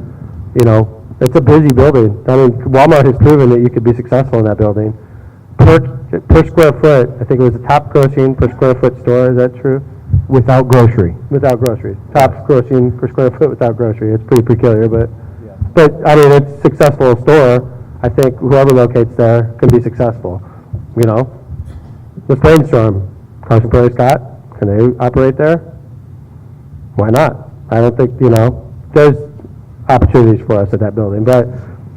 You know, it's a busy building. I mean, Walmart has proven that you could be successful in that building. Per square foot, I think it was the top grossing per square foot store. Is that true? Without grocery. Without groceries. Top grossing per square foot without grocery. It's pretty peculiar, but I mean, it's a successful store. I think whoever locates there can be successful. You know, let's brainstorm. Carson Prairie Scott, can they operate there? Why not? I don't think, you know, there's opportunities for us at that building, but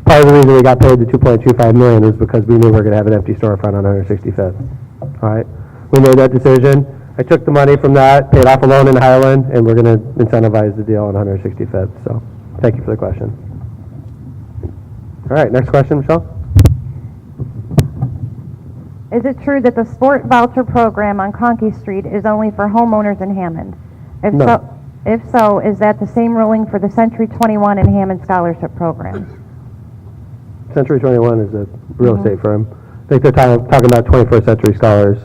part of the reason we got paid the $2.25 million is because we knew we were going to have an empty storefront on 165th. All right, we made that decision. I took the money from that, paid off a loan in Highland, and we're going to incentivize the deal on 165th. So, thank you for the question. All right, next question, Michelle. Is it true that the sport voucher program on Conkey Street is only for homeowners in Hammond? No. If so, is that the same ruling for the Century 21 and Hammond Scholarship Programs? Century 21 is a real estate firm. I think they're talking about 21st century scholars.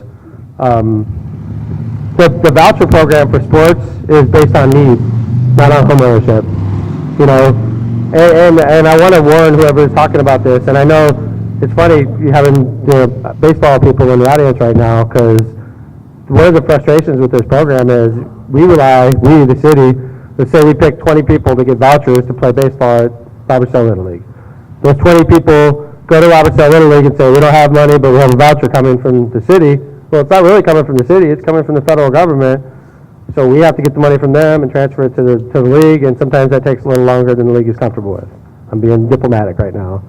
The voucher program for sports is based on need, not on home ownership. You know, and I want to warn whoever is talking about this, and I know it's funny having baseball people in the audience right now, because one of the frustrations with this program is we, the city, let's say we pick 20 people to get vouchers to play baseball at Robertson Little League. Those 20 people go to Robertson Little League and say, we don't have money, but we have a voucher coming from the city. Well, it's not really coming from the city, it's coming from the federal government. So we have to get the money from them and transfer it to the league, and sometimes that takes a little longer than the league is comfortable with. I'm being diplomatic right now.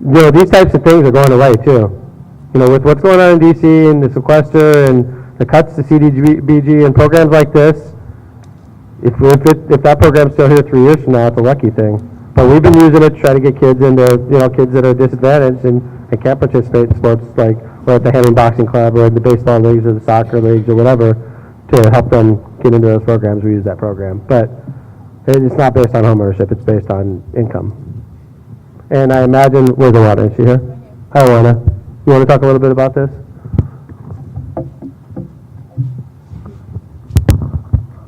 You know, these types of things are going away too. You know, with what's going on in DC and the sequester and the cuts to CDBG and programs like this, if that program's still here 3 years from now, it's a lucky thing. But we've been using it to try to get kids into, you know, kids that are disadvantaged and can't participate in sports like, or at the Hammond Boxing Club or in the baseball leagues or the soccer leagues or whatever, to help them get into those programs. We use that program. But it's not based on home ownership, it's based on income. And I imagine, where's Alana? Is she here? Hi, Alana. You want to talk a little bit about this?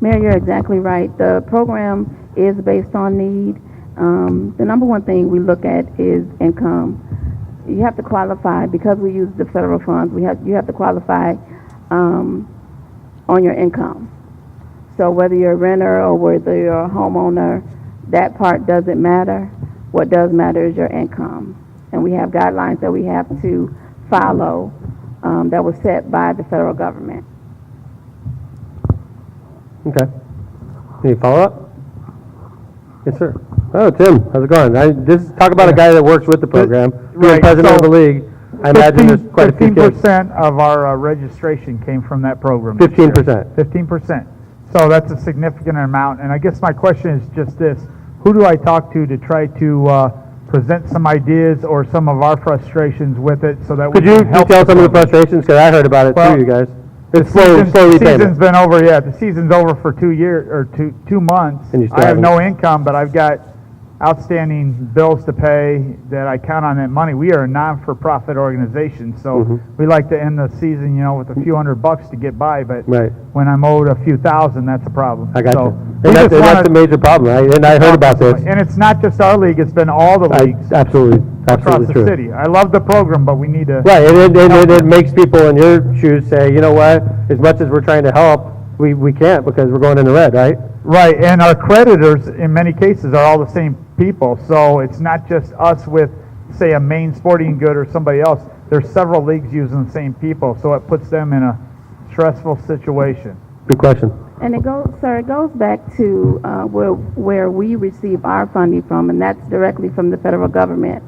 Mayor, you're exactly right. The program is based on need. The number one thing we look at is income. You have to qualify, because we use the federal funds, you have to qualify on your income. So whether you're a renter or whether you're a homeowner, that part doesn't matter. What does matter is your income. And we have guidelines that we have to follow that was set by the federal government. Okay. Any follow-up? Yes, sir. Oh, Tim, how's it going? Talk about a guy that works with the program, being president of the league. I imagine there's quite a few kids. 15% of our registration came from that program. 15%. 15%. So that's a significant amount. And I guess my question is just this: who do I talk to try to present some ideas or some of our frustrations with it, so that we can help? Could you tell some of the frustrations? Because I heard about it too, you guys. It's slow repayment. Season's been over. Yeah, the season's over for 2 years or two months. And you still I have haven't- no income, but I've got outstanding bills to pay that I count on that money. We are a non-for-profit organization, so we like to end the season, you know, with a few $100 to get by. But when I'm owed a few thousand, that's a problem. I got so you. And that's a major problem, right? And I heard about this. And it's not just our league; it's been all the leagues Absolutely across the true. city. I love the program, but we need to and it makes people in your shoes say, you know what? As much as we're trying to help, we can't because we're going in the red, right? Right, and our creditors, in many cases, are all the same people. So it's not just us with, say, a Maine Sporting Good or somebody else. There's several leagues using the same people, so it puts them in a stressful situation. Good question. And it goes back to where we receive our funding from, and that's directly from the federal government.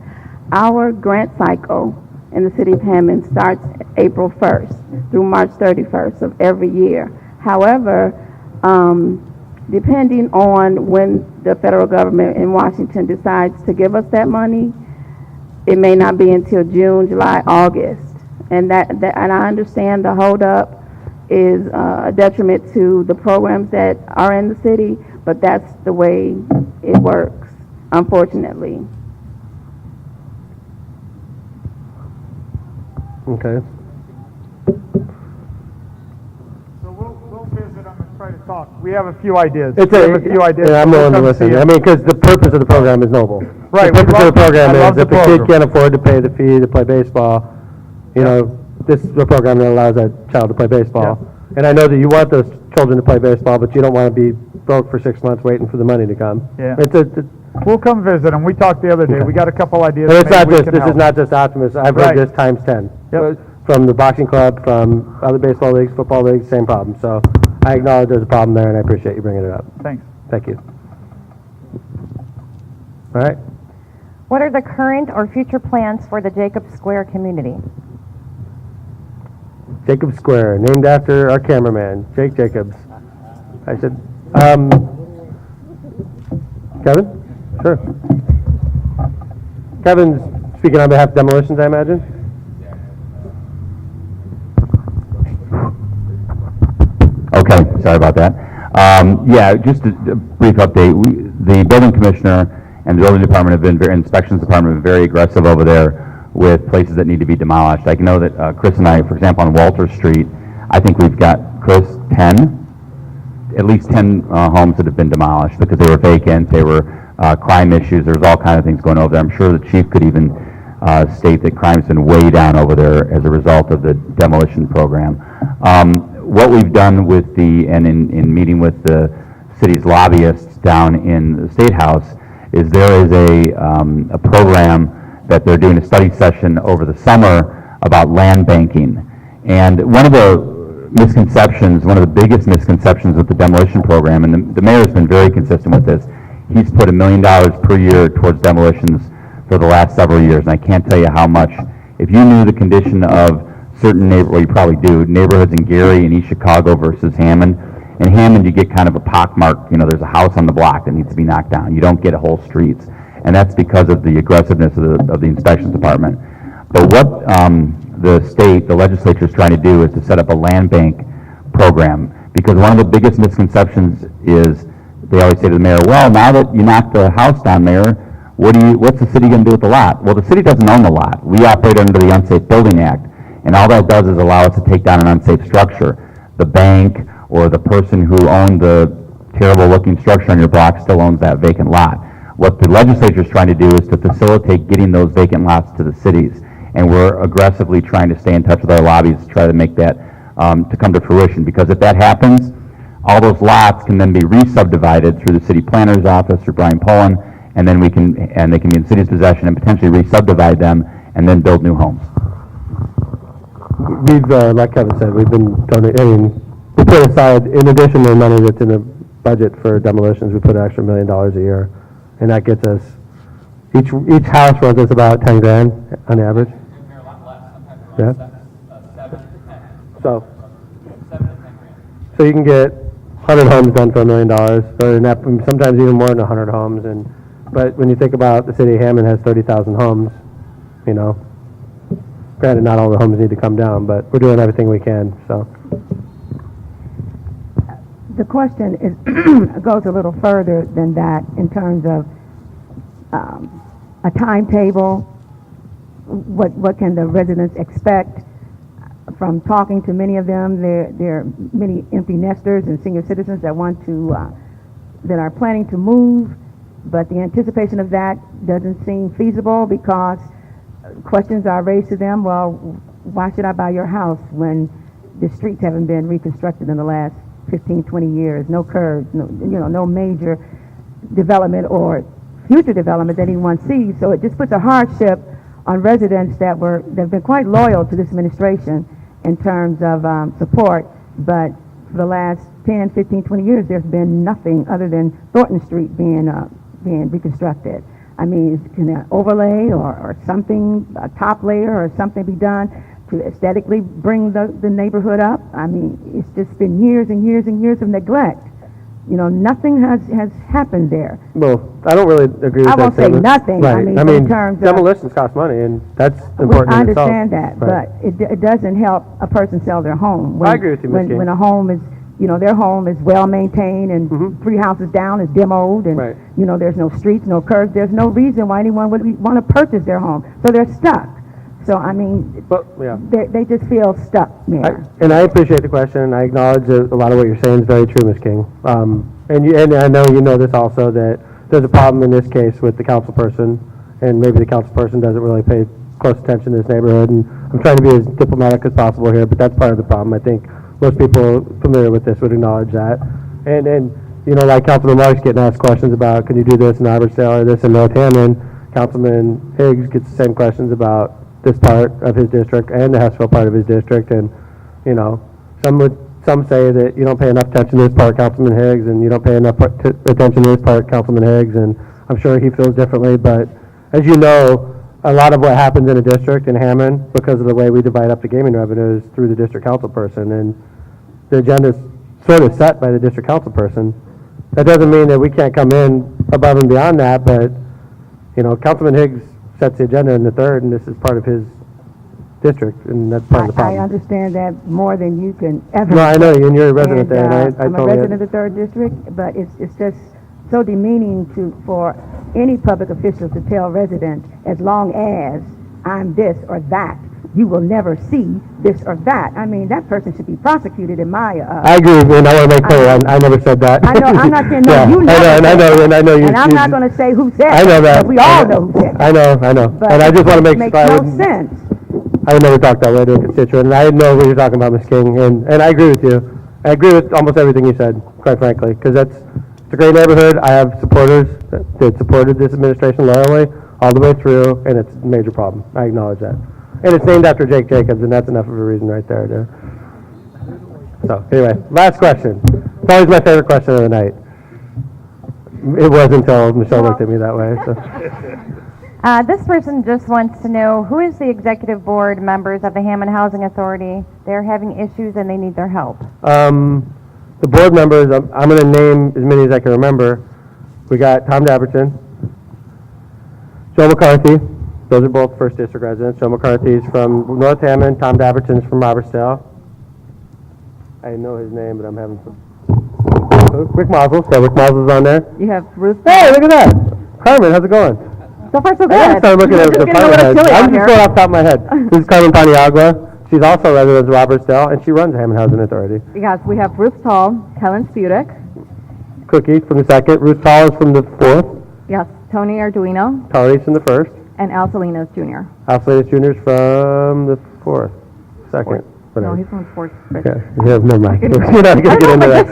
Our grant cycle in the city of Hammond starts April 1st through March 31st of every year. However, depending on when the federal government in Washington decides to give us that money, it may not be until June, July, August. And and I understand the holdup is a detriment to the programs that are in the city, but that's the way it works, unfortunately. Okay. So we'll visit them and try to talk. We have a few ideas. Yeah, I'm willing to listen. I mean, because the purpose of the program is noble. Right. The purpose of the program I love is if the a kid program. can't afford to pay the fee to play baseball, you know, this is a program that allows that child to play baseball. And I know that you want those children to play baseball, but you don't want to be broke for 6 months waiting for the money to come. Yeah. We'll come visit them. We talked the other day. We got a couple ideas. And it's not Maybe we just, can this is help. not just Optimus. I've Right. heard this times 10. Yep. From the boxing club, from other baseball leagues, football leagues, same problem. So I acknowledge there's a problem there, and I appreciate you bringing it up. Thanks. Thank you. All right. What are the current or future plans for the Jacob Square community? Jacob Square, named after our cameraman, Jake Jacobs. I said, Kevin? Sure. Kevin's speaking on behalf of Demolitions, I imagine? Okay, sorry about that. Yeah, just a brief update. The building commissioner and the building department have been inspections department have been very aggressive over there with places that need to be demolished. I know that Chris and I, for example, on Walter Street, I think we've got, Chris, at least 10 homes that have been demolished because they were vacant, they were crime issues, there's all kinds of things going over there. I'm sure the chief could even state that crime's been way down over there as a result of the demolition program. what we've done with and in meeting with the city's lobbyists down in the State House, is there is a program that they're doing a study session over the summer about land banking. And one of the misconceptions, one of the biggest misconceptions with the demolition program, and the mayor's been very consistent with this, he's put $1 million per year towards demolitions for the last several years, and I can't tell you how much. If you knew the condition of certain well, you probably do, neighborhoods in Gary and East Chicago versus Hammond. In Hammond, you get kind of a pockmark, there's a house on the block that needs to be knocked down. You don't get whole streets, and that's because of the aggressiveness of the inspections department. But what the legislature is trying to do is to set up a land bank program, because one of the biggest misconceptions is they always say to the mayor, well, now that you knocked the house down, Mayor, what's the city going to do with the lot? Well, the city doesn't own the lot. We operate under the Unsafe Building Act. And all that does is allow us to take down an unsafe structure. The bank or the person who owned the terrible-looking structure on your block still owns that vacant lot. What the legislature is trying to do is to facilitate getting those vacant lots to the cities. And we're aggressively trying to stay in touch with our lobbies to try to make that to come to fruition. Because if that happens, all those lots can then be re-subdivided through the city planner's office, through Brian Pullen, and then they can be in the city's possession and potentially re-subdivide them and then build new homes. We've, like Kevin said, we've been donating, we put aside, in addition to the money that's in the budget for demolitions, we put an extra $1 million a year. And that gets us, each house runs us about 10 grand on average. Yeah. So you can get 100 homes done for $1 million, or sometimes even more than 100 homes. But when you think about the city of Hammond has 30,000 homes, granted, not all the homes need to come down, but we're doing everything we can, so. The question goes a little further than that in terms of a timetable. What can the residents expect? From talking to many of them, there are many empty nesters and senior citizens that that are planning to move, but the anticipation of that doesn't seem feasible because questions are raised to them. Well, why should I buy your house when the streets haven't been reconstructed in the last 15, 20 years? No curbs, no major development or future development that anyone sees. So it just puts a hardship on residents that have been quite loyal to this administration in terms of support. But for the last 10, 15, 20 years, there's been nothing other than Thornton Street being reconstructed. I mean, can an overlay or something, a top layer or something be done to aesthetically bring the neighborhood up? I mean, it's just been years and years and years of neglect. Nothing has happened there. Well, I don't really agree with that. I won't say nothing. Right. I mean, in terms of demolitions cost money, and that's important I in itself. understand that, Right. but it doesn't help a person sell their home. I agree with you, Ms. King. When a home is, their home is well maintained and 3 houses down is demoed and, there's no streets, no curbs, there's no reason why anyone would want to purchase their home. So they're stuck. So, I mean, they just feel stuck, Mayor. And I appreciate the question, and I acknowledge that a lot of what you're saying is very true, Ms. King. And I know you know this also, that there's a problem in this case with the council person, and maybe the council person doesn't really pay close attention to this neighborhood, and I'm trying to be as diplomatic as possible here, but that's part of the problem. I think most people familiar with this would acknowledge that. And like Councilman Marks getting asked questions about, can you do this in Albertsdale or this in North Hammond, Councilman Higgs gets the same questions about this part of his district and the Hessville part of his district, and some say that you don't pay enough attention to this part, Councilman Higgs, and you don't pay enough attention to this part, Councilman Higgs, and I'm sure he feels differently. But as you know, a lot of what happens in a district in Hammond, because of the way we divide up the gaming revenues through the district council person, and the agenda is sort of set by the district council person. That doesn't mean that we can't come in above and beyond that, but Councilman Higgs sets the agenda in the third, and this is part of his district, and that's part of the problem. I understand that more than you can ever. No, I know, and you're a resident there, and I I'm a resident of the 3rd District, but it's just so demeaning for any public official to tell residents, as long as I'm this or that, you will never see this or that. I mean, that person should be prosecuted in my... I agree, and I want to make clear, I never said that. I know, I'm not saying, no, yeah, you never I know you... And I'm not going to say who said it. I know that. But we all know who said it. I know. But and I just want to make it makes no sense. I would never talk that way to a constituent, and I know what you're talking about, Ms. King, and I agree with you. I agree with almost everything you said, quite frankly, because it's a great neighborhood. I have supporters that supported this administration loyally all the way through, and it's a major problem. I acknowledge that. And it's named after Jake Jacobs, and that's enough of a reason right there. So, anyway, last question. It's always my favorite question of the night. It was until Michelle looked at me that way, so. This person just wants to know, who is the executive board members of the Hammond Housing Authority? They're having issues and they need their help. The board members, I'm going to name as many as I can remember. We got Tom Dabberton, Joe McCarthy. Those are both first district residents. Joe McCarthy's from North Hammond. Tom Dabberton's from Robertsdale. I know his name, but I'm having some. Rick Mazel. Yeah, Rick Mazel's on there. You have Ruth. Hey, look at that. Carmen, how's it going? So far, so good. I started looking at the department heads. I'm just going off the top of my head. This is Carmen Paniagua. She's also a resident of Robertsdale, and she runs the Hammond Housing Authority. Yes, we have Ruth Tall, Helen Spudik. Cookie from the second. Ruth Tall is from the fourth. Yes, Tony Arduino. Tari's from the first. And Al Salinas Jr. Al Salinas Jr. is from the fourth. Second. No, Whatever. he's from the fourth. Okay. Yeah, never mind. We're not going to get into that.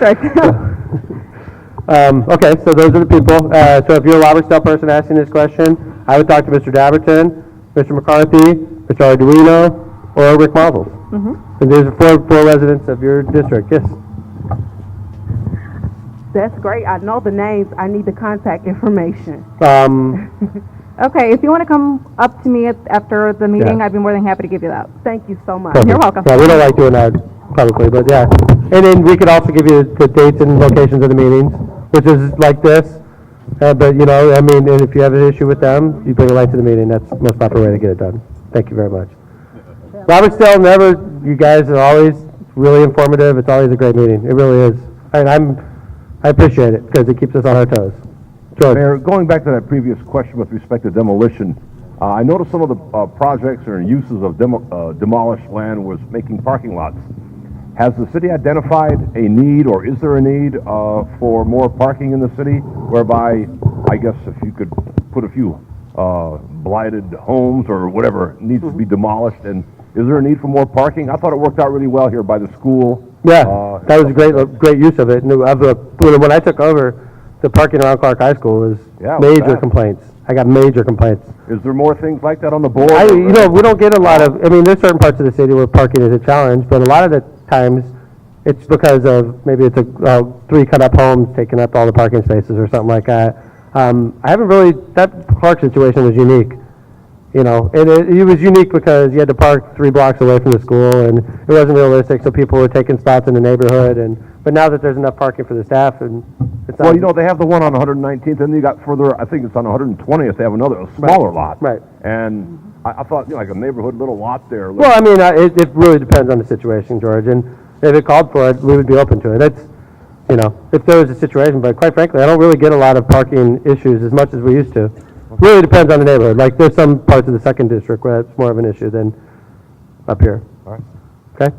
Okay, so those are the people. So if you're a Robertsdale person asking this question, I would talk to Mr. Dabberton, Mr. McCarthy, Mr. Arduino, or Rick Marvels. And there's four residents of your district. Yes. That's great. I know the names. I need the contact information. Okay, if you want to come up to me after the meeting, Yeah. I'd be more than happy to give you that. Thank you so much. Perfect. You're welcome. Yeah, we don't like doing that publicly, but yeah. And then we could also give you the dates and locations of the meetings, which is like this. But, you know, I mean, and if you have an issue with them, you bring it right to the meeting. That's the most proper way to get it done. Thank you very much. Robertsdale, you guys are always really informative. It's always a great meeting. It really is. And I appreciate it because it keeps us on our toes. George. Mayor, going back to that previous question with respect to demolition, I noticed some of the projects or uses of demolished land was making parking lots. Has the city identified a need, or is there a need for more parking in the city, whereby, I guess if you could put a few blighted homes or whatever needs to be demolished, and is there a need for more parking? I thought it worked out really well here by the school. Yeah, that was a great use of it. And when I took over, the parking around Clark High School was major complaints. I got major complaints. Is there more things like that on the board? We don't get a lot of, there's certain parts of the city where parking is a challenge, but a lot of the times it's because of maybe it's three cut-up homes taking up all the parking spaces or something like that. I haven't really, that Clark situation was unique. And it was unique because you had to park 3 blocks away from the school, and it wasn't realistic, so people were taking spots in the neighborhood. But now that there's enough parking for the staff, and it's not. Well, they have the one on 119th, and then you got further, I think it's on 120th, they have a smaller lot. Right. And I thought, like a neighborhood little lot there. Well, it really depends on the situation, George, and if it called for it, we would be open to it. It's, if there was a situation, but quite frankly, I don't really get a lot of parking issues as much as we used to. Really depends on the neighborhood. Like, there's some parts of the second district where it's more of an issue than up here. All right. Okay?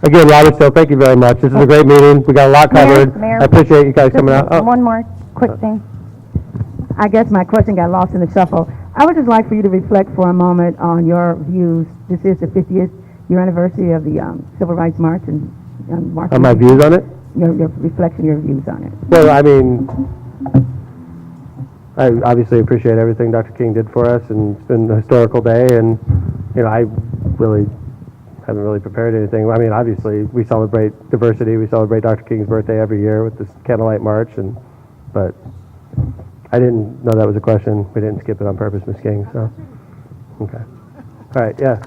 Again, Robertsdale, thank you very much. This is a great meeting. We got a lot covered. Mayor, I appreciate you guys coming out. One more quick thing. I guess my question got lost in the shuffle. I would just like for you to reflect for a moment on your views. This is the 50th year anniversary of the Civil Rights March and March. On my views on it? Your reflection, your views on it. Well, I obviously appreciate everything Dr. King did for us, and it's been a historical day, and, I really haven't really prepared anything. Obviously, we celebrate diversity. We celebrate Dr. King's birthday every year with this Candlelight March, but I didn't know that was a question. We didn't skip it on purpose, Ms. King, so, okay. All right, yeah.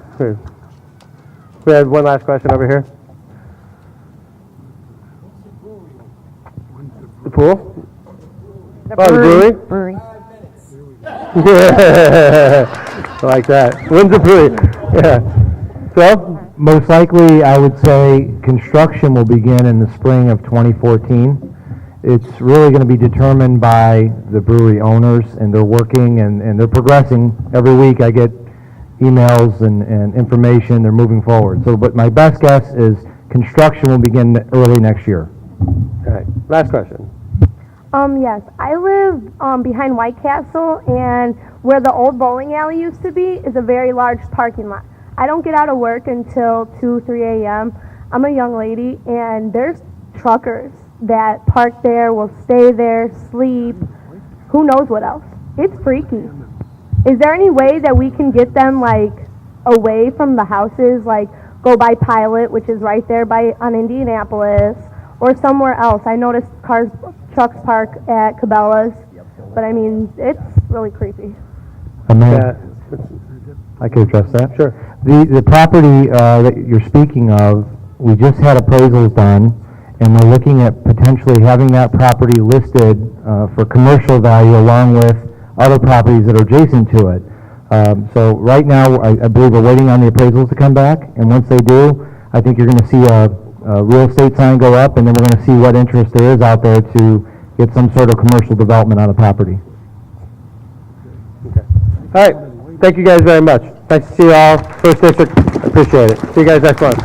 We had one last question over here. The pool? The brewery? Brewery. Yeah, I like that. When's the brewery? Yeah. So? Most likely, I would say construction will begin in the spring of 2014. It's really going to be determined by the brewery owners, and they're working and they're progressing. Every week I get emails and information. They're moving forward. But my best guess is construction will begin early next year. All right. Last question. Yes, I live behind White Castle, and where the old bowling alley used to be is a very large parking lot. I don't get out of work until 2, 3 a.m. I'm a young lady, and there's truckers that park there, will stay there, sleep, who knows what else. It's freaky. Is there any way that we can get them, like, away from the houses, like go by Pilot, which is right there on Indianapolis, or somewhere else? I noticed trucks park at Cabela's, but I mean, it's really creepy. I could address that. Sure. The property that you're speaking of, we just had appraisals done, and we're looking at potentially having that property listed for commercial value along with other properties that are adjacent to it. So right now, I believe we're waiting on the appraisals to come back, and once they do, I think you're going to see a real estate sign go up, and then we're going to see what interest there is out there to get some sort of commercial development on the property. All right, thank you guys very much. Nice to see you all. First District, appreciate it. See you guys next month.